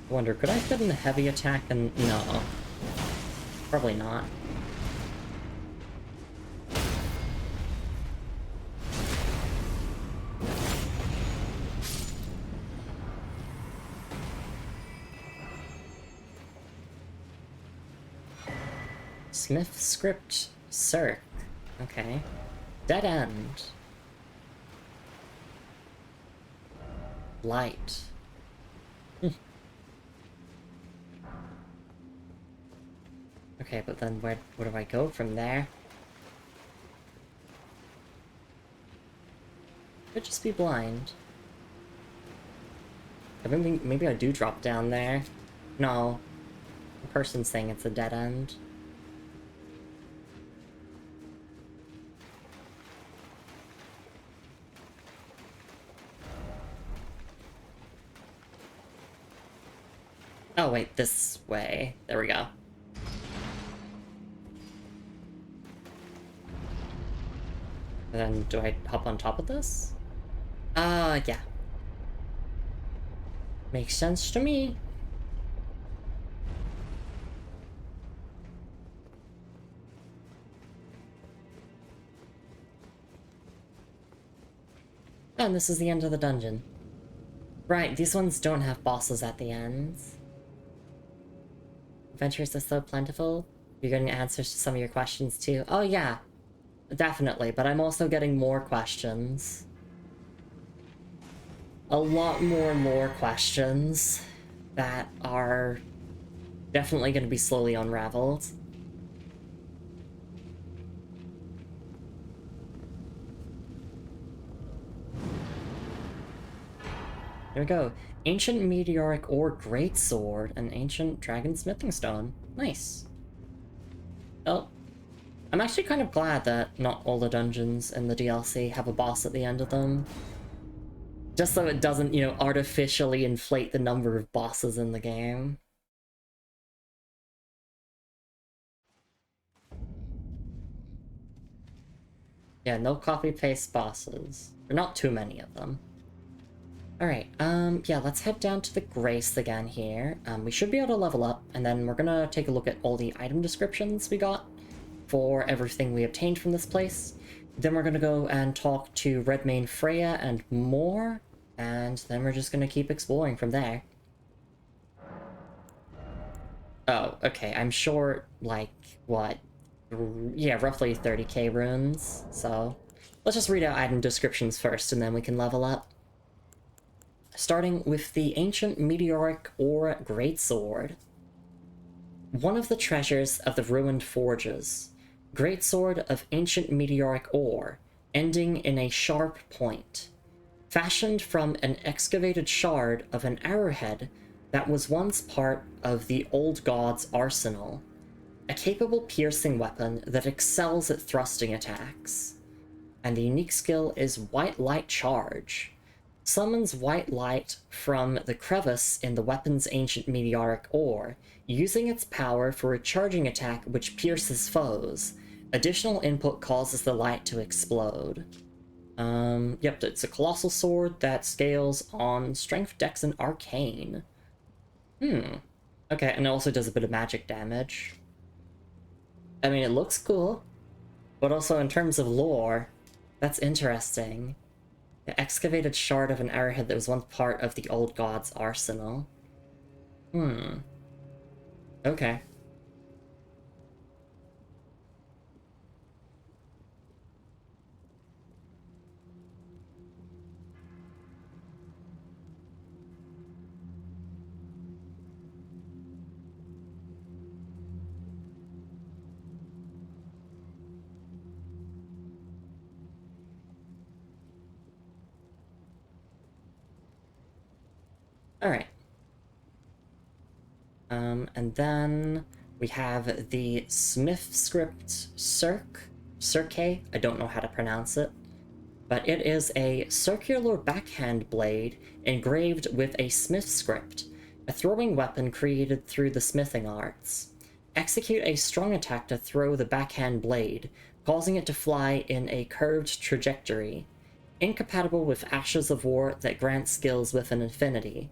I wonder, could I fit in a heavy attack and... no. Probably not. Smith script Cirque. Okay. Dead end. Light. Okay, but then where do I go from there? Could just be blind. Maybe I do drop down there. No. The person's saying it's a dead end. Oh wait, this way. There we go. And then do I hop on top of this? Yeah. Makes sense to me. And this is the end of the dungeon. Right, these ones don't have bosses at the end. Adventures are so plentiful. You're getting answers to some of your questions too. Oh yeah, definitely, but I'm also getting more questions. A lot more lore questions that are definitely going to be slowly unraveled. There we go. Ancient meteoric ore greatsword and ancient dragon smithing stone. Nice. Oh, I'm actually kind of glad that not all the dungeons in the DLC have a boss at the end of them. Just so it doesn't, you know, artificially inflate the number of bosses in the game. Yeah, no copy-paste bosses. Or not too many of them. Alright, yeah, let's head down to the Grace again here. We should be able to level up, and then we're gonna take a look at all the item descriptions we got for everything we obtained from this place. Then we're gonna go and talk to Redmane Freya and more, and then we're just gonna keep exploring from there. Oh, okay, I'm short, like, what? Yeah, roughly 30k runes, so... Let's just read out item descriptions first, and then we can level up. Starting with the Ancient Meteoric Ore Greatsword. One of the treasures of the ruined forges. Greatsword of ancient meteoric ore, ending in a sharp point. Fashioned from an excavated shard of an arrowhead that was once part of the old god's arsenal. A capable piercing weapon that excels at thrusting attacks. And the unique skill is White Light Charge. Summons white light from the crevice in the weapon's ancient meteoric ore, using its power for a charging attack which pierces foes. Additional input causes the light to explode. Yep, it's a colossal sword that scales on strength, dex, and arcane. Okay, and it also does a bit of magic damage. I mean, it looks cool, but also in terms of lore, that's interesting. The excavated shard of an arrowhead that was once part of the old god's arsenal. Okay. Alright. And then we have the Smith script Cirque, I don't know how to pronounce it, but it is a circular backhand blade engraved with a Smith script, a throwing weapon created through the smithing arts. Execute a strong attack to throw the backhand blade, causing it to fly in a curved trajectory. Incompatible with Ashes of War that grants skills with an infinity.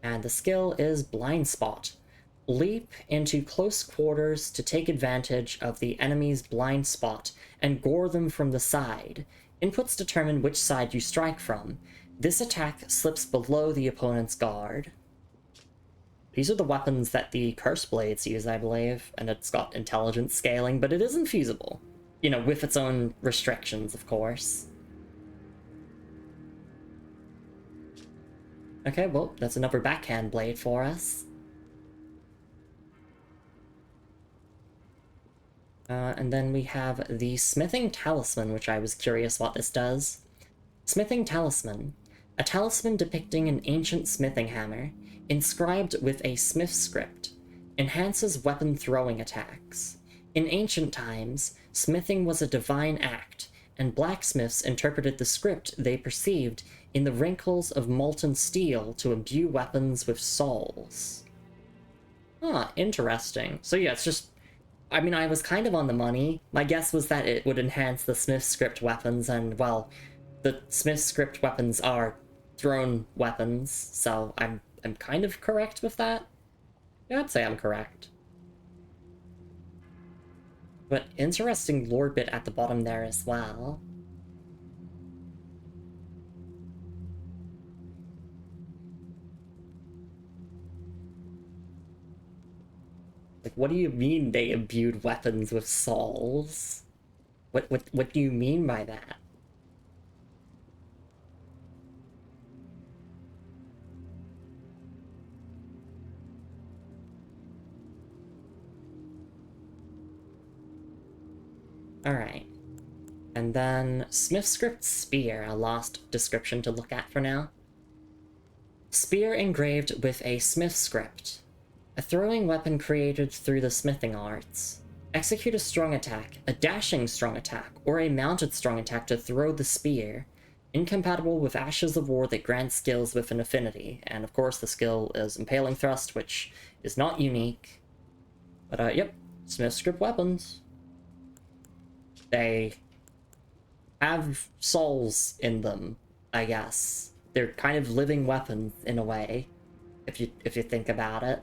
And the skill is Blind Spot. Leap into close quarters to take advantage of the enemy's blind spot and gore them from the side. Inputs determine which side you strike from. This attack slips below the opponent's guard. These are the weapons that the Curse Blades use, I believe, and it's got intelligence scaling, but it is infeasible. You know, with its own restrictions, of course. Okay, well, that's another backhand blade for us. And then we have the Smithing Talisman, which I was curious what this does. Smithing Talisman. a talisman depicting an ancient smithing hammer, inscribed with a smith script, enhances weapon throwing attacks. In ancient times, smithing was a divine act, and blacksmiths interpreted the script they perceived in the wrinkles of molten steel to imbue weapons with souls. Ah, interesting. So yeah, it's just... I mean, I was kind of on the money. My guess was that it would enhance the smith script weapons, and, well, the smith script weapons are thrown weapons, so I'm kind of correct with that. Yeah, I'd say I'm correct. But interesting lore bit at the bottom there as well. Like, what do you mean they imbued weapons with souls? What do you mean by that? Alright. And then Smithscript Spear, a lost description to look at for now. Spear engraved with a smith script. A throwing weapon created through the smithing arts. Execute a strong attack, a dashing strong attack, or a mounted strong attack to throw the spear. Incompatible with Ashes of War that grants skills with an affinity. And of course the skill is Impaling Thrust, which is not unique. But yep, Smithscript weapons. They have souls in them, I guess. They're kind of living weapons in a way, if you think about it.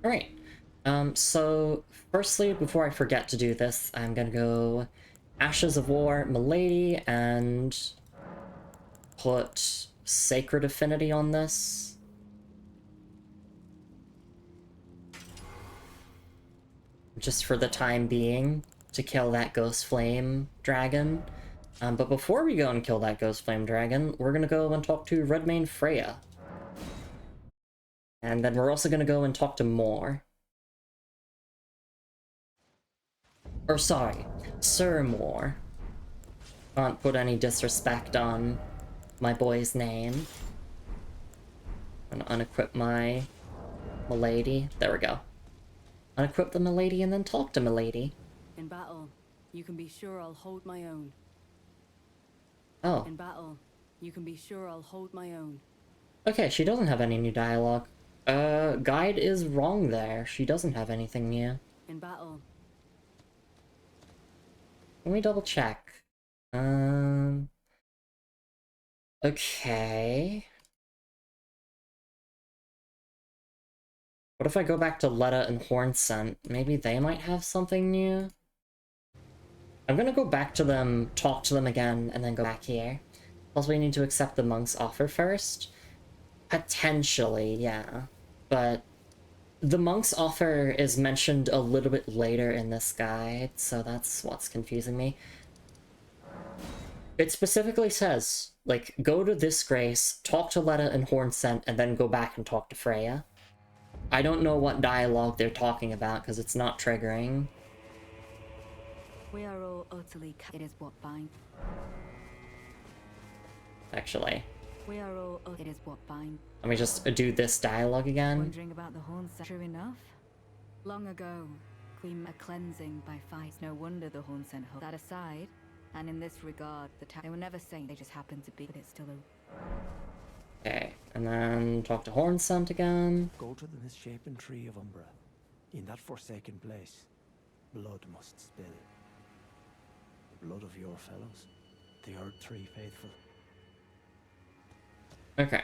Alright. So firstly, before I forget to do this, I'm gonna go Ashes of War, Milady, and put Sacred Affinity on this. Just for the time being, to kill that Ghost Flame Dragon. But before we go and kill that Ghost Flame Dragon, we're gonna go and talk to Redmane Freya. And then we're also gonna go and talk to Moore. Or sorry, Sir Moore. Can't put any disrespect on my boy's name. I'm gonna unequip my Milady. There we go. Unequip the Milady and then talk to Milady. In battle, you can be sure I'll hold my own. Oh. In battle, you can be sure I'll hold my own. Okay, she doesn't have any new dialogue. Guide is wrong there. She doesn't have anything new. In battle. Let me double check. Okay. What if I go back to Letta and Hornscent? Maybe they might have something new? I'm gonna go back to them, talk to them again, and then go back here. Plus we need to accept the monk's offer first. Potentially, yeah. But the monk's offer is mentioned a little bit later in this guide, so that's what's confusing me. It specifically says, like, go to this grace, talk to Letta and Hornscent, and then go back and talk to Freya. I don't know what dialogue they're talking about, because it's not triggering. We are all utterly it is what binds. Actually. We are all it is what binds. Let me just do this dialogue again. Wondering about the horns. True enough. Long ago, Queen a cleansing by fight. No wonder the horn sent hope. That aside, and in this regard, they were never saying they just happened to be, but it's still a... Okay, and then talk to Hornscent again. Go to the misshapen tree of Umbra. In that forsaken place, blood must spill. The blood of your fellows, the Earth Tree faithful. Okay.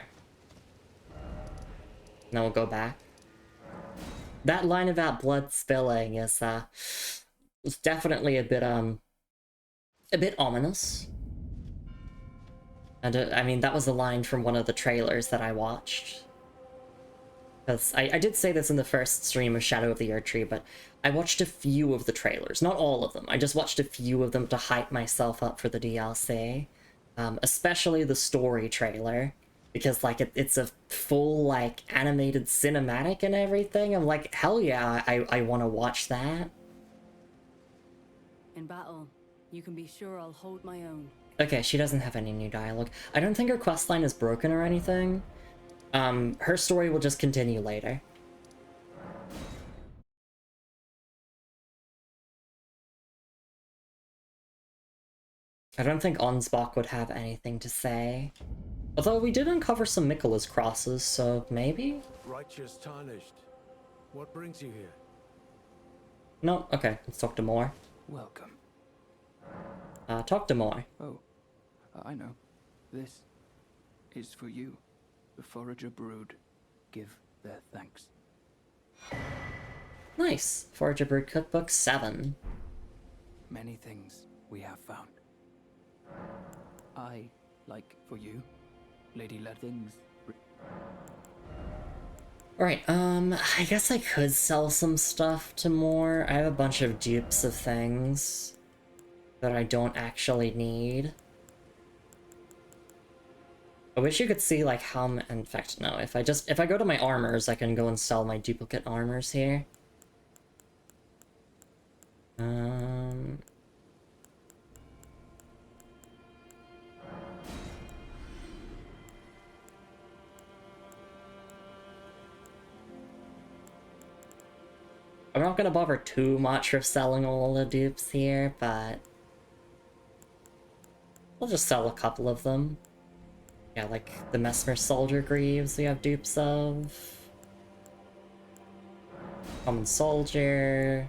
Now we'll go back. That line about blood spilling is definitely a bit ominous. And I mean, that was a line from one of the trailers that I watched. Because I did say this in the first stream of Shadow of the Erdtree, but I watched a few of the trailers. Not all of them. I just watched a few of them to hype myself up for the DLC. Especially the story trailer. Because, like, it's a full, like, animated cinematic and everything. I'm like, hell yeah, I want to watch that. In battle, you can be sure I'll hold my own. Okay, she doesn't have any new dialogue. I don't think her questline is broken or anything. Her story will just continue later. I don't think Onsbach would have anything to say. Although we did uncover some Mikola's crosses, so maybe? Righteous tarnished. What brings you here? No? Okay, let's talk to Moore. Welcome. Talk to Moore. Oh, I know. This is for you. The Forager brood give their thanks. Nice. Forager Brood Cookbook 7. Many things we have found. I like for you, Lady Lethen's. Alright, I guess I could sell some stuff to Moore. I have a bunch of dupes of things that I don't actually need. I wish you could see, like, how in fact, no, if I go to my armors, I can go and sell my duplicate armors here. I'm not gonna bother too much with selling all the dupes here, but we'll just sell a couple of them. Yeah, like the Mesmer Soldier Greaves we have dupes of. Common Soldier.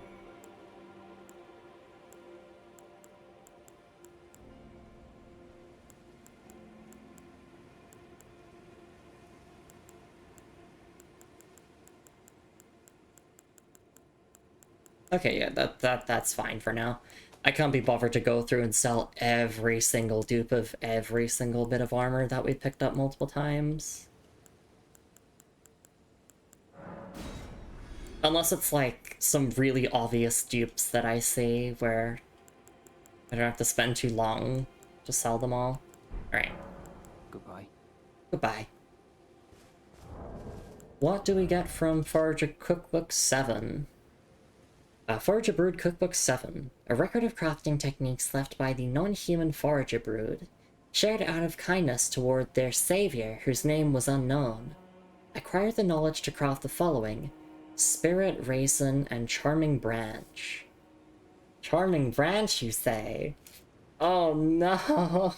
Okay, yeah, that's fine for now. I can't be bothered to go through and sell every single dupe of every single bit of armor that we picked up multiple times. Unless it's like some really obvious dupes that I see where I don't have to spend too long to sell them all. Alright. Goodbye. Goodbye. What do we get from Forager Cookbook 7? Forager Brood Cookbook 7, a record of crafting techniques left by the non-human Forager Brood, shared out of kindness toward their savior whose name was unknown. Acquire the knowledge to craft the following: Spirit, Raisin, and Charming Branch. Charming Branch, you say? Oh no!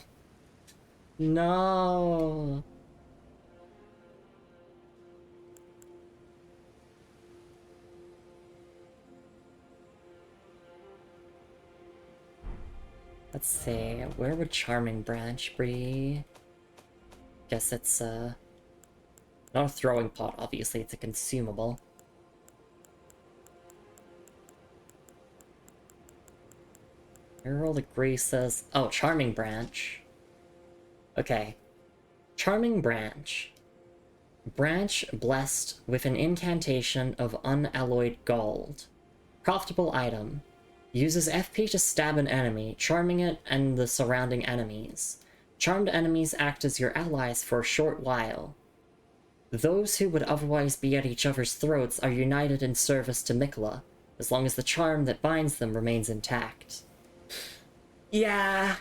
No! Let's see, where would Charming Branch be? Guess it's, not a throwing pot, obviously, it's a consumable. Where are all the graces? Oh, Charming Branch. Okay. Charming Branch. Branch blessed with an incantation of unalloyed gold. Profitable item. Uses FP to stab an enemy, charming it and the surrounding enemies. Charmed enemies act as your allies for a short while. Those who would otherwise be at each other's throats are united in service to Mikola, as long as the charm that binds them remains intact. Yeah.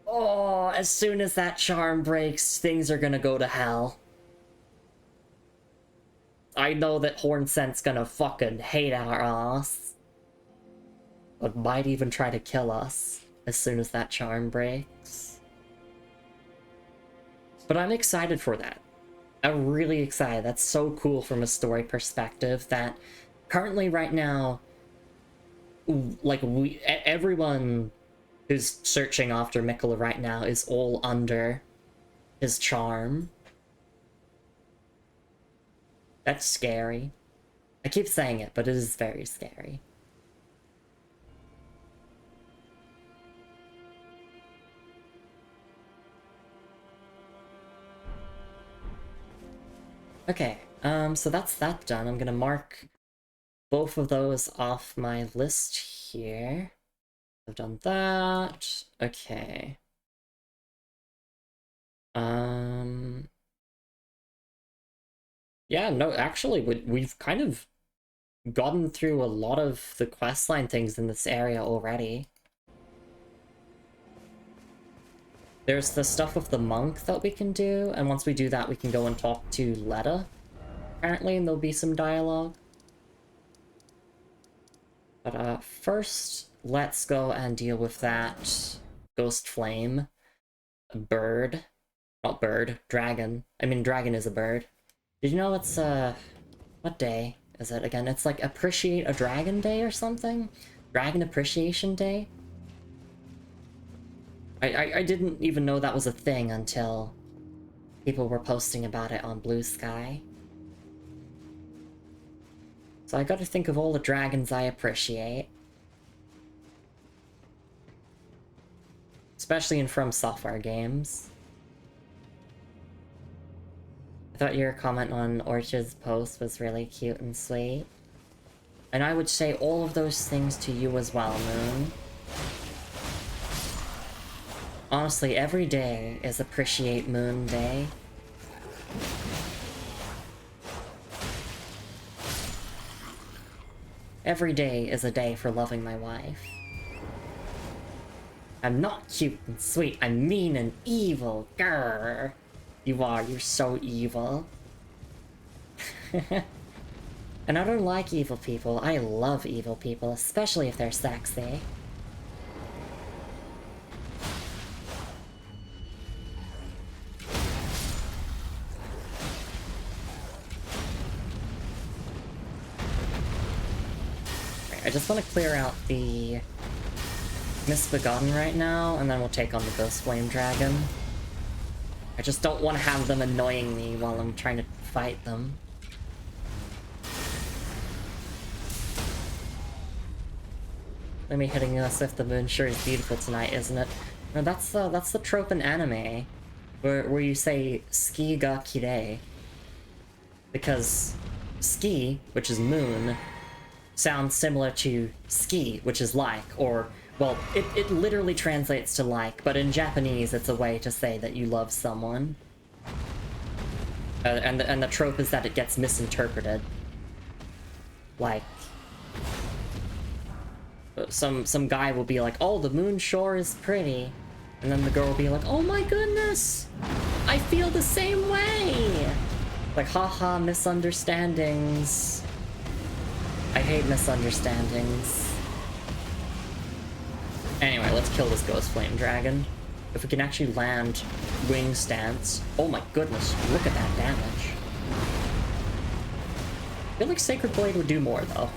Oh, as soon as that charm breaks, things are gonna go to hell. I know that Hornsent's gonna fucking hate our ass. But might even try to kill us as soon as that charm breaks. But I'm excited for that. I'm really excited. That's so cool from a story perspective that currently right now, like everyone who's searching after Mikola right now is all under his charm. That's scary. I keep saying it, but it is very scary. Okay, so that's that done. I'm gonna mark both of those off my list here. I've done that. Okay. Yeah, no, actually, we've kind of gotten through a lot of the questline things in this area already. There's the stuff with the monk that we can do, and once we do that, we can go and talk to Letta, apparently, and there'll be some dialogue. But first, let's go and deal with that ghost flame. Bird. Not bird, dragon. I mean, dragon is a bird. Did you know it's, what day is it again? It's like Appreciate a Dragon Day or something? Dragon Appreciation Day? I didn't even know that was a thing until people were posting about it on Blue Sky. So I gotta think of all the dragons I appreciate. Especially in From Software games. I thought your comment on Orchard's post was really cute and sweet. And I would say all of those things to you as well, Moon. Honestly, every day is Appreciate Moon Day. Every day is a day for loving my wife. I'm not cute and sweet, I'm mean and evil, grrr. You are, you're so evil. And I don't like evil people, I love evil people, especially if they're sexy. I just want to clear out the Misbegotten right now, and then we'll take on the Ghost Flame Dragon. I just don't want to have them annoying me while I'm trying to fight them. Let me hitting us if the moon sure is beautiful tonight, isn't it? No, that's the trope in anime, where you say "ski ga kirei," because ski, which is moon, sounds similar to ski, which is like, or, well, it literally translates to like, but in Japanese it's a way to say that you love someone. And the trope is that it gets misinterpreted. Like, some guy will be like, oh, the moon shore is pretty. And then the girl will be like, oh my goodness! I feel the same way! Like, haha, misunderstandings. I hate misunderstandings. Anyway, let's kill this Ghost Flame Dragon. If we can actually land wing stance. Oh my goodness, look at that damage. I feel like Sacred Blade would do more, though.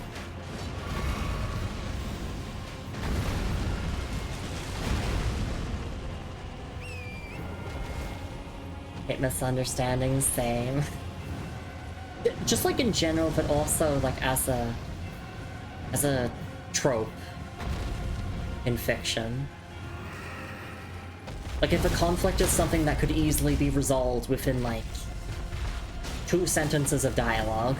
Hate misunderstandings, same. Just like in general, but also like as a trope in fiction. Like if a conflict is something that could easily be resolved within like 2 sentences of dialogue.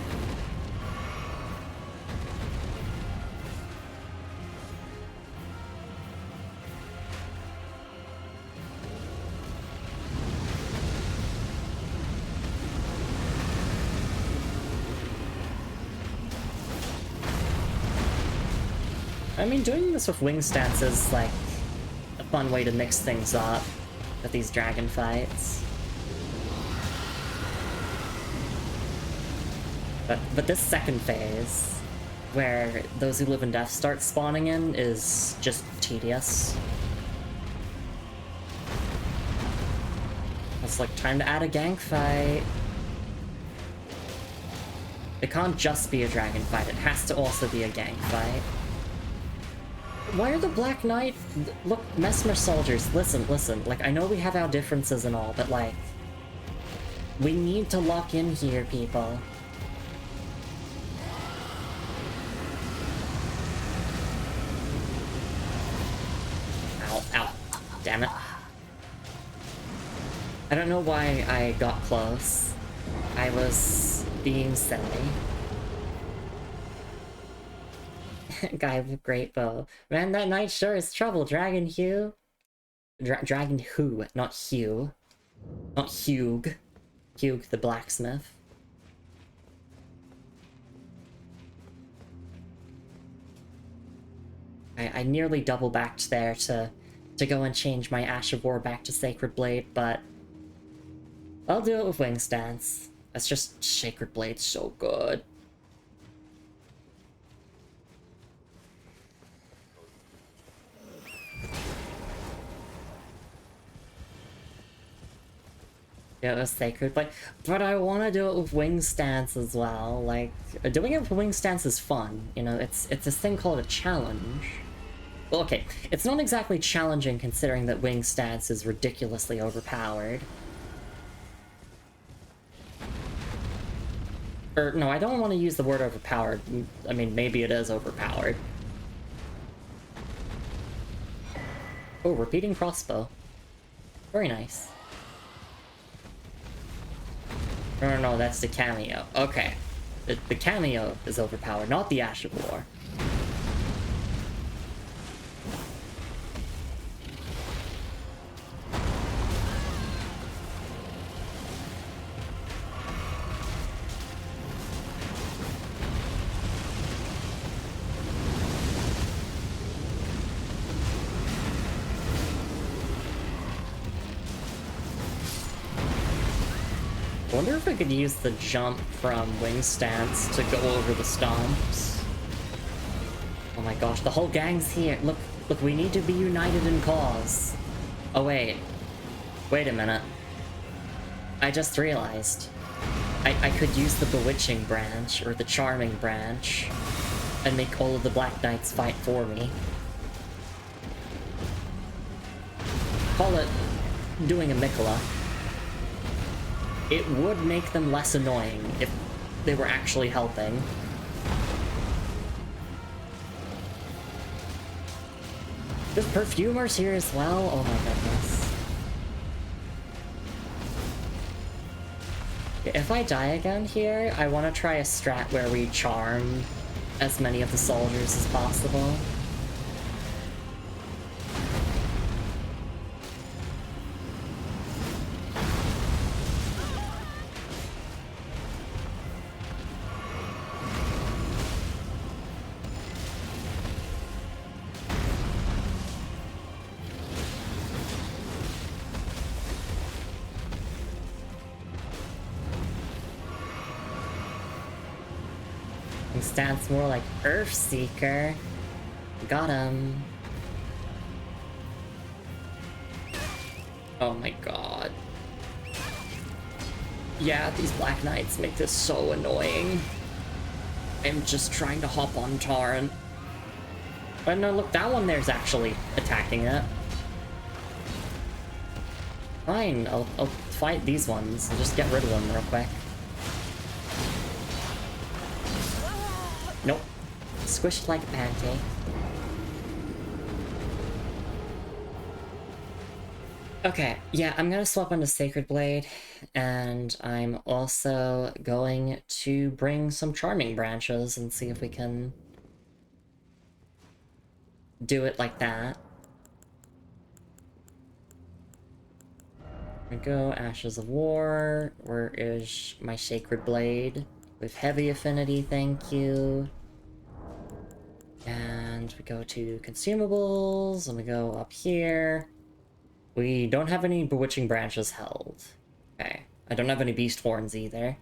I mean, doing this with wing stance is, like, a fun way to mix things up with these dragon fights. But this second phase, where those who live in death start spawning in, is just tedious. It's like, time to add a gank fight. It can't just be a dragon fight, it has to also be a gank fight. Why are the Black Knight... Look, Mesmer soldiers, listen, like, I know we have our differences and all, but, like... We need to lock in here, people. Ow, ow. Damn it. I don't know why I got close. I was being silly. Guy with a great bow. Man, that knight sure is trouble, Dragon Hugh. Dragon Who, not Hugh. Not Hugh. Hugh the blacksmith. I nearly double backed there to to go and change my Ash of War back to Sacred Blade, but I'll do it with Wing Stance. That's just Sacred Blade's so good. Yeah, it was Sacred Blade, but I want to do it with Wing Stance as well. Like, doing it with Wing Stance is fun, you know, it's this thing called a challenge. Well, okay, it's not exactly challenging considering that Wing Stance is ridiculously overpowered. Or, no, I don't want to use the word overpowered. I mean, maybe it is overpowered. Oh, repeating crossbow. Very nice. No, that's the cameo. Okay. The cameo is overpowered, not the Ash of War. I wonder if I could use the jump from Wing Stance to go over the stomps. Oh my gosh, the whole gang's here. Look, we need to be united in cause. Oh wait. Wait a minute. I just realized. I could use the Bewitching branch, or the Charming branch, and make all of the Black Knights fight for me. Call it doing a Mikola. It would make them less annoying if they were actually helping. There's perfumers here as well? Oh my goodness. If I die again here, I want to try a strat where we charm as many of the soldiers as possible. Stance more like Earthseeker. Got him. Oh my god. Yeah, these Black Knights make this so annoying. I'm just trying to hop on Tarn. But no, look, that one there's actually attacking it. Fine, I'll fight these ones and just get rid of them real quick. Nope. Squished like a pancake. Okay, yeah, I'm gonna swap onto Sacred Blade, and I'm also going to bring some Charming branches and see if we can do it like that. There we go, Ashes of War. Where is my Sacred Blade? With heavy affinity, thank you. And we go to consumables, and we go up here. We don't have any Bewitching branches held. Okay. I don't have any Beast horns either.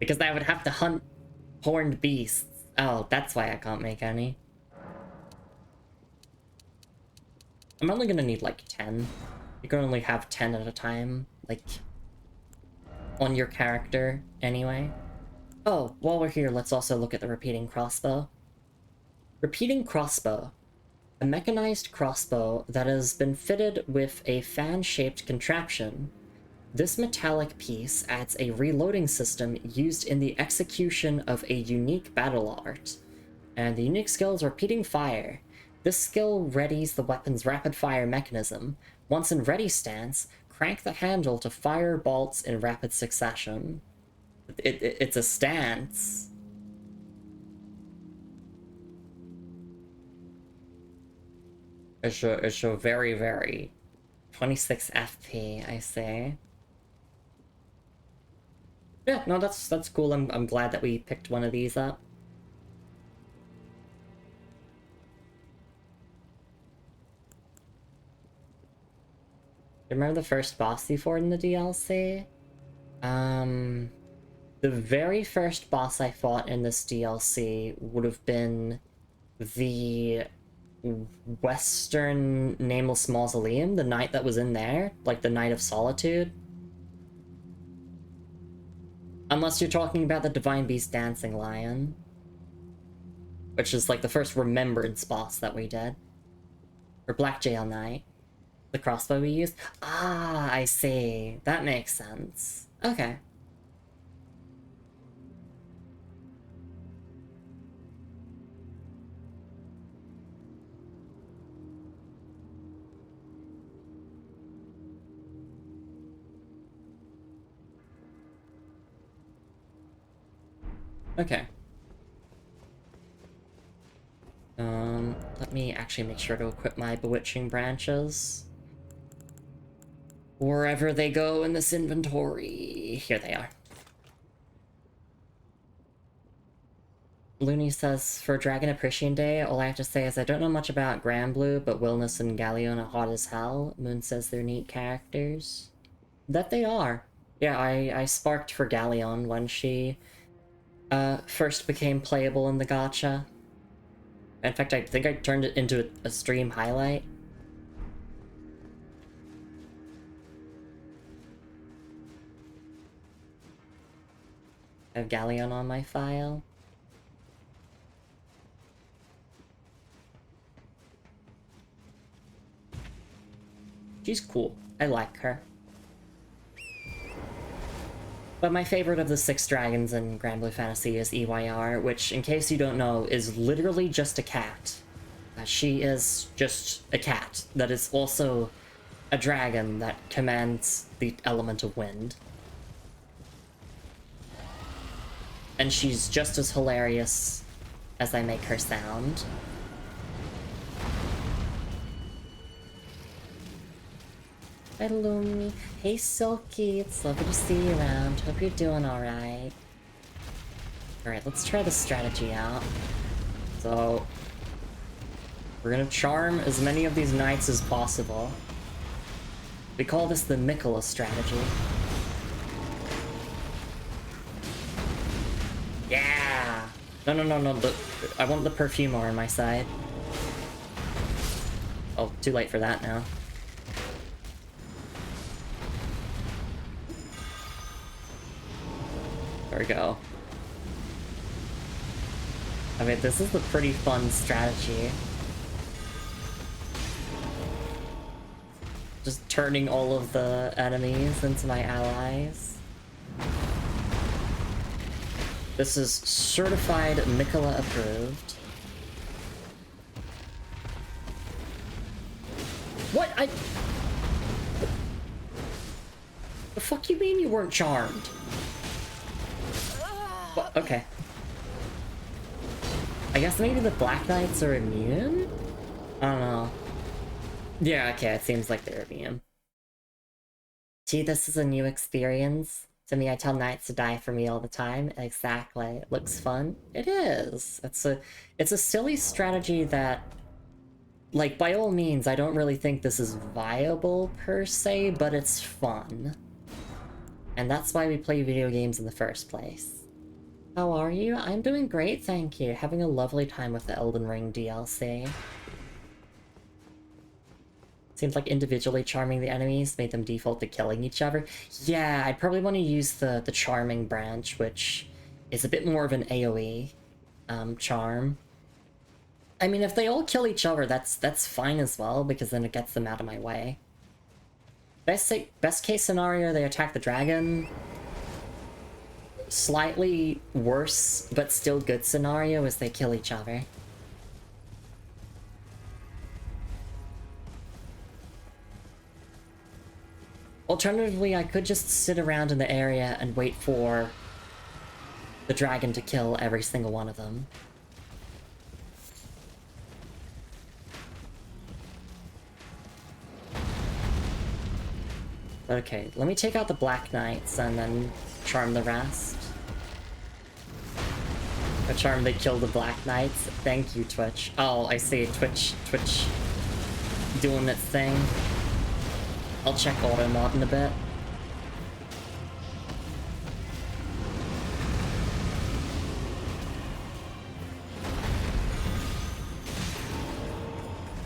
Because I would have to hunt horned beasts. Oh, that's why I can't make any. I'm only gonna need like 10. You can only have 10 at a time, like, on your character anyway. Oh, while we're here, let's also look at the repeating crossbow. Repeating crossbow. A mechanized crossbow that has been fitted with a fan-shaped contraption. This metallic piece adds a reloading system used in the execution of a unique battle art. And the unique skill is Repeating Fire. This skill readies the weapon's rapid-fire mechanism. Once in ready stance, crank the handle to fire bolts in rapid succession. It's a stance. It's a very, very 26 FP, I say. Yeah, no, that's cool. I'm glad that we picked one of these up. Remember the first boss you fought in the DLC? The very first boss I fought in this DLC would have been the Western Nameless Mausoleum, the knight that was in there, like the Knight of Solitude. Unless you're talking about the Divine Beast Dancing Lion, which is like the first remembrance boss that we did. Or Black Jail Knight. The crossbow we used? Ah, I see. That makes sense. Okay. Okay. Let me actually make sure to equip my bewitching branches. Wherever they go in this inventory. Here they are. Looney says, for Dragon Appreciation Day, all I have to say is I don't know much about Granblue, but Wilness and Galleon are hot as hell. Moon says they're neat characters. That they are. Yeah, I sparked for Galleon when she first became playable in the gacha. In fact, I think I turned it into a stream highlight. I have Galleon on my file. She's cool. I like her. But my favorite of the 6 dragons in Granblue Fantasy is EYR, which, in case you don't know, is literally just a cat. She is just a cat that is also a dragon that commands the element of wind. And she's just as hilarious as I make her sound. Hi Lumi. Hey Silky, it's lovely to see you around. Hope you're doing alright. Alright, let's try this strategy out. So, we're gonna charm as many of these knights as possible. We call this the Mikola strategy. Yeah! No, I want the perfumer on my side. Oh, too late for that now. There we go. I mean, this is a pretty fun strategy. Just turning all of the enemies into my allies. This is certified Mikola approved. What? The fuck you mean you weren't charmed? Well, okay. I guess maybe the Black Knights are immune? I don't know. Yeah, okay, it seems like they're immune. Gee, this is a new experience. To me, I tell knights to die for me all the time. Exactly. It looks fun. It is. It's a silly strategy that, like, by all means, I don't really think this is viable per se, but it's fun. And that's why we play video games in the first place. How are you? I'm doing great, thank you. Having a lovely time with the Elden Ring DLC. Seems like individually charming the enemies made them default to killing each other. Yeah, I'd probably want to use the charming branch, which is a bit more of an AoE charm. I mean, if they all kill each other, that's fine as well, because then it gets them out of my way. Best case scenario, they attack the dragon. Slightly worse, but still good scenario is they kill each other. Alternatively, I could just sit around in the area and wait for the dragon to kill every single one of them. Okay, let me take out the Black Knights and then charm the rest. A charm they kill the Black Knights. Thank you, Twitch. Oh, I see. Twitch doing its thing. I'll check auto mod in a bit.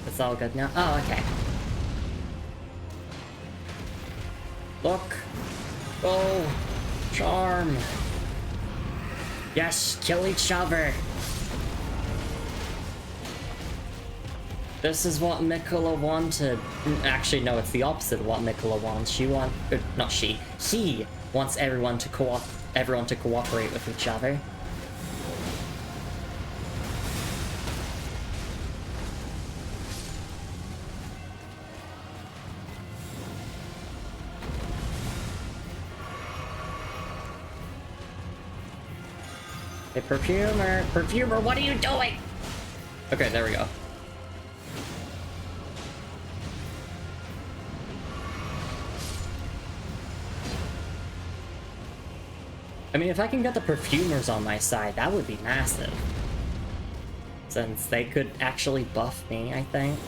It's all good now. Oh, okay. Look. Oh, charm. Yes, kill each other. This is what Mikola wanted. Actually, no, it's the opposite of what Mikola wants. She not she. He wants everyone to cooperate with each other. Hey, Perfumer, what are you doing? Okay, there we go. I mean, if I can get the Perfumers on my side, that would be massive. Since they could actually buff me, I think.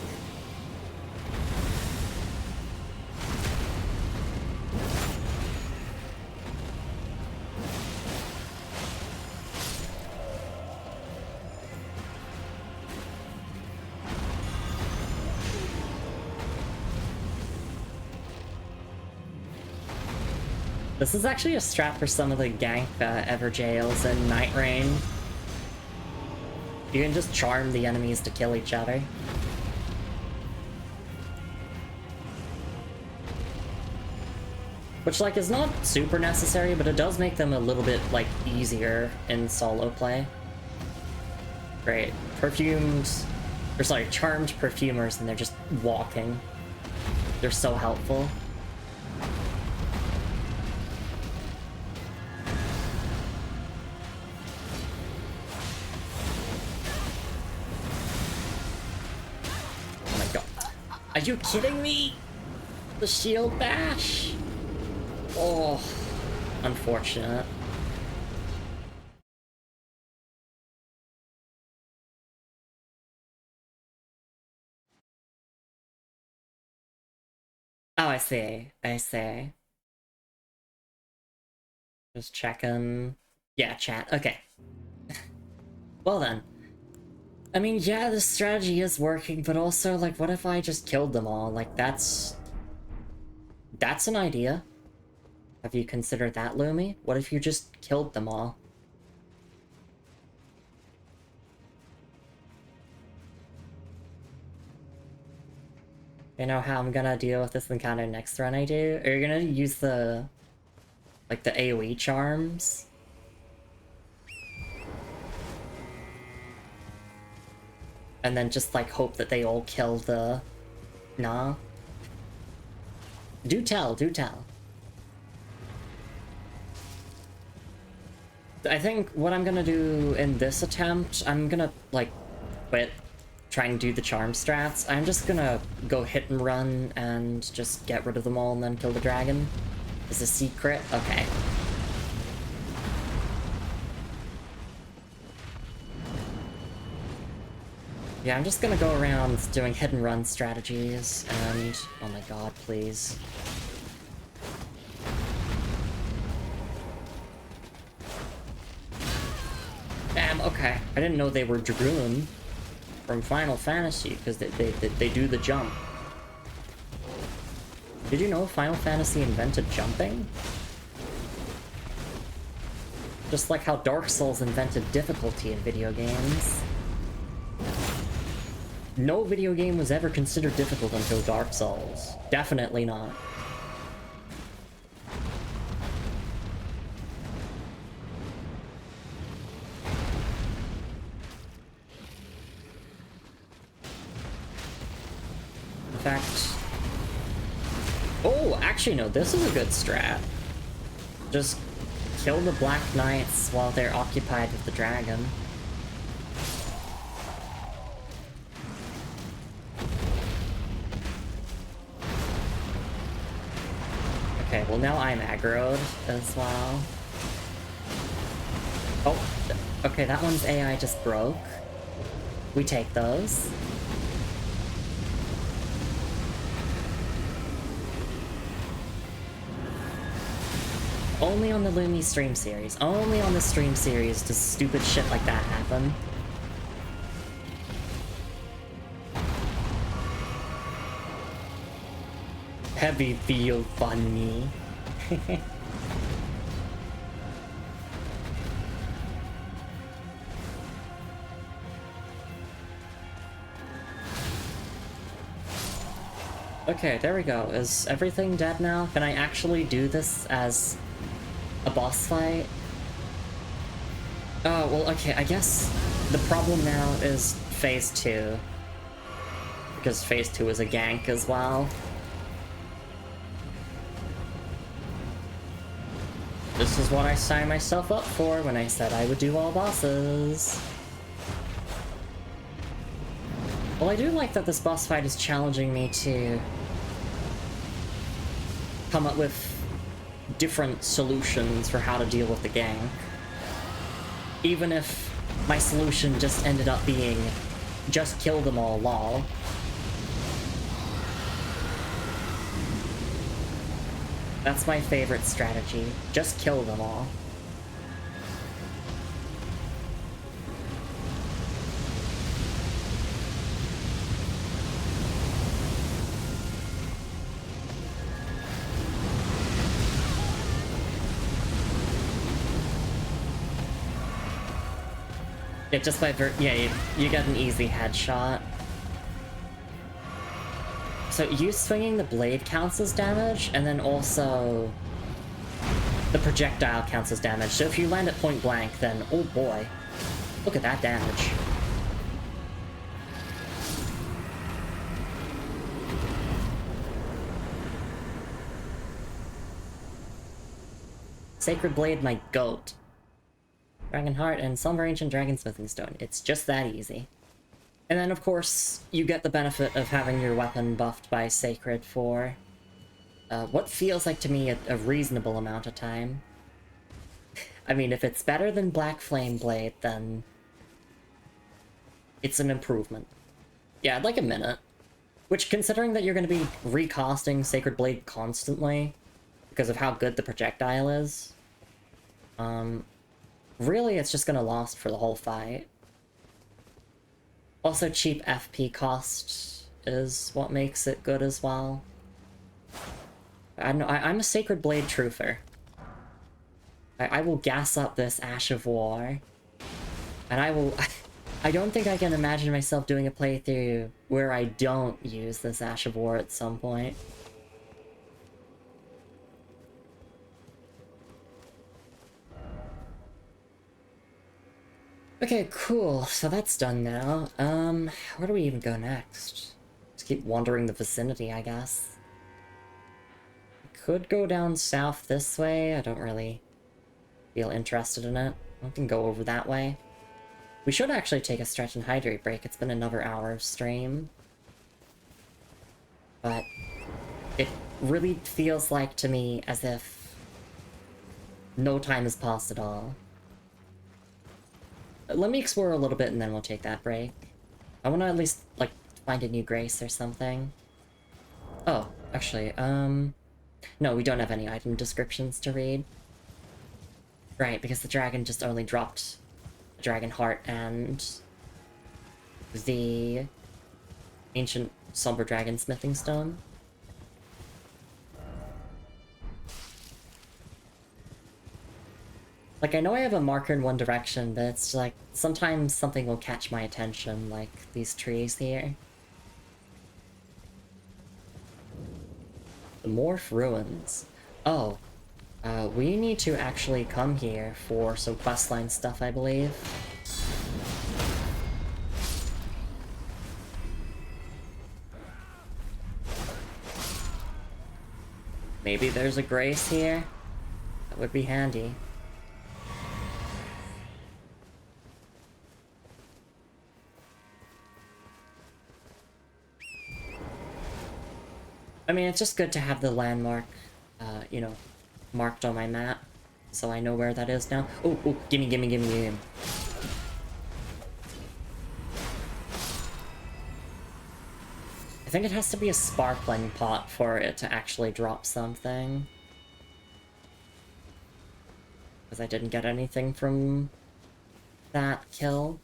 This is actually a strat for some of the gank Everjails and Night Rain. You can just charm the enemies to kill each other. Which, like, is not super necessary, but it does make them a little bit, like, easier in solo play. Great. Charmed Perfumers, and they're just walking. They're so helpful. Are you kidding me? The shield bash? Oh, unfortunate. Oh, I see. I see. Just checking. Yeah, chat. Okay. Well then. I mean, yeah, the strategy is working, but also, like, what if I just killed them all? Like, that's an idea. Have you considered that, Lumi? What if you just killed them all? You know how I'm gonna deal with this encounter next run I do? Are you gonna use the... like, the AoE charms? And then just, like, hope that they all kill the... Nah? Do tell, do tell. I think what I'm gonna do in this attempt, I'm gonna, like, quit trying to do the charm strats. I'm just gonna go hit and run and just get rid of them all and then kill the dragon. Is a secret? Okay. Yeah, I'm just gonna go around doing hit and run strategies and... oh my god, please. Damn, okay. I didn't know they were Dragoon from Final Fantasy, because they do the jump. Did you know Final Fantasy invented jumping? Just like how Dark Souls invented difficulty in video games. No video game was ever considered difficult until Dark Souls. Definitely not. In fact... oh, actually no, this is a good strat. Just kill the Black Knights while they're occupied with the dragon. Okay, well now I'm aggroed as well. Oh, okay, that one's AI just broke. We take those. Only on the Lumi stream series. Only on the stream series does stupid shit like that happen. Heavy feel funny. Okay, there we go. Is everything dead now? Can I actually do this as a boss fight? Oh, well, okay, I guess the problem now is phase 2. Because phase 2 is a gank as well. This is what I signed myself up for when I said I would do all bosses. Well, I do like that this boss fight is challenging me to come up with different solutions for how to deal with the gank. Even if my solution just ended up being just kill them all, lol. That's my favorite strategy. Just kill them all. Yeah, just by you get an easy headshot. So you swinging the blade counts as damage, and then also the projectile counts as damage. So if you land at point blank, then oh boy, look at that damage. Sacred Blade, my goat. Dragon Heart and Somber Ancient Dragon Smithing Stone. It's just that easy. And then, of course, you get the benefit of having your weapon buffed by Sacred for what feels like to me a reasonable amount of time. I mean, if it's better than Black Flame Blade, then it's an improvement. Yeah, like a minute. Which, considering that you're going to be recasting Sacred Blade constantly, because of how good the projectile is, really it's just going to last for the whole fight. Also, cheap FP cost is what makes it good as well. I don't know, I'm a Sacred Blade truther. I will gas up this Ash of War. And I will... I don't think I can imagine myself doing a playthrough where I don't use this Ash of War at some point. Okay, cool. So that's done now. Where do we even go next? Just keep wandering the vicinity, I guess. Could go down south this way. I don't really feel interested in it. I can go over that way. We should actually take a stretch and hydrate break. It's been another hour of stream. But it really feels like to me as if no time has passed at all. Let me explore a little bit and then we'll take that break. I want to at least, like, find a new grace or something. Oh, actually, no, we don't have any item descriptions to read. Right, because the dragon just only dropped a dragon heart and the ancient somber dragon smithing stone. Like, I know I have a marker in one direction, but it's like, sometimes something will catch my attention, like these trees here. The Morph Ruins. Oh, we need to actually come here for some questline stuff, I believe. Maybe there's a grace here? That would be handy. I mean, it's just good to have the landmark, you know, marked on my map, so I know where that is now. Oh, oh, gimme, gimme, gimme, gimme. I think it has to be a sparkling pot for it to actually drop something. because I didn't get anything from that kill.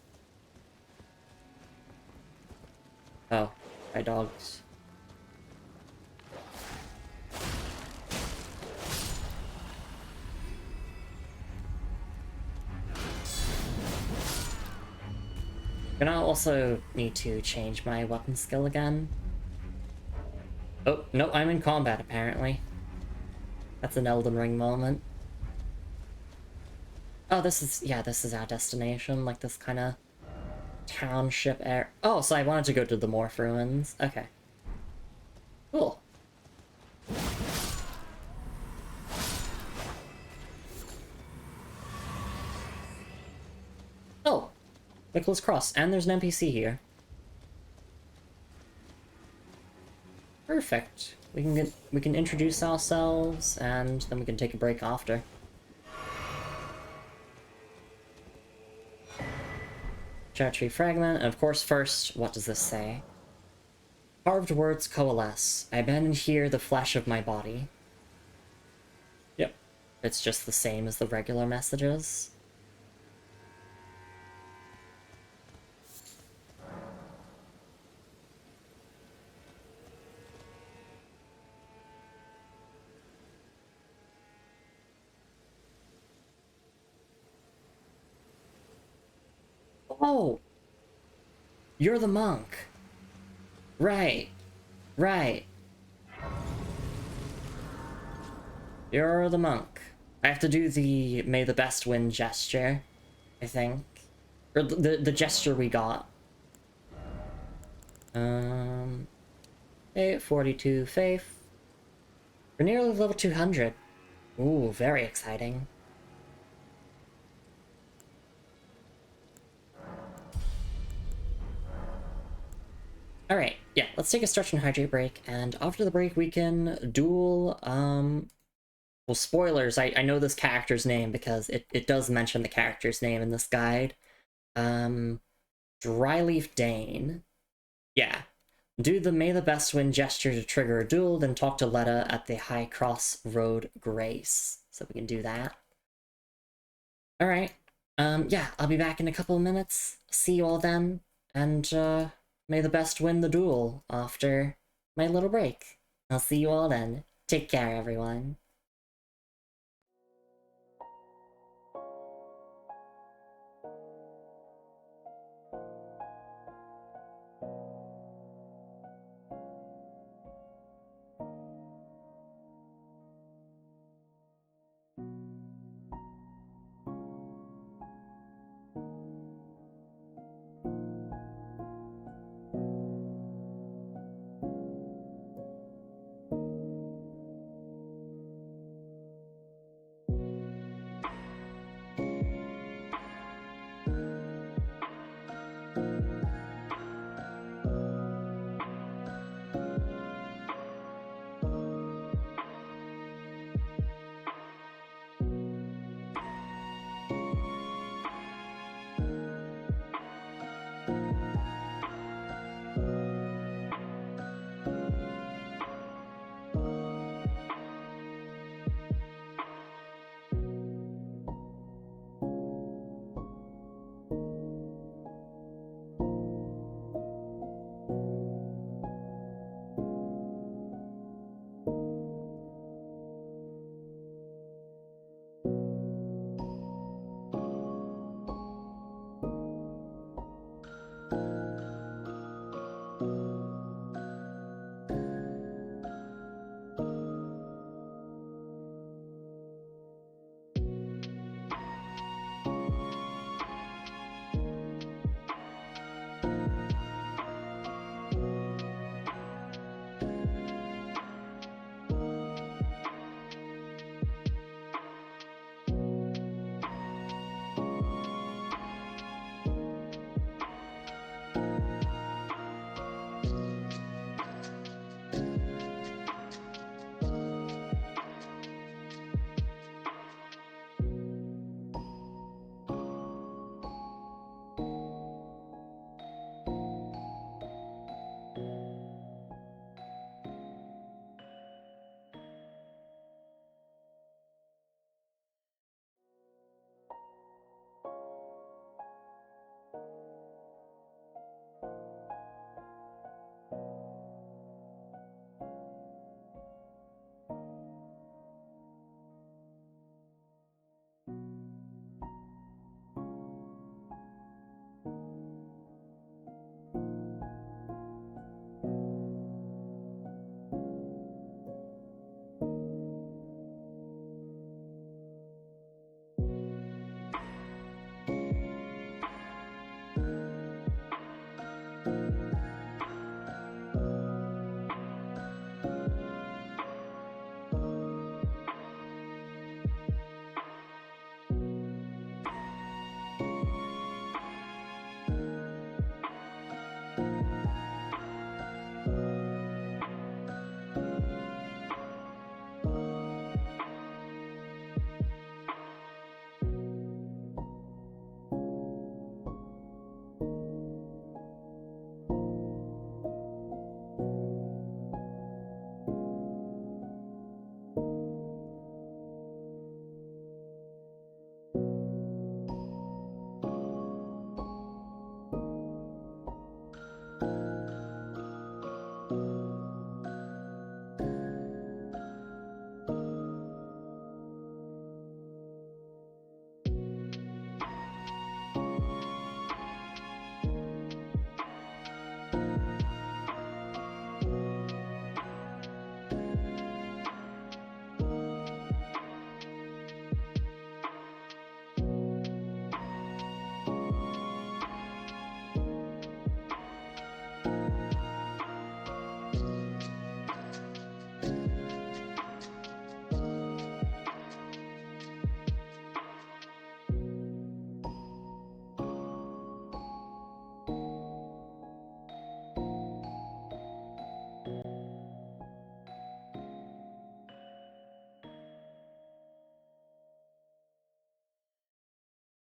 Oh, my dogs. Gonna also need to change my weapon skill again. Oh, no, I'm in combat apparently. That's an Elden Ring moment. Oh, this is our destination, like this kind of township area. Oh, so I wanted to go to the Morph Ruins. Okay. Cool. Oh, Nicholas Cross, and there's an NPC here. Perfect. We can introduce ourselves, and then we can take a break after. Tree fragment, and of course first, what does this say? Carved words coalesce. I bend here the flesh of my body. Yep. It's just the same as the regular messages. Oh! You're the monk. Right. Right. You're the monk. I have to do the May the Best Win gesture, I think. Or the gesture we got. Okay, 42 faith. We're nearly level 200. Ooh, very exciting. Alright, yeah, let's take a stretch and hydrate break, and after the break we can duel, well, spoilers, I know this character's name because it does mention the character's name in this guide. Dryleaf Dane. Yeah. Do the May the Best Win gesture to trigger a duel, then talk to Letta at the High Cross Road Grace. So we can do that. Alright. Yeah, I'll be back in a couple of minutes. See you all then. And, may the best win the duel after my little break. I'll see you all then. Take care, everyone.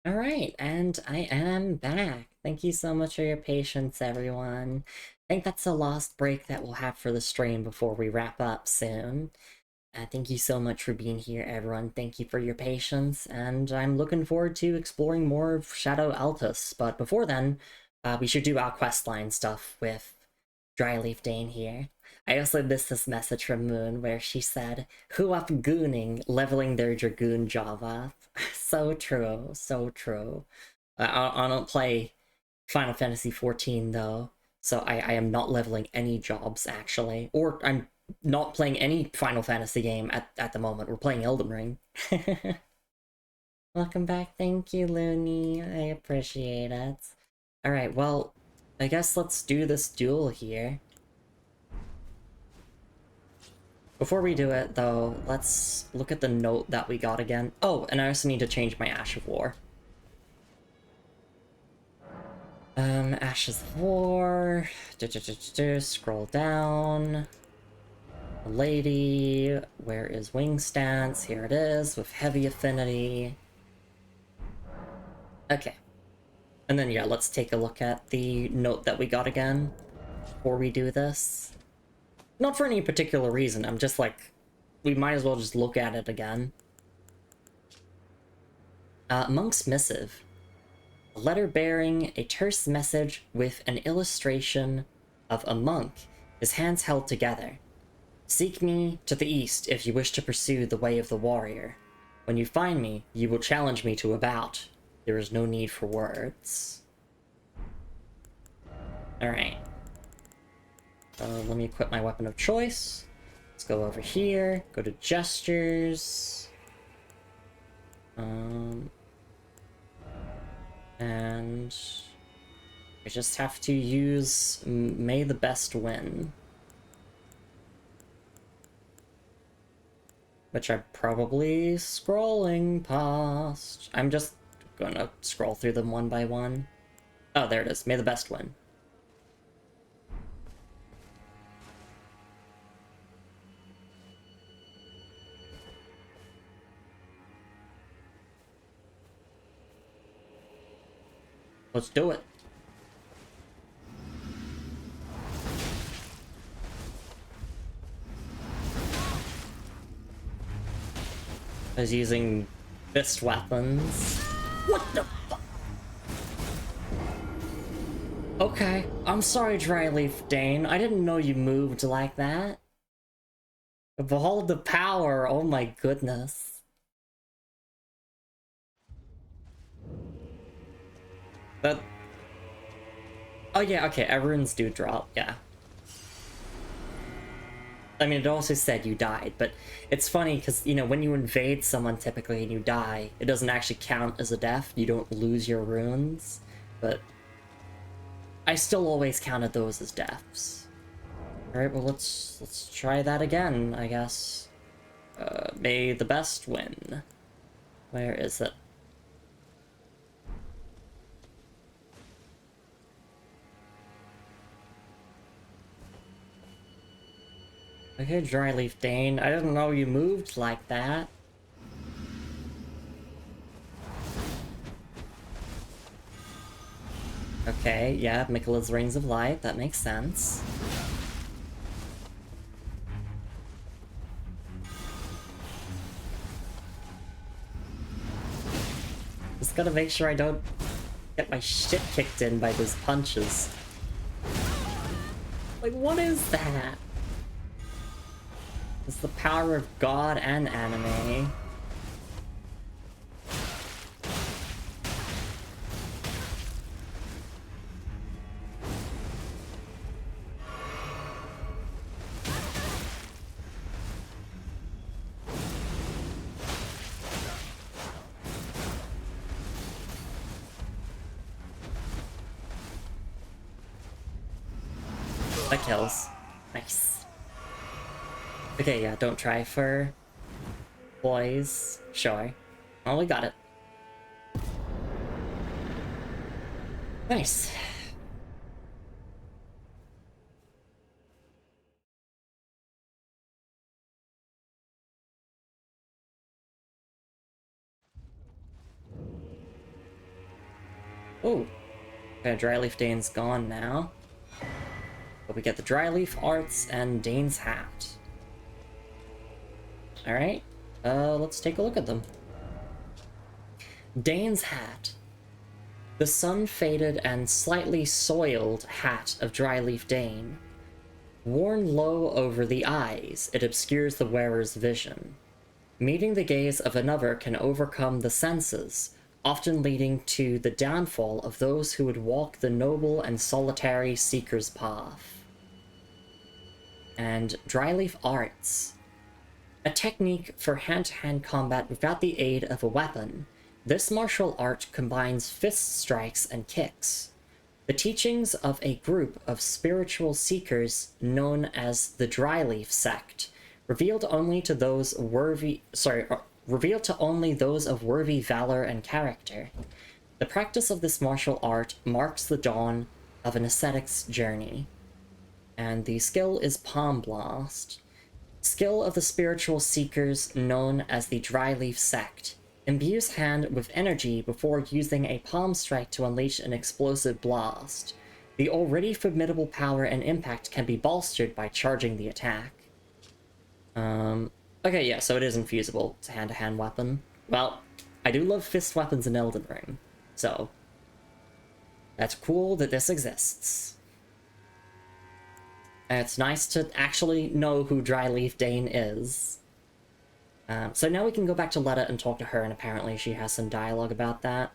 Alright, and I am back. Thank you so much for your patience, everyone. I think that's the last break that we'll have for the stream before we wrap up soon. Thank you so much for being here, everyone. Thank you for your patience, and I'm looking forward to exploring more of Shadow Altus. But before then, we should do our questline stuff with Dryleaf Dane here. I also missed this message from Moon where she said, "Who up gooning, leveling their Dragoon job up." So true, so true. I don't play Final Fantasy XIV though, so I am not leveling any jobs actually. Or I'm not playing any Final Fantasy game at the moment. We're playing Elden Ring. Welcome back, thank you, Looney. I appreciate it. Alright, well, I guess let's do this duel here. Before we do it, though, let's look at the note that we got again. Oh, and I also need to change my Ash of War. Ashes of War. Scroll down. A lady. Where is Wing Stance? Here it is, with heavy affinity. Okay. And then, yeah, let's take a look at the note that we got again before we do this. Not for any particular reason, I'm just like, we might as well just look at it again. Monk's Missive. A letter bearing a terse message with an illustration of a monk, his hands held together. Seek me to the east if you wish to pursue the way of the warrior. When you find me, you will challenge me to a bout. There is no need for words. Alright. Let me equip my weapon of choice. Let's go over here, go to gestures. And I just have to use May the Best Win. Which I'm probably scrolling past. I'm just gonna scroll through them one by one. Oh, there it is. May the Best Win. Let's do it. I was using fist weapons. What the fuck? Okay, I'm sorry, Dryleaf Dane. I didn't know you moved like that. Behold the power, oh my goodness. That... Oh yeah, okay, runes do drop, yeah. I mean, it also said you died, but it's funny because, you know, when you invade someone typically and you die, it doesn't actually count as a death. You don't lose your runes, but I still always counted those as deaths. Alright, well, let's try that again, I guess. May the best win. Where is it? Okay, Dryleaf Dane, I didn't know you moved like that. Okay, yeah, Miquella's Rings of Light, that makes sense. Just gotta make sure I don't get my shit kicked in by those punches. Like, what is that? It's the power of God and anime. That kills. Nice. Okay, yeah, don't try for boys. Sure. Oh, we got it. Nice. Oh, okay, Dryleaf Dane's gone now. But we get the Dryleaf Arts and Dane's hat. Alright, let's take a look at them. Dane's hat. The sun-faded and slightly soiled hat of Dryleaf Dane. Worn low over the eyes, it obscures the wearer's vision. Meeting the gaze of another can overcome the senses, often leading to the downfall of those who would walk the noble and solitary seeker's path. And Dryleaf Arts. A technique for hand-to-hand combat without the aid of a weapon, this martial art combines fist strikes and kicks. The teachings of a group of spiritual seekers known as the Dryleaf Sect, revealed to only those of worthy valor and character. The practice of this martial art marks the dawn of an ascetic's journey. And the skill is Palm Blast. Skill of the spiritual seekers known as the Dryleaf Sect. Imbues hand with energy before using a palm strike to unleash an explosive blast. The already formidable power and impact can be bolstered by charging the attack. Okay, yeah, so it is infusible. It's a hand-to-hand weapon. Well, I do love fist weapons in Elden Ring, so that's cool that this exists. And it's nice to actually know who Dryleaf Dane is. So now we can go back to Letta and talk to her, and apparently she has some dialogue about that.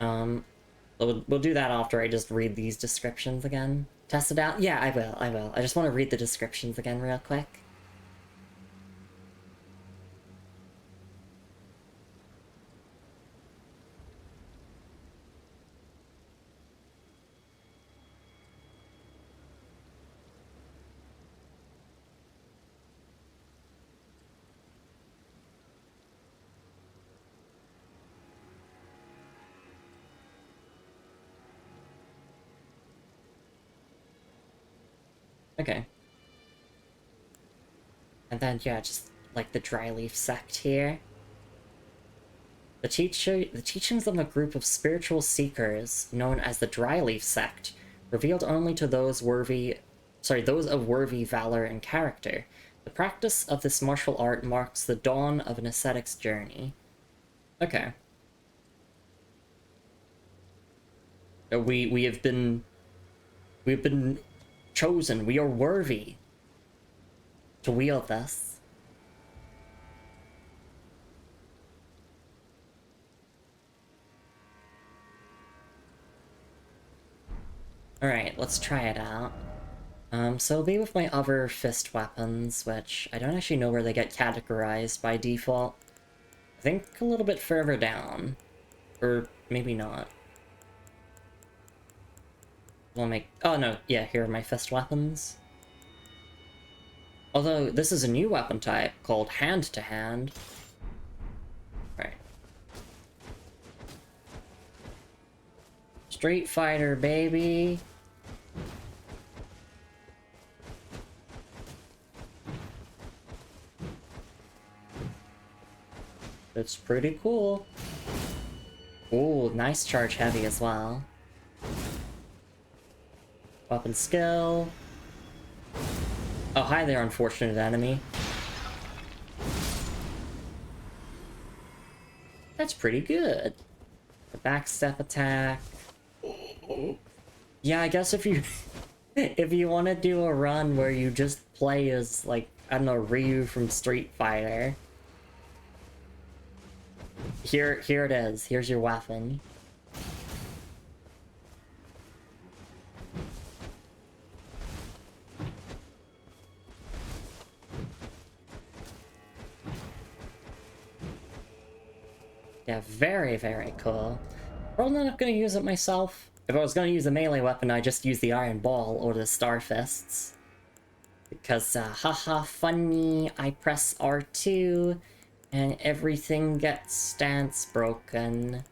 We'll do that after I just read these descriptions again. Test it out? Yeah, I will. I just want to read the descriptions again real quick. Okay. And then, yeah, just like the Dryleaf Sect here. The teachings of a group of spiritual seekers known as the Dryleaf Sect, revealed only to those of worthy valor and character. The practice of this martial art marks the dawn of an ascetic's journey. Okay. We've been chosen. We are worthy to wield this. Alright, let's try it out. So it'll be with my other fist weapons, which I don't actually know where they get categorized by default. I think a little bit further down. Or maybe not. We'll make... Oh no, yeah, here are my fist weapons. Although, this is a new weapon type called hand-to-hand. Right. Street Fighter, baby! It's pretty cool. Ooh, nice charge heavy as well. Weapon skill. Oh, hi there, unfortunate enemy. That's pretty good. The backstep attack. Yeah, I guess if you if you want to do a run where you just play as, like, I don't know, Ryu from Street Fighter. Here it is. Here's your weapon. Yeah, very, very cool. Probably not gonna use it myself. If I was gonna use a melee weapon, I'd just use the Iron Ball or the Star Fists. Because, haha, funny, I press R2, and everything gets stance broken.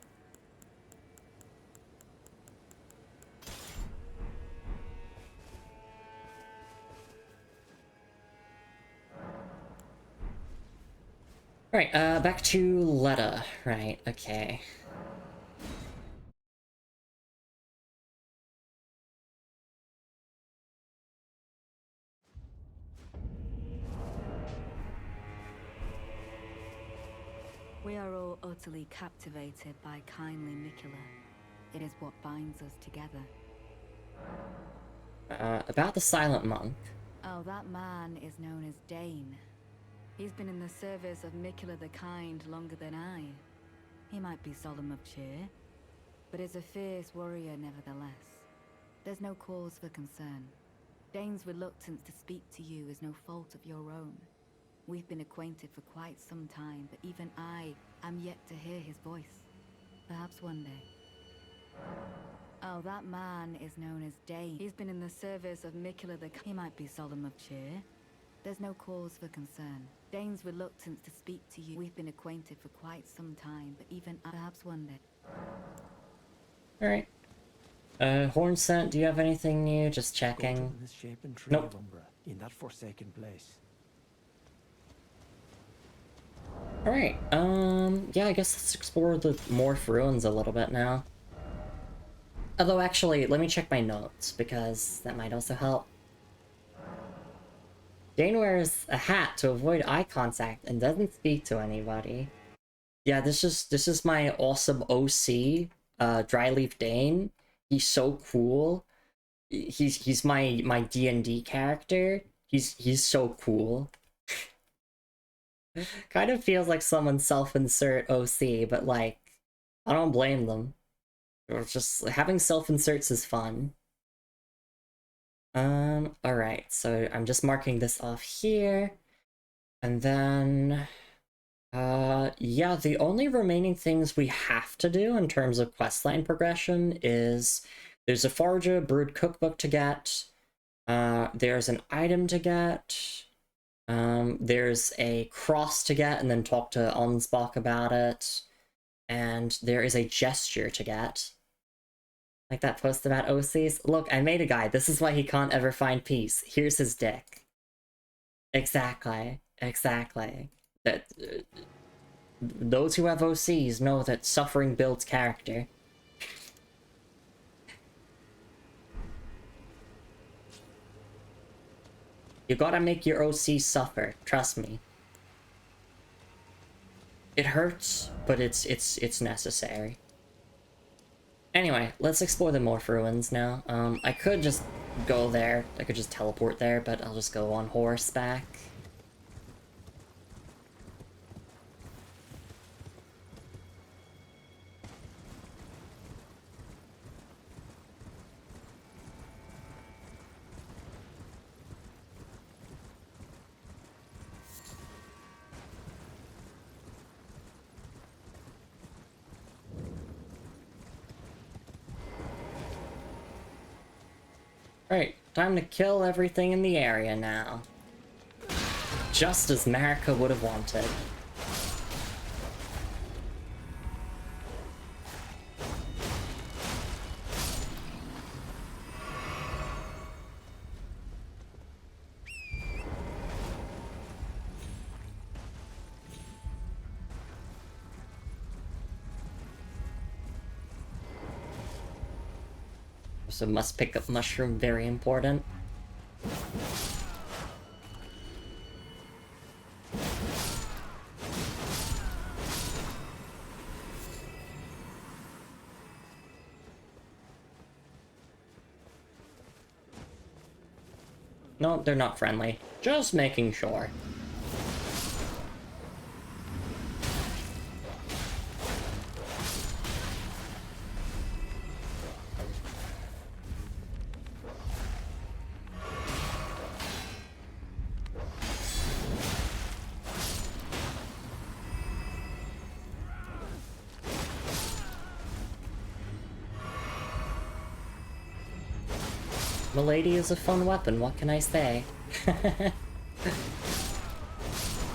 Right, back to Letta. Right, okay. We are all utterly captivated by kindly Mikula. It is what binds us together. About the Silent Monk. Oh, that man is known as Dane. He's been in the service of Mikula the Kind longer than I. He might be solemn of cheer, but is a fierce warrior nevertheless. There's no cause for concern. Dane's reluctance to speak to you is no fault of your own. We've been acquainted for quite some time, but even I am yet to hear his voice. Perhaps one day. Oh, that man is known as Dane. He's been in the service of Mikula the He might be solemn of cheer. There's no cause for concern. Dane's reluctance to speak to you. We've been acquainted for quite some time, but even perhaps one day. Alright. Horn Scent, do you have anything new? Just Go checking. to the misshapen tree Nope. of Umbra, in that forsaken place. Alright, yeah, I guess let's explore the Morph Ruins a little bit now. Although, actually, let me check my notes, because that might also help. Dane wears a hat to avoid eye contact and doesn't speak to anybody. Yeah, this is my awesome OC, Dryleaf Dane. He's so cool. He's my D&D character. He's so cool. Kind of feels like someone self-insert OC, but like, I don't blame them. Or just having self-inserts is fun. Alright, so I'm just marking this off here. And then, yeah, the only remaining things we have to do in terms of questline progression is there's a Forager Brood cookbook to get, there's an item to get, there's a cross to get and then talk to Onsbach about it, and there is a gesture to get. Like that post about OCs? Look, I made a guy. This is why he can't ever find peace. Here's his dick. Exactly. Exactly. That those who have OCs know that suffering builds character. You gotta make your OC suffer. Trust me. It hurts, but it's necessary. Anyway, let's explore the Morph Ruins now. I could just go there. I could just teleport there, but I'll just go on horseback. Alright, time to kill everything in the area now. Just as Marika would have wanted. So must pick up mushroom, very important. No, they're not friendly. Just making sure. Milady is a fun weapon, what can I say?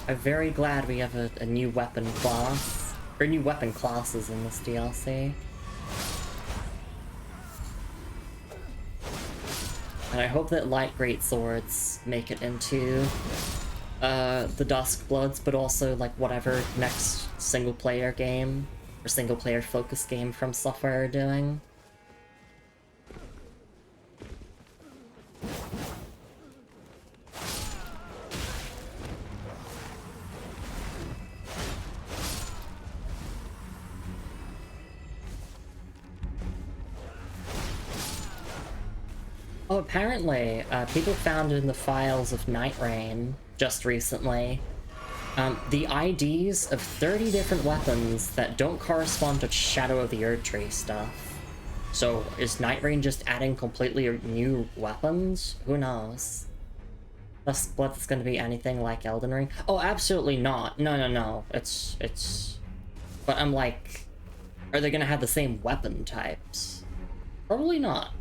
I'm very glad we have a new weapon class, or new weapon classes in this DLC. And I hope that light greatswords make it into the Duskbloods, but also like whatever next single-player game, or single-player focus game from Software are doing. Oh, apparently, people found in the files of Night Rain just recently the IDs of 30 different weapons that don't correspond to Shadow of the Erdtree stuff. So, is Night Rain just adding completely new weapons? Who knows? That's what's gonna be anything like Elden Ring? Oh, absolutely not. No, no, no. It's... But I'm like... Are they gonna have the same weapon types? Probably not.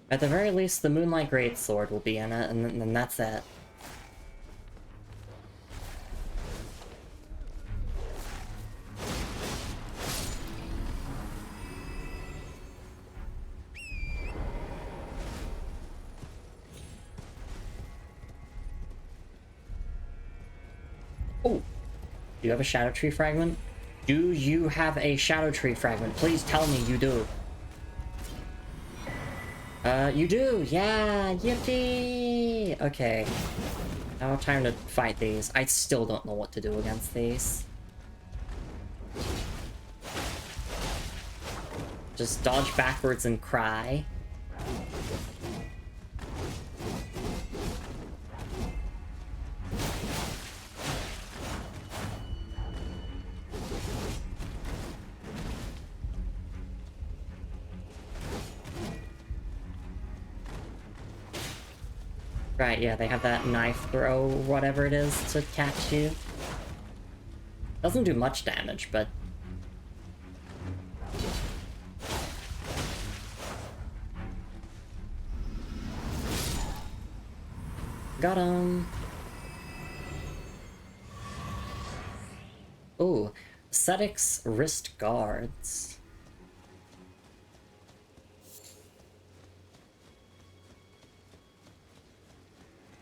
At the very least, the Moonlight Greatsword will be in it, and then that's it. Oh! Do you have a Shadow Tree Fragment? Do you have a Shadow Tree Fragment? Please tell me you do. You do! Yeah! Yippee! Okay. Now time to fight these. I still don't know what to do against these. Just dodge backwards and cry. Right, yeah, they have that knife throw, whatever it is, to catch you. Doesn't do much damage, but... Got him! Ooh, Ascetic's Wrist Guards.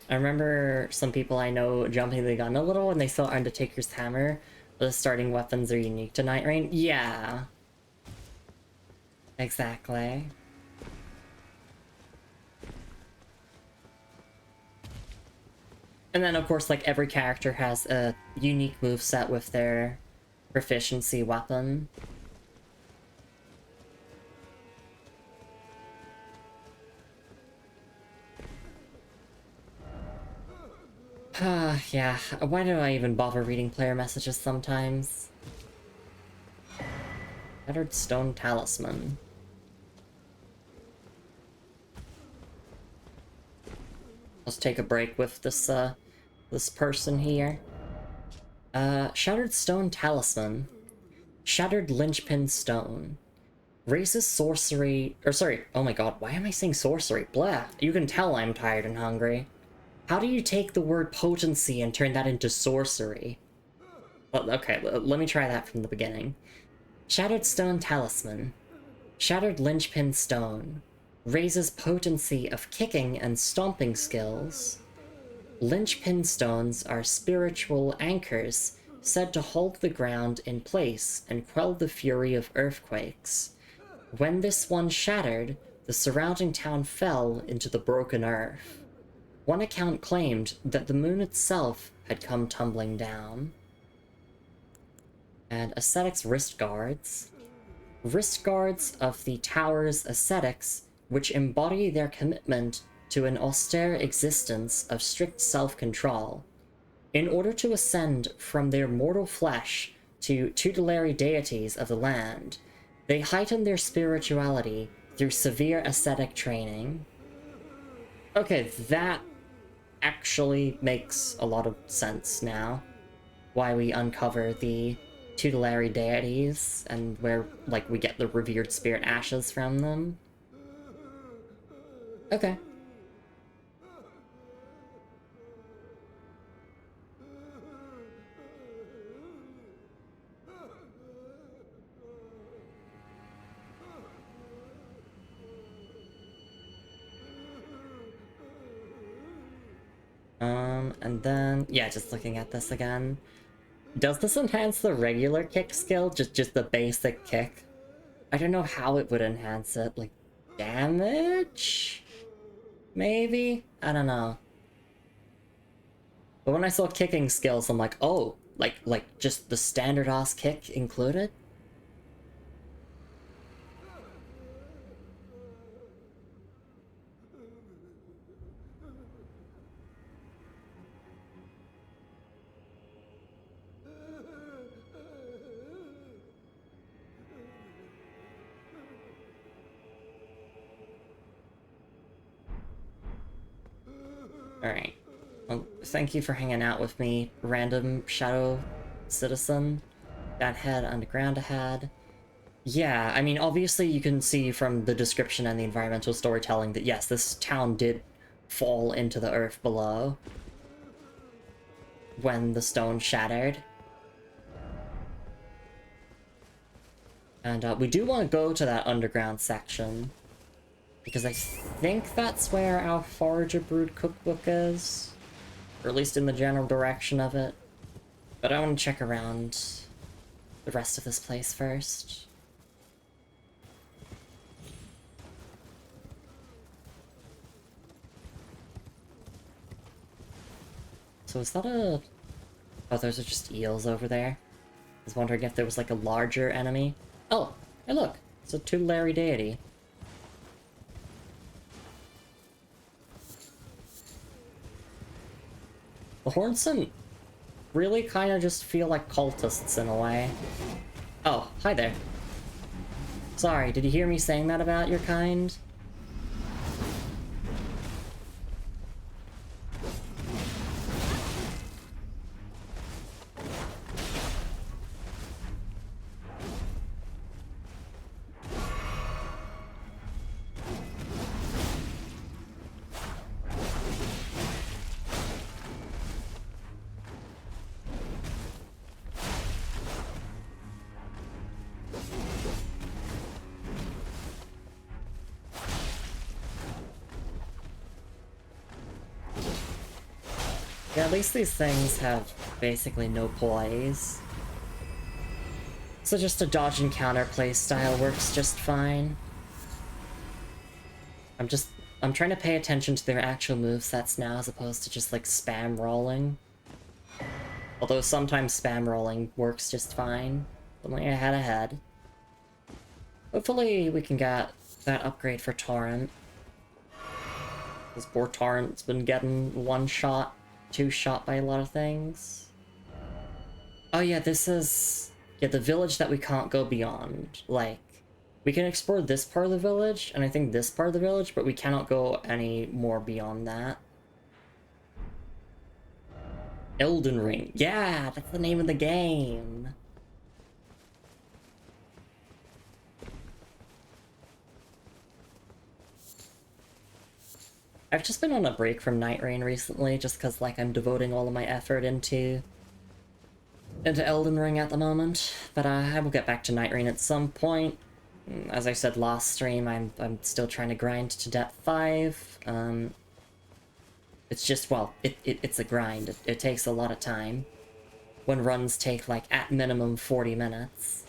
I remember some people I know jumping the gun a little when they saw Undertaker's hammer. The starting weapons are unique to Night Rain. Yeah. Exactly. And then, of course, like, every character has a unique moveset with their proficiency weapon. Yeah, why do I even bother reading player messages sometimes? Shattered Stone Talisman. Let's take a break with this, this person here. Shattered Stone Talisman. Shattered Linchpin Stone. Raises sorcery... Or sorry, oh my god, why am I saying sorcery? Blah. You can tell I'm tired and hungry. How do you take the word potency and turn that into sorcery? Well, okay, let me try that from the beginning. Shattered Stone Talisman. Shattered Linchpin Stone. Raises potency of kicking and stomping skills. Linchpin stones are spiritual anchors said to hold the ground in place and quell the fury of earthquakes. When this one shattered, the surrounding town fell into the broken earth. One account claimed that the moon itself had come tumbling down. And Ascetic's Wrist Guards. Wrist Guards of the Tower's ascetics, which embody their commitment to an austere existence of strict self-control. In order to ascend from their mortal flesh to tutelary deities of the land, they heighten their spirituality through severe ascetic training. Okay, that actually makes a lot of sense now. Why we uncover the tutelary deities and where, like, we get the revered spirit ashes from them. Okay. And then, yeah, just looking at this again. Does this enhance the regular kick skill? Just the basic kick? I don't know how it would enhance it. Like, damage? Maybe? I don't know. But when I saw kicking skills, I'm like, oh, like just the standard ass kick included? Alright. Well, thank you for hanging out with me, random shadow citizen. That head underground ahead. Yeah, I mean, obviously you can see from the description and the environmental storytelling that yes, this town did fall into the earth below when the stone shattered. And we do want to go to that underground section, because I think that's where our Forager Brood cookbook is. Or at least in the general direction of it. But I want to check around the rest of this place first. So is that a... Oh, those are just eels over there. I was wondering if there was like a larger enemy. Oh, hey look! It's a tutelary deity. The Hornson really kind of just feel like cultists in a way. Oh, hi there. Sorry, did you hear me saying that about your kind? Yeah, at least these things have basically no poise. So just a dodge and counter playstyle works just fine. I'm trying to pay attention to their actual movesets now as opposed to just like spam rolling. Although sometimes spam rolling works just fine. I'm like ahead. Hopefully we can get that upgrade for Torrent. This poor Torrent's been getting one shot, two shot by a lot of things. Oh yeah, this is... Yeah, the village that we can't go beyond. Like, we can explore this part of the village, and I think this part of the village, but we cannot go any more beyond that. Elden Ring. Yeah, that's the name of the game. I've just been on a break from Night Rain recently, just because, like, I'm devoting all of my effort into Elden Ring at the moment. But I will get back to Night Rain at some point. As I said last stream, I'm still trying to grind to depth 5. It's just, well, it's a grind. It takes a lot of time. When runs take, like, at minimum 40 minutes.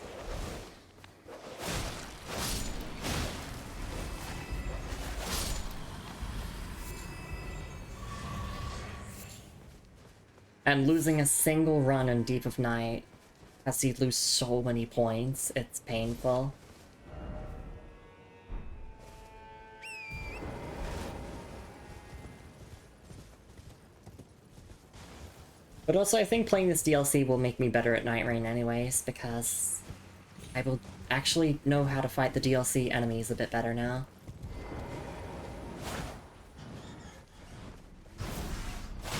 And losing a single run in Deep of Night has you lose so many points, it's painful. But also I think playing this DLC will make me better at Night Rain anyways, because I will actually know how to fight the DLC enemies a bit better now.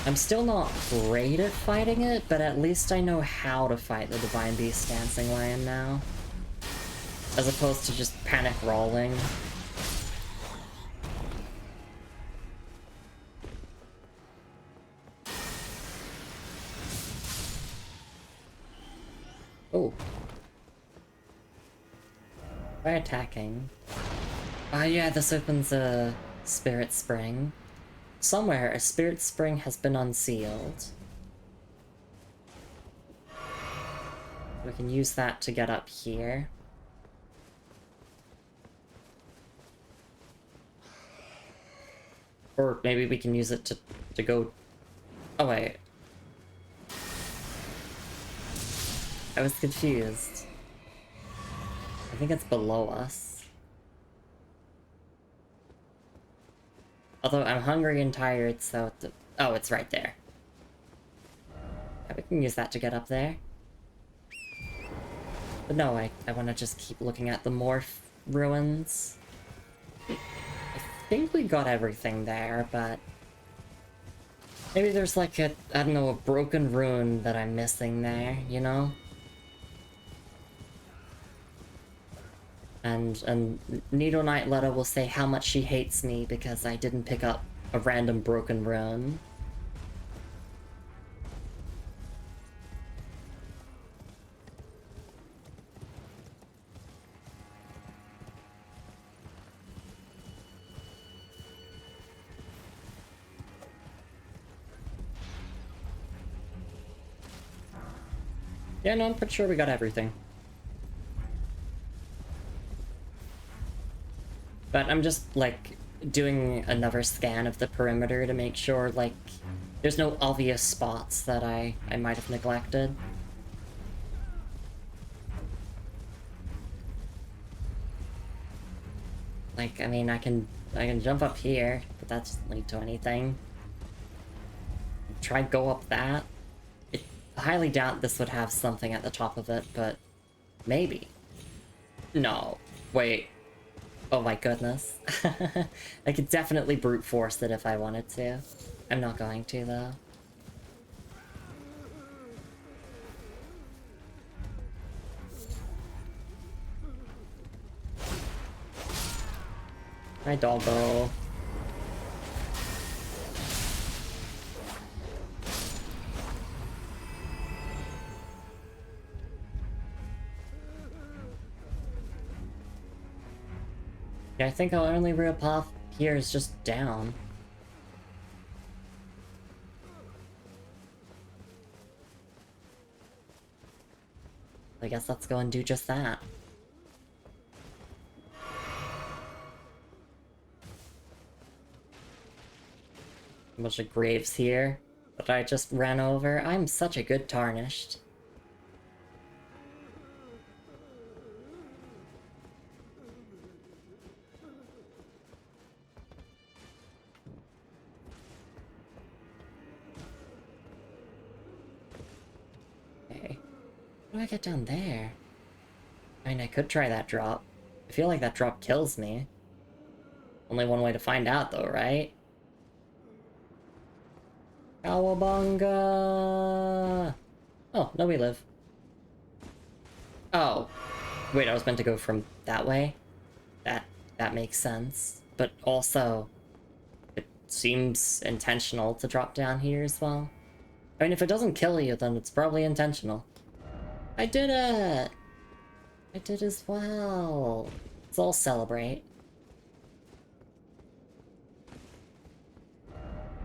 I'm still not great at fighting it, but at least I know how to fight the Divine Beast Dancing Lion now. As opposed to just panic rolling. Oh. By attacking. Ah yeah, this opens a Spirit Spring. Somewhere, a Spirit Spring has been unsealed. We can use that to get up here. Or maybe we can use it to go... Oh, wait. I was confused. I think it's below us. Although I'm hungry and tired, so... Oh, it's right there. Yeah, we can use that to get up there. But no, I want to just keep looking at the Morph ruins. I think we got everything there, but... Maybe there's like a, I don't know, a broken rune that I'm missing there, you know? And Needle Knight Letta will say how much she hates me because I didn't pick up a random broken rune. Yeah, no, I'm pretty sure we got everything. But I'm just, like, doing another scan of the perimeter to make sure, like, there's no obvious spots that I might have neglected. Like, I mean, I can jump up here, but that doesn't lead to anything. Try go up that. I highly doubt this would have something at the top of it, but maybe. No. Wait. Oh my goodness. I could definitely brute force it if I wanted to. I'm not going to, though. Hi, doggo. Yeah, I think our only real path here is just down. I guess let's go and do just that. A bunch of graves here that I just ran over. I'm such a good tarnished. Okay. How do I get down there? I mean, I could try that drop. I feel like that drop kills me. Only one way to find out, though, right? Cowabunga! Oh, no, we live. Oh. Wait, I was meant to go from that way? That makes sense. But also, it seems intentional to drop down here as well. I mean, if it doesn't kill you, then it's probably intentional. I did it! I did as well. Let's all celebrate.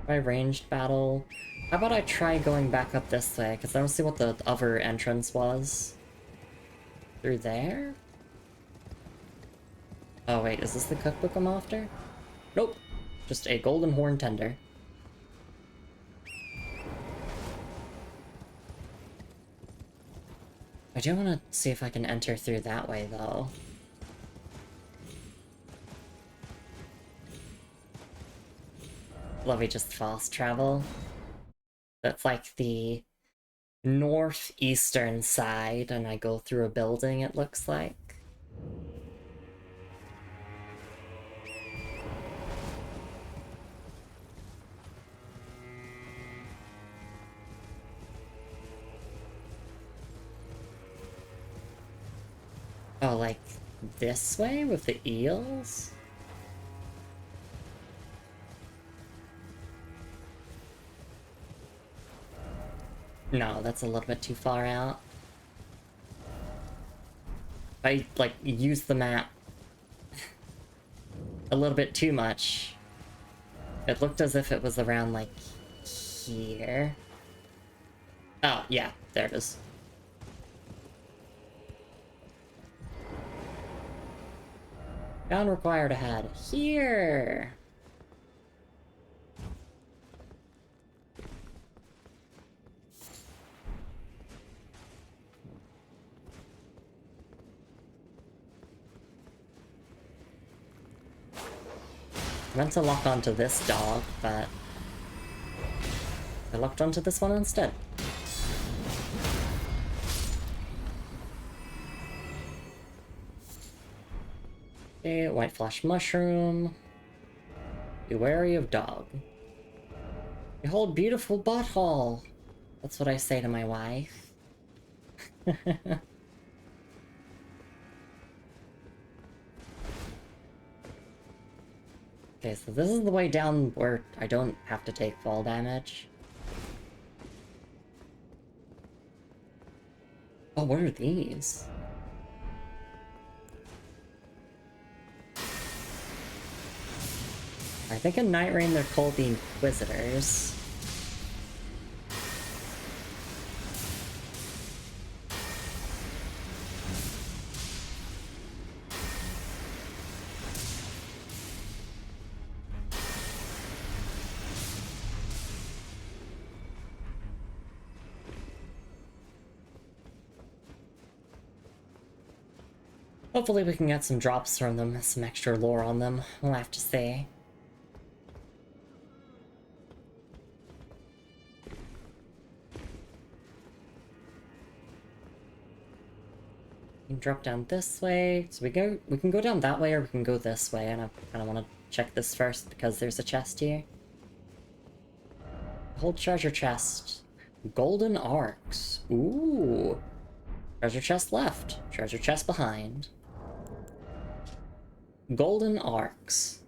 Try ranged battle. How about I try going back up this way? Because I don't see what the other entrance was. Through there? Oh wait, is this the cookbook I'm after? Nope. Just a golden horn tender. I do want to see if I can enter through that way, though. Let me just fast travel. That's like the northeastern side, and I go through a building, it looks like. Oh, like this way with the eels? No, that's a little bit too far out. I, like, used the map a little bit too much. It looked as if it was around, like, here. Oh, yeah, there it is. Found required ahead. Here! I meant to lock onto this dog, but I locked onto this one instead. Okay, white flash mushroom. Be wary of dog. Behold, beautiful butthole! That's what I say to my wife. Okay, so this is the way down where I don't have to take fall damage. Oh, what are these? I think in Night Rain they're called the Inquisitors. Hopefully we can get some drops from them, some extra lore on them. We'll have to see. We can drop down this way. So we can go down that way or we can go this way, and I kinda wanna check this first because there's a chest here. Hold treasure chest. Golden arcs. Ooh. Treasure chest left. Treasure chest behind. Golden arcs.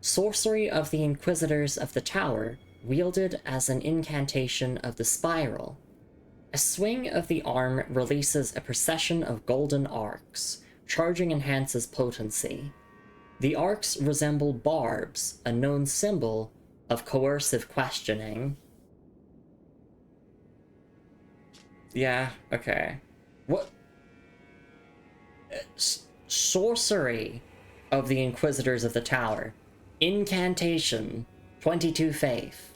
Sorcery of the Inquisitors of the Tower, wielded as an incantation of the spiral. A swing of the arm releases a procession of golden arcs. Charging enhances potency. The arcs resemble barbs, a known symbol of coercive questioning. Yeah, okay. What? Sorcery of the Inquisitors of the Tower. Incantation. 22 faith.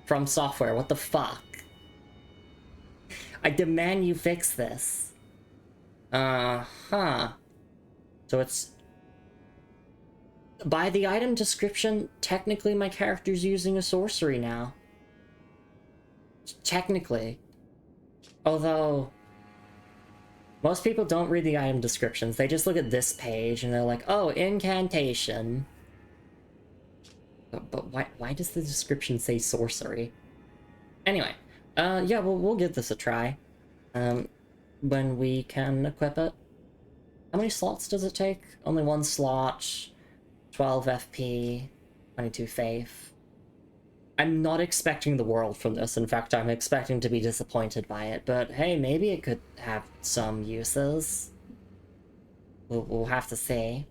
From software, what the fuck? I demand you fix this. Uh-huh. So it's... By the item description, technically my character's using a sorcery now. Technically. Although... most people don't read the item descriptions, they just look at this page and they're like, oh, incantation. But why does the description say sorcery? Anyway, yeah, we'll give this a try. When we can equip it. How many slots does it take? Only one slot, 12 FP, 22 faith. I'm not expecting the world from this. In fact, I'm expecting to be disappointed by it, but hey, maybe it could have some uses. We'll have to see.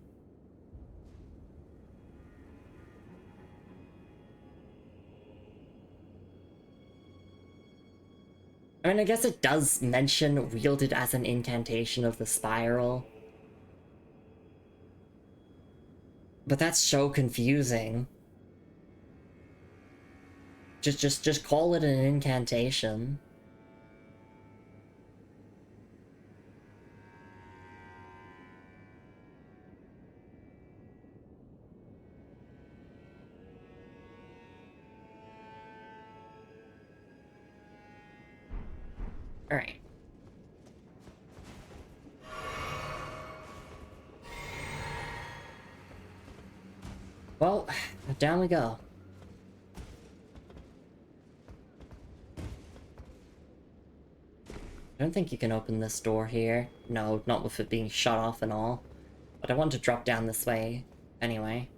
I mean, I guess it does mention wielded as an incantation of the spiral. But that's so confusing. Just call it an incantation. Alright. Well, down we go. I don't think you can open this door here. No, not with it being shut off and all. But I want to drop down this way anyway.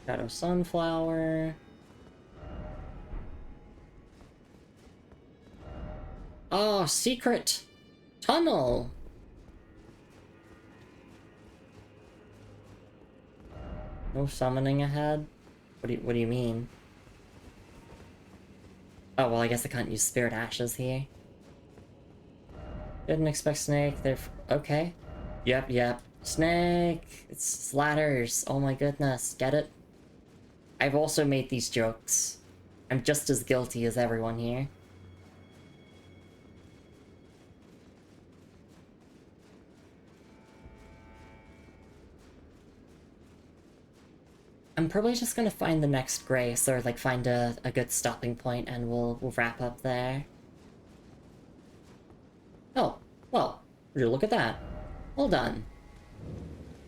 Shadow Sunflower. Oh, secret tunnel! No summoning ahead? What do you mean? Oh, well, I guess I can't use Spirit Ashes here. Didn't expect Snake. They're... okay. Yep. Snake! It's ladders. Oh my goodness. Get it? I've also made these jokes. I'm just as guilty as everyone here. I'm probably just gonna find the next grace, or like find a good stopping point, and we'll wrap up there. Oh, well, look at that. Well done.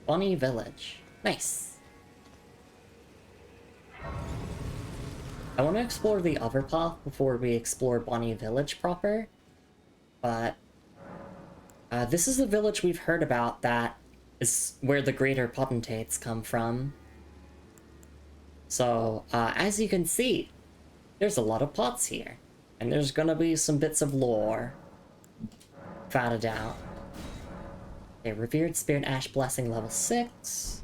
Bonnie Village. Nice. I want to explore the other path before we explore Bonnie Village proper, but this is a village we've heard about that is where the greater potentates come from. So, as you can see, there's a lot of pots here, and there's gonna be some bits of lore. Without a doubt. Okay, Revered Spirit Ash Blessing level 6.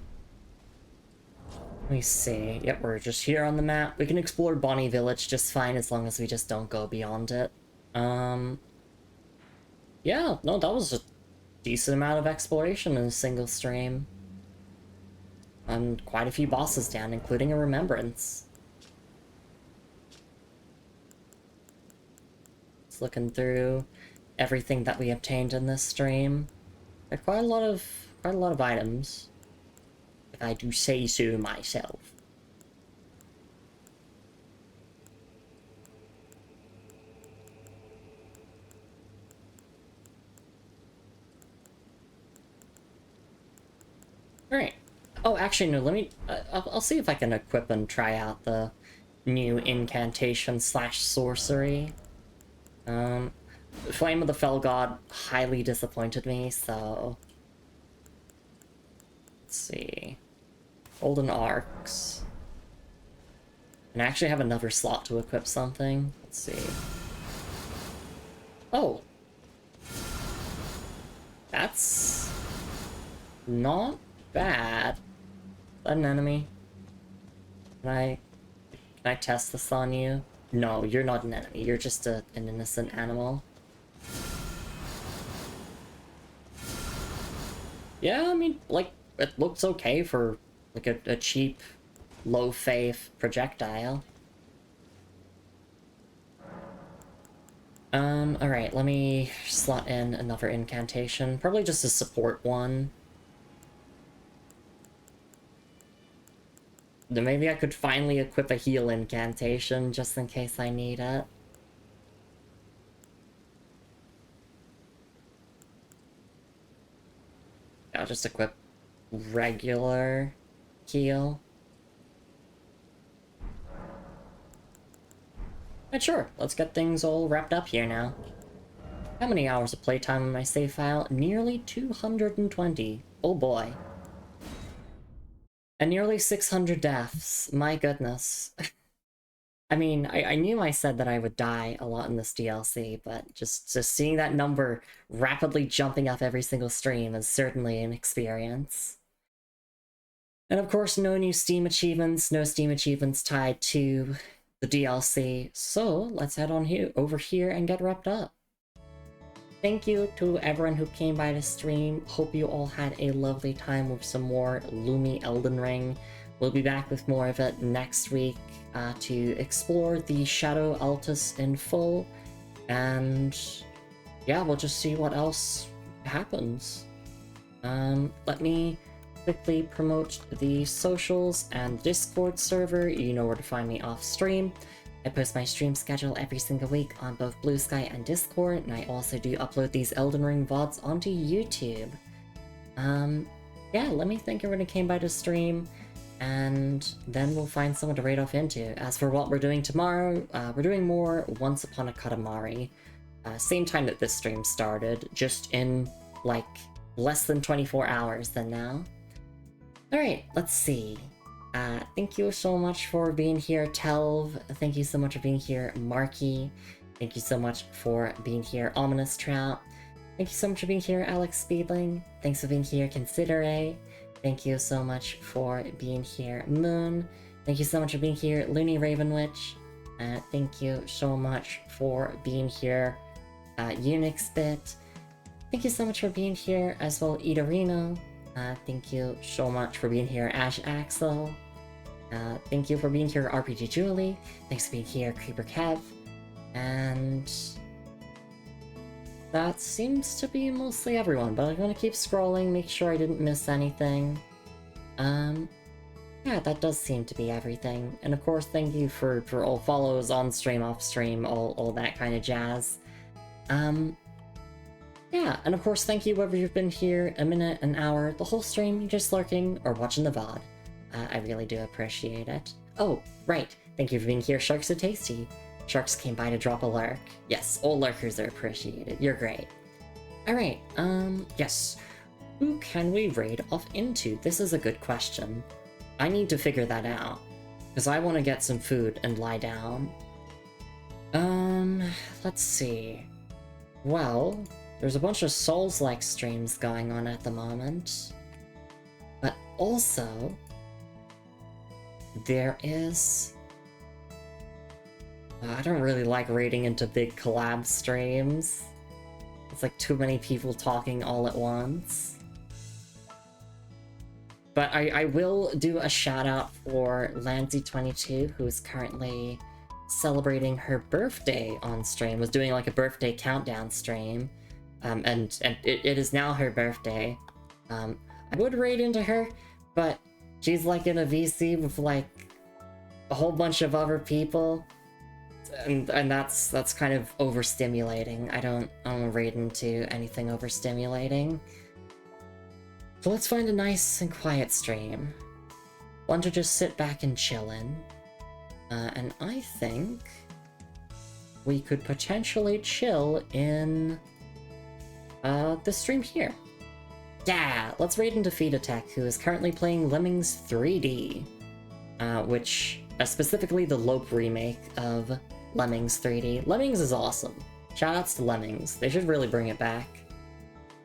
Let me see. Yep, we're just here on the map. We can explore Bonnie Village just fine as long as we just don't go beyond it. Yeah, no, that was a decent amount of exploration in a single stream. And quite a few bosses down, including a Remembrance. Just looking through everything that we obtained in this stream. There are quite a lot of items, if I do say so myself. Alright. Oh, actually, no, let me... I'll see if I can equip and try out the new incantation slash sorcery. Flame of the Fell God highly disappointed me, so... Let's see... Golden Arcs... And I actually have another slot to equip something. Let's see... Oh! That's... not bad. Is that an enemy? Can I test this on you? No, you're not an enemy. You're just an innocent animal. Yeah, I mean, like, it looks okay for, like, a cheap, low-faith projectile. Alright, let me slot in another incantation. Probably just a support one. Then maybe I could finally equip a heal incantation, just in case I need it. I'll just equip regular heal. And sure, let's get things all wrapped up here now. How many hours of playtime on my save file? Nearly 220. Oh boy. And nearly 600 deaths. My goodness. I mean, I knew I said that I would die a lot in this DLC, but just seeing that number rapidly jumping up every single stream is certainly an experience. And of course, no new Steam achievements, no Steam achievements tied to the DLC, so let's head on over here and get wrapped up. Thank you to everyone who came by to stream. Hope you all had a lovely time with some more Lumi Elden Ring. We'll be back with more of it next week to explore the Shadow Altus in full. And yeah, we'll just see what else happens. Let me quickly promote the socials and Discord server. You know where to find me off stream. I post my stream schedule every single week on both Blue Sky and Discord, and I also do upload these Elden Ring VODs onto YouTube. Yeah, let me thank everyone who came by to stream, and then we'll find someone to raid off into. As for what we're doing tomorrow, we're doing more Once Upon a Katamari. Same time that this stream started, just in, like, less than 24 hours than now. Alright, let's see. Thank you so much for being here, Telv. Thank you so much for being here, Marky. Thank you so much for being here, Ominous Trout. Thank you so much for being here, Alex Speedling. Thanks for being here, Considere. Thank you so much for being here, Moon. Thank you so much for being here, Looney Ravenwitch. Thank you so much for being here, Unixbit. Thank you so much for being here as well, Idarino. Thank you so much for being here, Ash Axel. Thank you for being here, RPG Julie. Thanks for being here, Creeper Kev. And that seems to be mostly everyone, but I'm gonna keep scrolling, make sure I didn't miss anything. Yeah, that does seem to be everything. And of course, thank you for all follows on stream, off stream, all that kind of jazz. Yeah, and of course, thank you whether you've been here a minute, an hour, the whole stream, just lurking, or watching the VOD. I really do appreciate it. Oh, right. Thank you for being here, Sharks Are Tasty. Sharks came by to drop a lurk. Yes, all lurkers are appreciated. You're great. Alright, yes. Who can we raid off into? This is a good question. I need to figure that out. Because I want to get some food and lie down. Let's see. Well, there's a bunch of Souls-like streams going on at the moment. But also, there is... I don't really like raiding into big collab streams. It's like too many people talking all at once. But I will do a shout out for Lanzy22, who's currently celebrating her birthday on stream, was doing like a birthday countdown stream. And it is now her birthday. I would raid into her, but she's like in a VC with like a whole bunch of other people. And that's kind of overstimulating. I don't raid into anything overstimulating. So let's find a nice and quiet stream. One to just sit back and chill in. And I think we could potentially chill in the stream here. Yeah, let's raid into Fita Tech, who is currently playing Lemmings 3D, which specifically the Lope remake of Lemmings 3D. Lemmings is awesome. Shoutouts to Lemmings. They should really bring it back.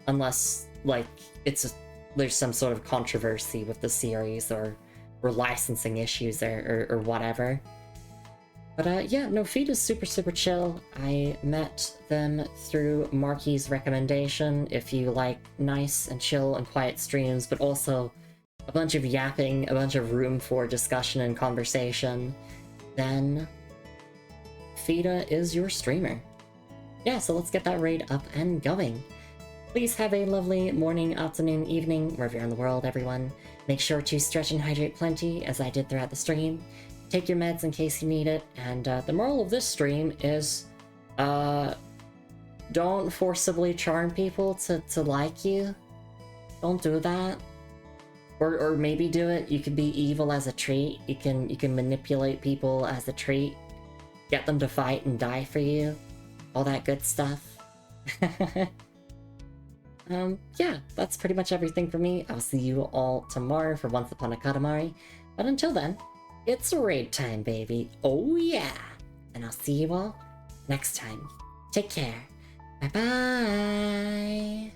Unless, like, there's some sort of controversy with the series or licensing issues or whatever. But yeah, no, Feed is super chill. I met them through Marky's recommendation. If you like nice and chill and quiet streams, but also a bunch of yapping, a bunch of room for discussion and conversation, then Fida is your streamer. Yeah, so let's get that raid up and going. Please have a lovely morning, afternoon, evening, wherever you're in the world, everyone. Make sure to stretch and hydrate plenty, as I did throughout the stream. Take your meds in case you need it, and the moral of this stream is, don't forcibly charm people to like you. Don't do that. Or maybe do it. You can be evil as a treat. You can manipulate people as a treat. Get them to fight and die for you. All that good stuff. Yeah, that's pretty much everything for me. I'll see you all tomorrow for Once Upon a Katamari. But until then, it's raid time, baby. Oh yeah! And I'll see you all next time. Take care. Bye-bye!